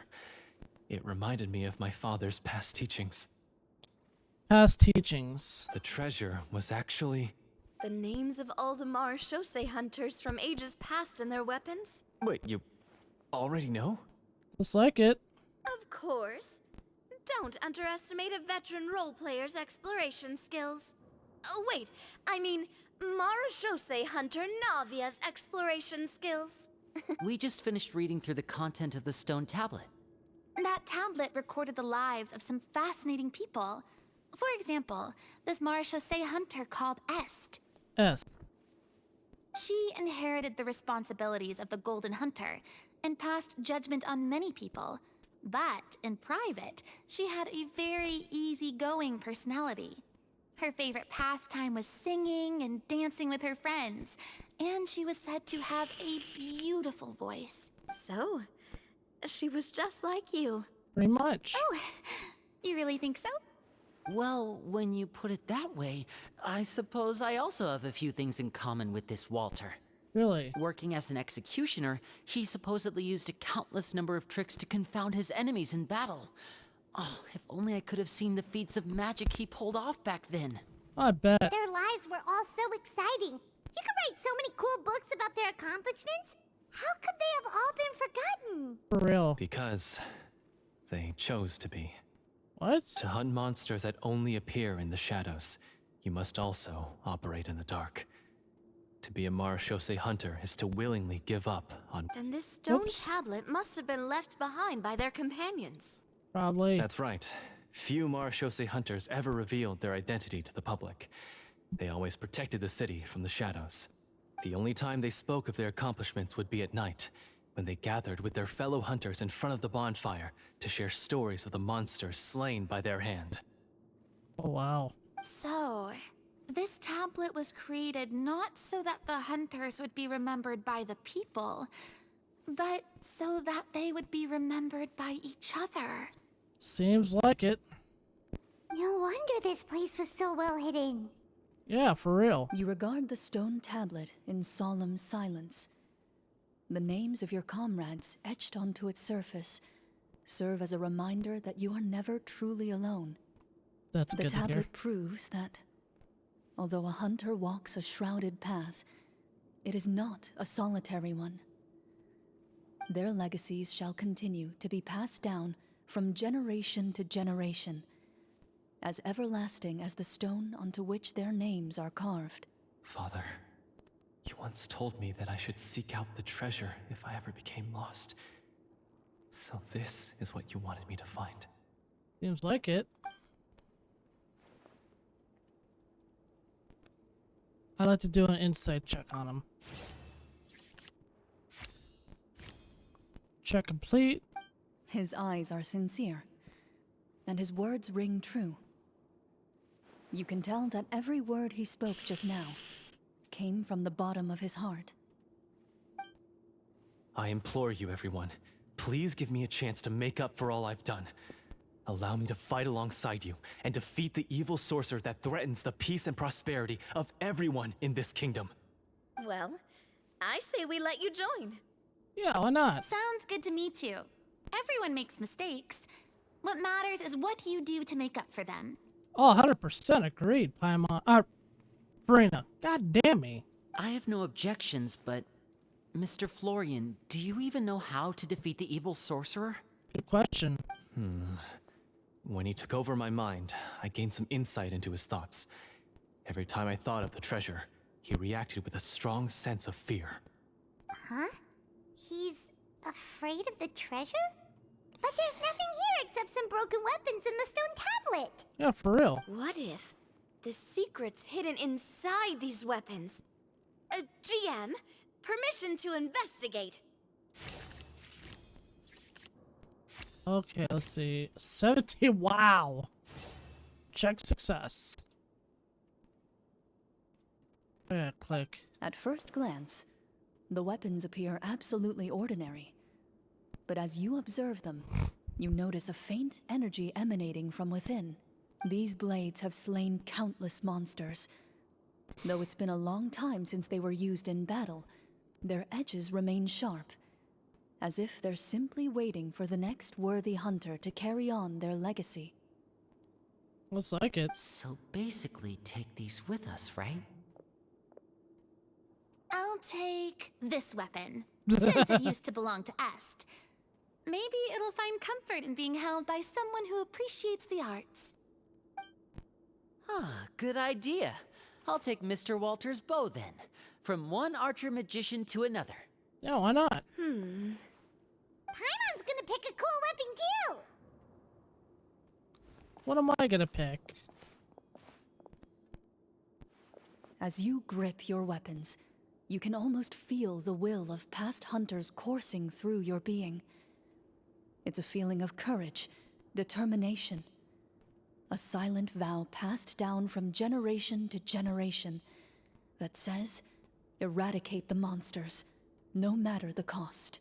It reminded me of my father's past teachings. Past teachings. The treasure was actually... The names of all the Marashose hunters from ages past and their weapons? Wait, you already know? Looks like it. Of course. Don't underestimate a veteran role player's exploration skills. Oh, wait, I mean Marashose hunter Navia's exploration skills. We just finished reading through the content of the stone tablet. That tablet recorded the lives of some fascinating people. For example, this Marashose hunter called Est. S. She inherited the responsibilities of the Golden Hunter and passed judgment on many people. But in private, she had a very easygoing personality. Her favorite pastime was singing and dancing with her friends, and she was said to have a beautiful voice. So, she was just like you. Pretty much. Oh, you really think so? Well, when you put it that way, I suppose I also have a few things in common with this Walter. Really? Working as an executioner, he supposedly used a countless number of tricks to confound his enemies in battle. Oh, if only I could have seen the feats of magic he pulled off back then. I bet. Their lives were all so exciting. You could write so many cool books about their accomplishments. How could they have all been forgotten? For real. Because they chose to be. What? To hunt monsters that only appear in the shadows, you must also operate in the dark. To be a Marashose hunter is to willingly give up on... Then this stone Oops. tablet must have been left behind by their companions. Probably. That's right. Few Marashose hunters ever revealed their identity to the public. They always protected the city from the shadows. The only time they spoke of their accomplishments would be at night, when they gathered with their fellow hunters in front of the bonfire to share stories of the monsters slain by their hand. Oh, wow. So, this tablet was created not so that the hunters would be remembered by the people, but so that they would be remembered by each other. Seems like it. No wonder this place was so well hidden. Yeah, for real. You regard the stone tablet in solemn silence. The names of your comrades etched onto its surface serve as a reminder that you are never truly alone. That's The good to hear. tablet proves that, although a hunter walks a shrouded path, it is not a solitary one. Their legacies shall continue to be passed down from generation to generation, as everlasting as the stone onto which their names are carved. Father, you once told me that I should seek out the treasure if I ever became lost. So this is what you wanted me to find. Seems like it. I'd like to do an insight check on him. Check complete. His eyes are sincere, and his words ring true. You can tell that every word he spoke just now came from the bottom of his heart. I implore you, everyone, please give me a chance to make up for all I've done. Allow me to fight alongside you and defeat the evil sorcerer that threatens the peace and prosperity of everyone in this kingdom. Well, I say we let you join. Yeah, why not? Sounds good to me too. Everyone makes mistakes. What matters is what you do to make up for them. Oh, 100% agreed, Paimon. Verena. God damn me. I have no objections, but Mr. Florian, do you even know how to defeat the evil sorcerer? Good question. When he took over my mind, I gained some insight into his thoughts. Every time I thought of the treasure, he reacted with a strong sense of fear. Huh? He's afraid of the treasure? But there's nothing here except some broken weapons and the stone tablet. Yeah, for real. What if the secret's hidden inside these weapons? GM, permission to investigate. Okay, let's see. 17. Wow. Check success. Yeah, click. At first glance, the weapons appear absolutely ordinary. But as you observe them, you notice a faint energy emanating from within. These blades have slain countless monsters. Though it's been a long time since they were used in battle, their edges remain sharp, as if they're simply waiting for the next worthy hunter to carry on their legacy. Looks like it. So basically, take these with us, right? I'll take this weapon, since it used to belong to Est. Maybe it'll find comfort in being held by someone who appreciates the arts. Ah, good idea. I'll take Mr. Walter's bow then. From one archer magician to another. Yeah, why not? Paimon's gonna pick a cool weapon too! What am I gonna pick? As you grip your weapons, you can almost feel the will of past hunters coursing through your being. It's a feeling of courage, determination, a silent vow passed down from generation to generation that says, eradicate the monsters, no matter the cost.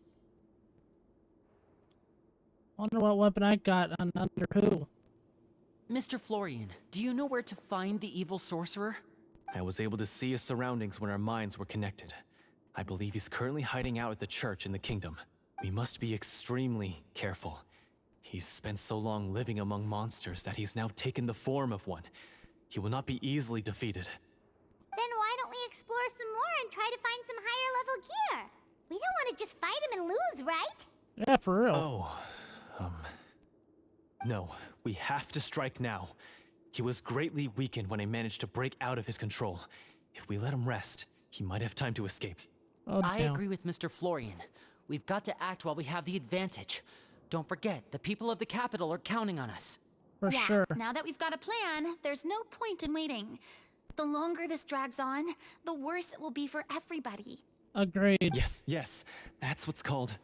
Wonder what weapon I got on under who. Mr. Florian, do you know where to find the evil sorcerer? I was able to see his surroundings when our minds were connected. I believe he's currently hiding out at the church in the kingdom. We must be extremely careful. He's spent so long living among monsters that he's now taken the form of one. He will not be easily defeated. Then why don't we explore some more and try to find some higher level gear? We don't want to just fight him and lose, right? Yeah, for real. No, we have to strike now. He was greatly weakened when I managed to break out of his control. If we let him rest, he might have time to escape. Oh, I damn. agree with Mr. Florian. We've got to act while we have the advantage. Don't forget, the people of the capital are counting on us. For Yeah, sure. now that we've got a plan, there's no point in waiting. The longer this drags on, the worse it will be for everybody. Agreed. Yes, that's what's called...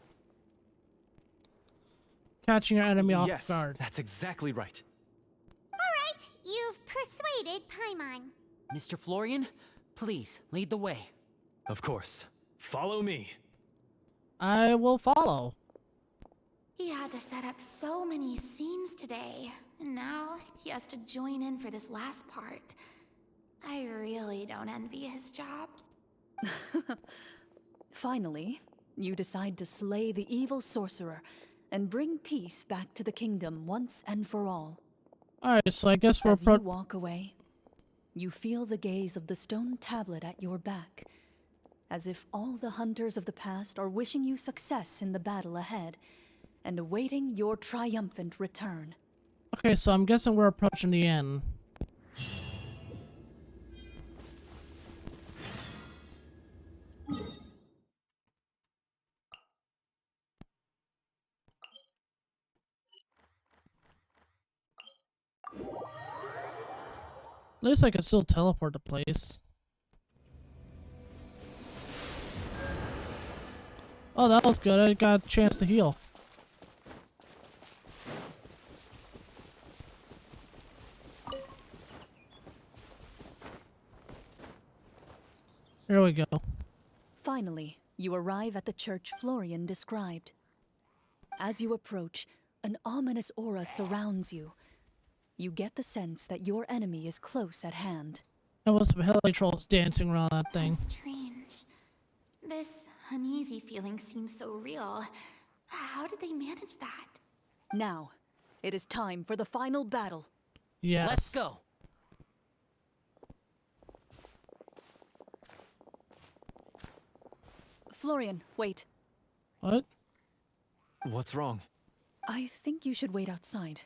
Catching your enemy off Yes, guard. that's exactly right. Alright, you've persuaded Paimon. Mr. Florian, please, lead the way. Of course. Follow me. I will follow. He had to set up so many scenes today, and now he has to join in for this last part. I really don't envy his job. Finally, you decide to slay the evil sorcerer and bring peace back to the kingdom once and for all. Alright, so I guess we're As you walk away, you feel the gaze of the stone tablet at your back, as if all the hunters of the past are wishing you success in the battle ahead and awaiting your triumphant return. Okay, so I'm guessing we're approaching the end. At least I can still teleport to place. Oh, that was good. I got a chance to heal. Here we go. Finally, you arrive at the church Florian described. As you approach, an ominous aura surrounds you. You get the sense that your enemy is close at hand. There was some heli trolls dancing around that thing. How strange. This uneasy feeling seems so real. How did they manage that? Now, it is time for the final battle. Yes. Let's go. Florian, wait. What? What's wrong? I think you should wait outside.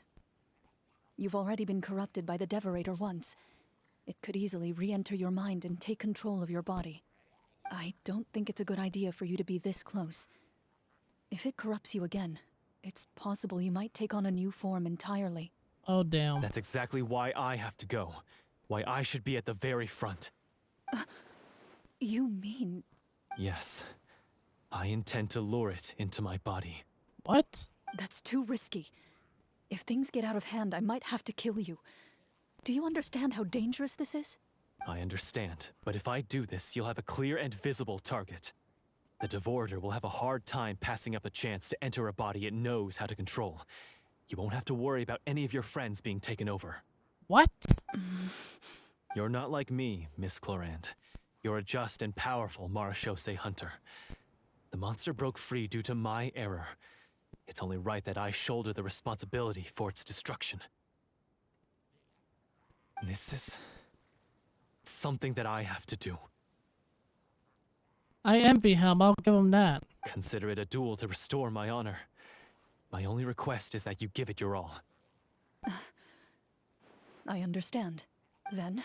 You've already been corrupted by the Devorator once. It could easily re-enter your mind and take control of your body. I don't think it's a good idea for you to be this close. If it corrupts you again, it's possible you might take on a new form entirely. Oh, damn. That's exactly why I have to go. Why I should be at the very front. You mean... Yes. I intend to lure it into my body. What? That's too risky. If things get out of hand, I might have to kill you. Do you understand how dangerous this is? I understand, but if I do this, you'll have a clear and visible target. The Devorator will have a hard time passing up a chance to enter a body it knows how to control. You won't have to worry about any of your friends being taken over. What? You're not like me, Miss Clorinde. You're a just and powerful marechaussee hunter. The monster broke free due to my error. It's only right that I shoulder the responsibility for its destruction. This is something that I have to do. I envy him. I'll give him that. Consider it a duel to restore my honor. My only request is that you give it your all. I understand. Then,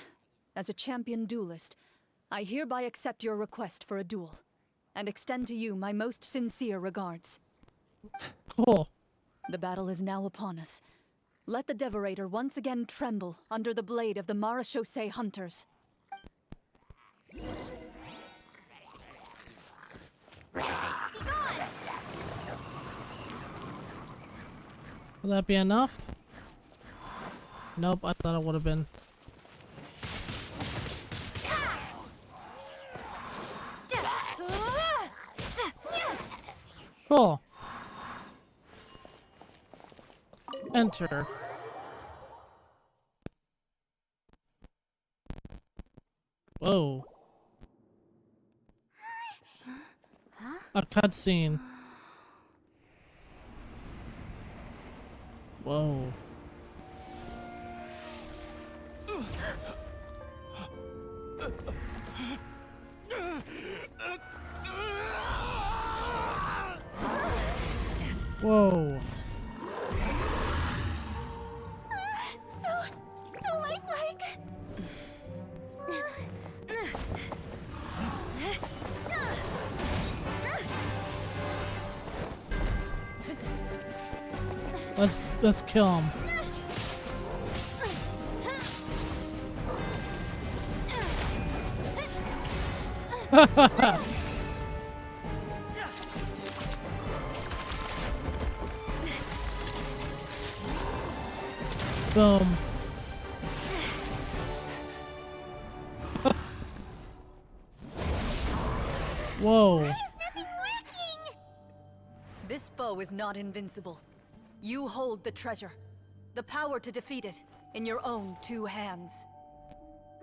as a champion duelist, I hereby accept your request for a duel, and extend to you my most sincere regards. Cool. The battle is now upon us. Let the Devorator once again tremble under the blade of the marechaussee hunters. Will that be enough? Nope, I thought it would have been. Cool. Enter. Whoa. A cutscene. Whoa. Whoa. So lifelike. Let's kill him. Boom. Whoa. This foe is not invincible. You hold the treasure. The power to defeat it in your own two hands.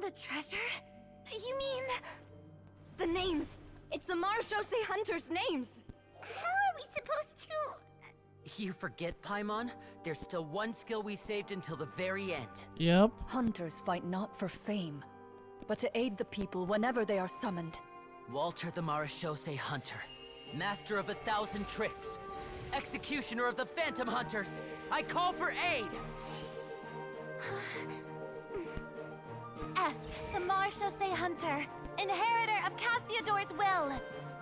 The treasure? You mean... the names. It's the marechaussee hunters' names. How are we supposed to... You forget, Paimon? There's still one skill we saved until the very end. Yep. Hunters fight not for fame, but to aid the people whenever they are summoned. Walter the Marashose Hunter, master of 1,000 tricks, executioner of the Phantom Hunters, I call for aid! Est, the Marshose Hunter, inheritor of Cassiodor's will,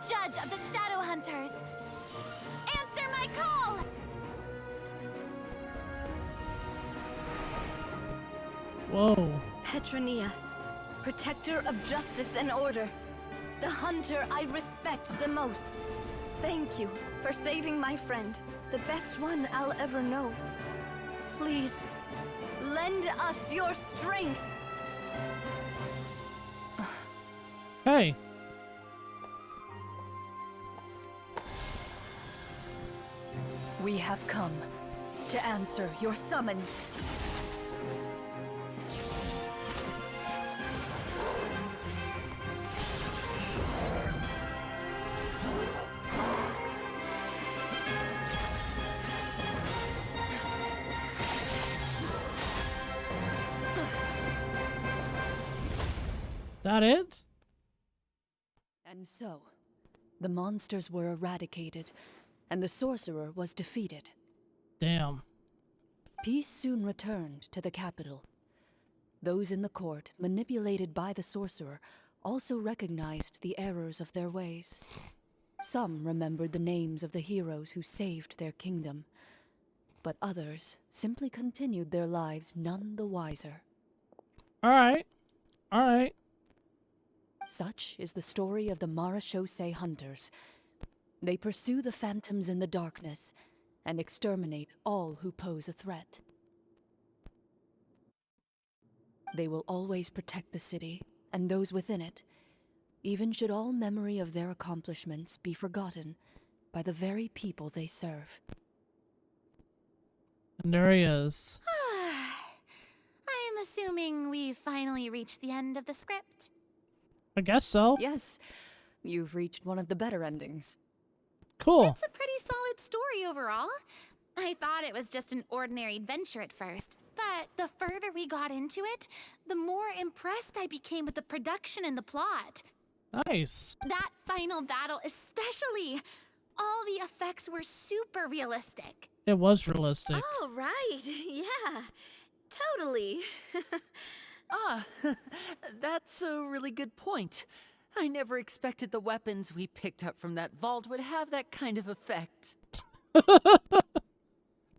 judge of the Shadow Hunters. Answer my call! Whoa. Petronia, protector of justice and order. The hunter I respect the most. Thank you for saving my friend, the best one I'll ever know. Please, lend us your strength. Hey. We have come to answer your summons. That it? And so, the monsters were eradicated, and the sorcerer was defeated. Damn. Peace soon returned to the capital. Those in the court, manipulated by the sorcerer, also recognized the errors of their ways. Some remembered the names of the heroes who saved their kingdom, but others simply continued their lives none the wiser. Alright. Alright. Such is the story of the Marashose Hunters. They pursue the phantoms in the darkness and exterminate all who pose a threat. They will always protect the city and those within it, even should all memory of their accomplishments be forgotten by the very people they serve. And there he is. I'm assuming we've finally reached the end of the script. I guess so. Yes, you've reached one of the better endings. Cool. It's a pretty solid story overall. I thought it was just an ordinary adventure at first, but the further we got into it, the more impressed I became with the production and the plot. Nice. That final battle especially. All the effects were super realistic. It was realistic. Oh, right. Yeah, totally. Ah, that's a really good point. I never expected the weapons we picked up from that vault would have that kind of effect.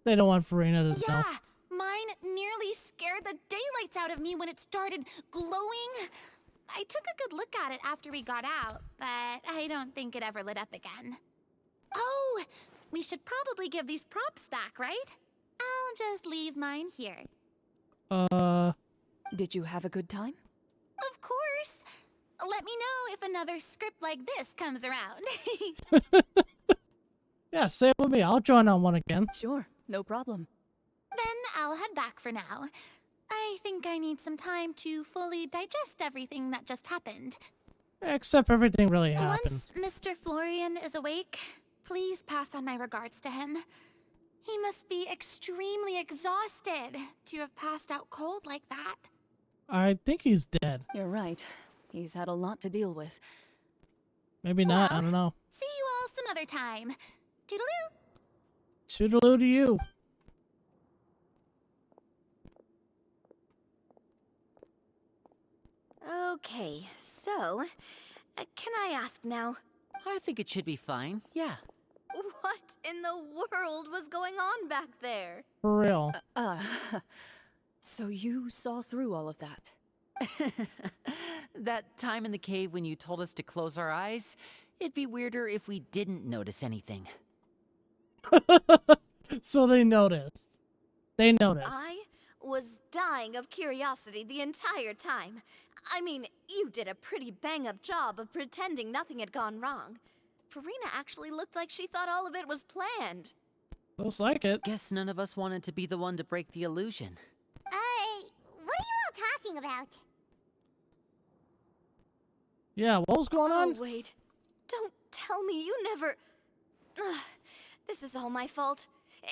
They don't want Farina to know. Yeah, mine nearly scared the daylights out of me when it started glowing. I took a good look at it after we got out, but I don't think it ever lit up again. Oh, we should probably give these props back, right? I'll just leave mine here. Did you have a good time? Of course. Let me know if another script like this comes around. Yeah, say it with me. I'll join on one again. Sure, no problem. Then I'll head back for now. I think I need some time to fully digest everything that just happened. Except everything really happened. Once Mr. Florian is awake, please pass on my regards to him. He must be extremely exhausted to have passed out cold like that. I think he's dead. You're right. He's had a lot to deal with. Maybe not. Well, I don't know. See you all some other time. Toodaloo! Toodaloo to you. Okay, so, can I ask now, I think it should be fine, yeah. what in the world was going on back there? For real. So you saw through all of that? That time in the cave when you told us to close our eyes, it'd be weirder if we didn't notice anything. So they noticed. They noticed. I was dying of curiosity the entire time. I mean, you did a pretty bang-up job of pretending nothing had gone wrong. Farina actually looked like she thought all of it was planned. Looks like it. Guess none of us wanted to be the one to break the illusion. What are you all talking about? Yeah, what was going on? Oh, wait. Don't tell me you never... Ugh, this is all my fault.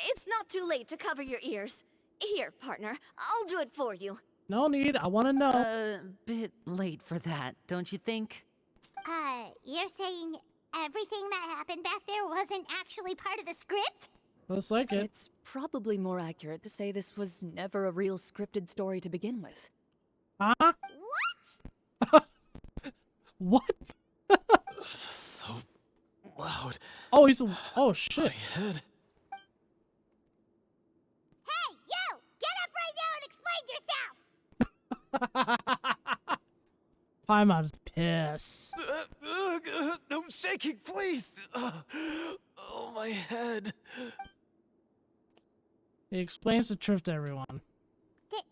It's not too late to cover your ears. Here, partner, I'll do it for you. No need. I want to know. A bit late for that, don't you think? You're saying everything that happened back there wasn't actually part of the script? Looks like it. It's probably more accurate to say this was never a real scripted story to begin with. Huh? What? What? So loud. Oh, he's a... Oh, shit. My head. Hey, you! Get up right now and explain yourself! Paimon's pissed. No shaking, please. Oh, my head. He explains the truth to everyone. Did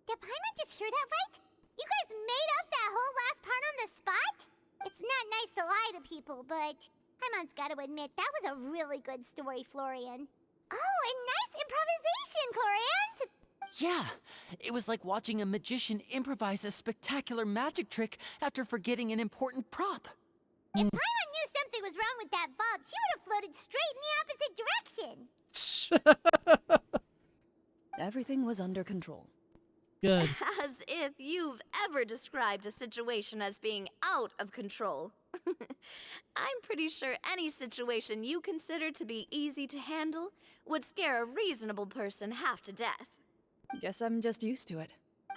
Paimon just hear that right? You guys made up that whole last part on the spot? It's not nice to lie to people, but Paimon's gotta admit, that was a really good story, Florian. Oh, and nice improvisation, Clorinde! Yeah, it was like watching a magician improvise a spectacular magic trick after forgetting an important prop. If Paimon knew something was wrong with that vault, she would have floated straight in the opposite direction. Everything was under control. Good. As if you've ever described a situation as being out of control. I'm pretty sure any situation you consider to be easy to handle would scare a reasonable person half to death. Guess I'm just used to it.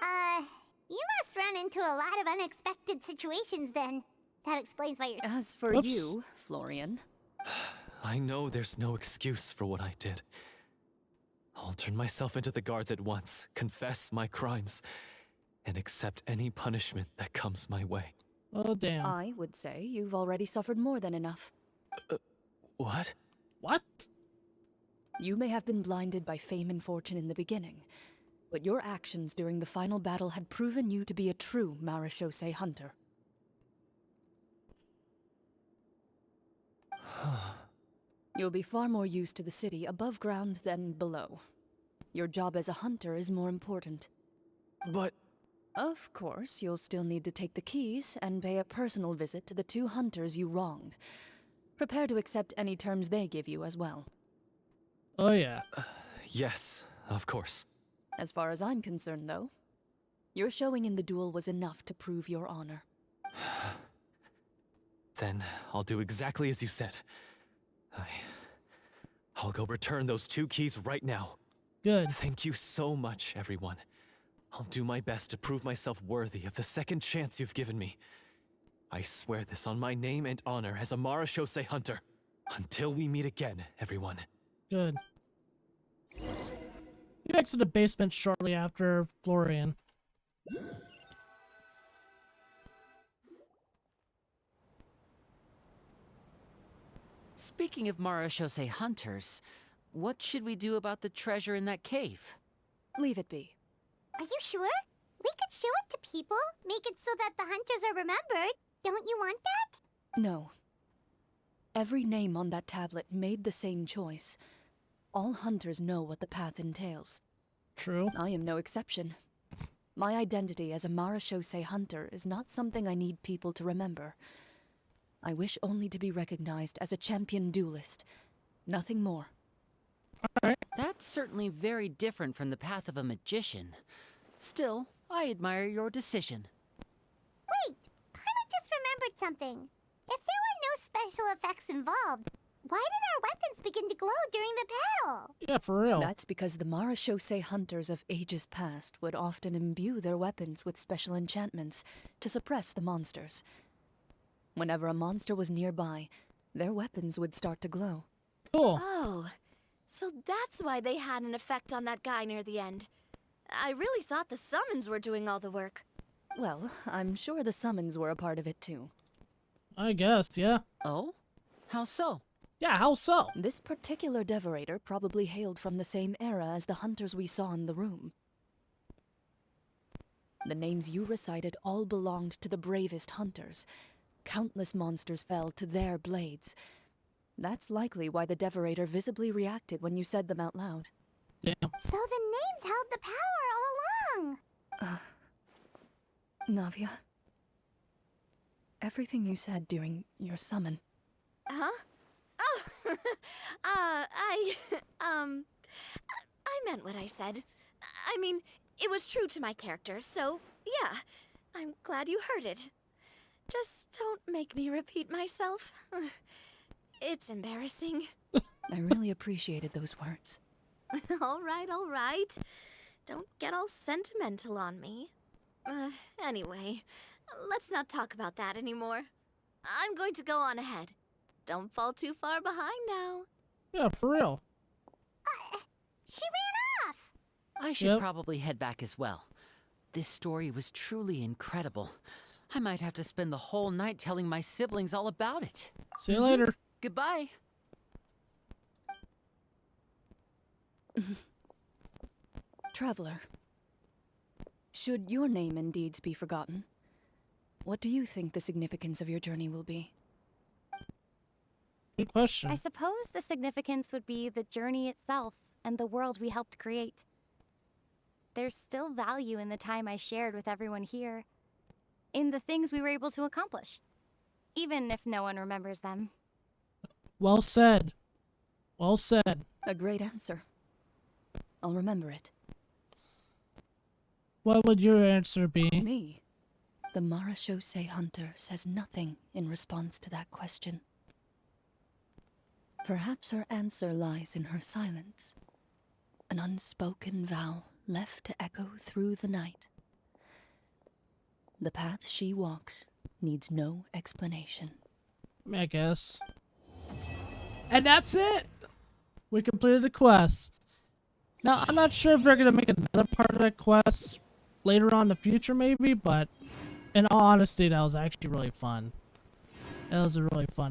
You must run into a lot of unexpected situations then. That explains why you're... As for Whoops. you, Florian, I know there's no excuse for what I did. I'll turn myself into the guards at once, confess my crimes, and accept any punishment that comes my way. Oh, damn. I would say you've already suffered more than enough. What? What? You may have been blinded by fame and fortune in the beginning, but your actions during the final battle had proven you to be a true Marechaussee hunter. You'll be far more used to the city above ground than below. Your job as a hunter is more important. But Of course, you'll still need to take the keys and pay a personal visit to the 2 hunters you wronged. Prepare to accept any terms they give you as well. Oh, yeah. yes, of course. As far as I'm concerned, though, your showing in the duel was enough to prove your honor. Then I'll do exactly as you said. I'll go return those 2 keys right now. Good. Thank you so much, everyone. I'll do my best to prove myself worthy of the second chance you've given me. I swear this on my name and honor as a Marechaussee hunter. Until we meet again, everyone. Good. You exit the basement shortly after Florian. Speaking of Marechaussee hunters, what should we do about the treasure in that cave? Leave it be. Are you sure? We could show it to people, make it so that the hunters are remembered. Don't you want that? No. Every name on that tablet made the same choice. All hunters know what the path entails. True. I am no exception. My identity as a Marechaussee hunter is not something I need people to remember. I wish only to be recognized as a champion duelist. Nothing more. That's certainly very different from the path of a magician. Still, I admire your decision. Wait, Paimon just remembered something. If there were no special effects involved, why did our weapons begin to glow during the battle? Yeah, for real. That's because the Marechaussee hunters of ages past would often imbue their weapons with special enchantments to suppress the monsters. Whenever a monster was nearby, their weapons would start to glow. Cool. Oh, so that's why they had an effect on that guy near the end. I really thought the summons were doing all the work. Well, I'm sure the summons were a part of it too. I guess, yeah. Oh? How so? Yeah, how so? This particular devorator probably hailed from the same era as the hunters we saw in the room. The names you recited all belonged to the bravest hunters. Countless monsters fell to their blades. That's likely why the devorator visibly reacted when you said them out loud. Damn. So the names held the power all along. Navia, everything you said during your summon. Huh? Oh, I meant what I said. I mean, it was true to my character, so yeah, I'm glad you heard it. Just don't make me repeat myself. It's embarrassing. I really appreciated those words. All right. Don't get all sentimental on me. Anyway, let's not talk about that anymore. I'm going to go on ahead. Don't fall too far behind now. Yeah, for real. She ran off! I should probably head back as well. This story was truly incredible. I might have to spend the whole night telling my siblings all about it. See you later. Goodbye. Traveler, should your name and deeds be forgotten, what do you think the significance of your journey will be? Good question. I suppose the significance would be the journey itself and the world we helped create. There's still value in the time I shared with everyone here, in the things we were able to accomplish, even if no one remembers them. Well said. Well said. A great answer. I'll remember it. What would your answer be? Me? The Marachose Hunter says nothing in response to that question. Perhaps her answer lies in her silence. An unspoken vow left to echo through the night. The path she walks needs no explanation. I guess. And that's it! We completed the quest. Now, I'm not sure if they're going to make another part of that quest later on in the future, maybe, but in all honesty, that was actually really fun. That was a really fun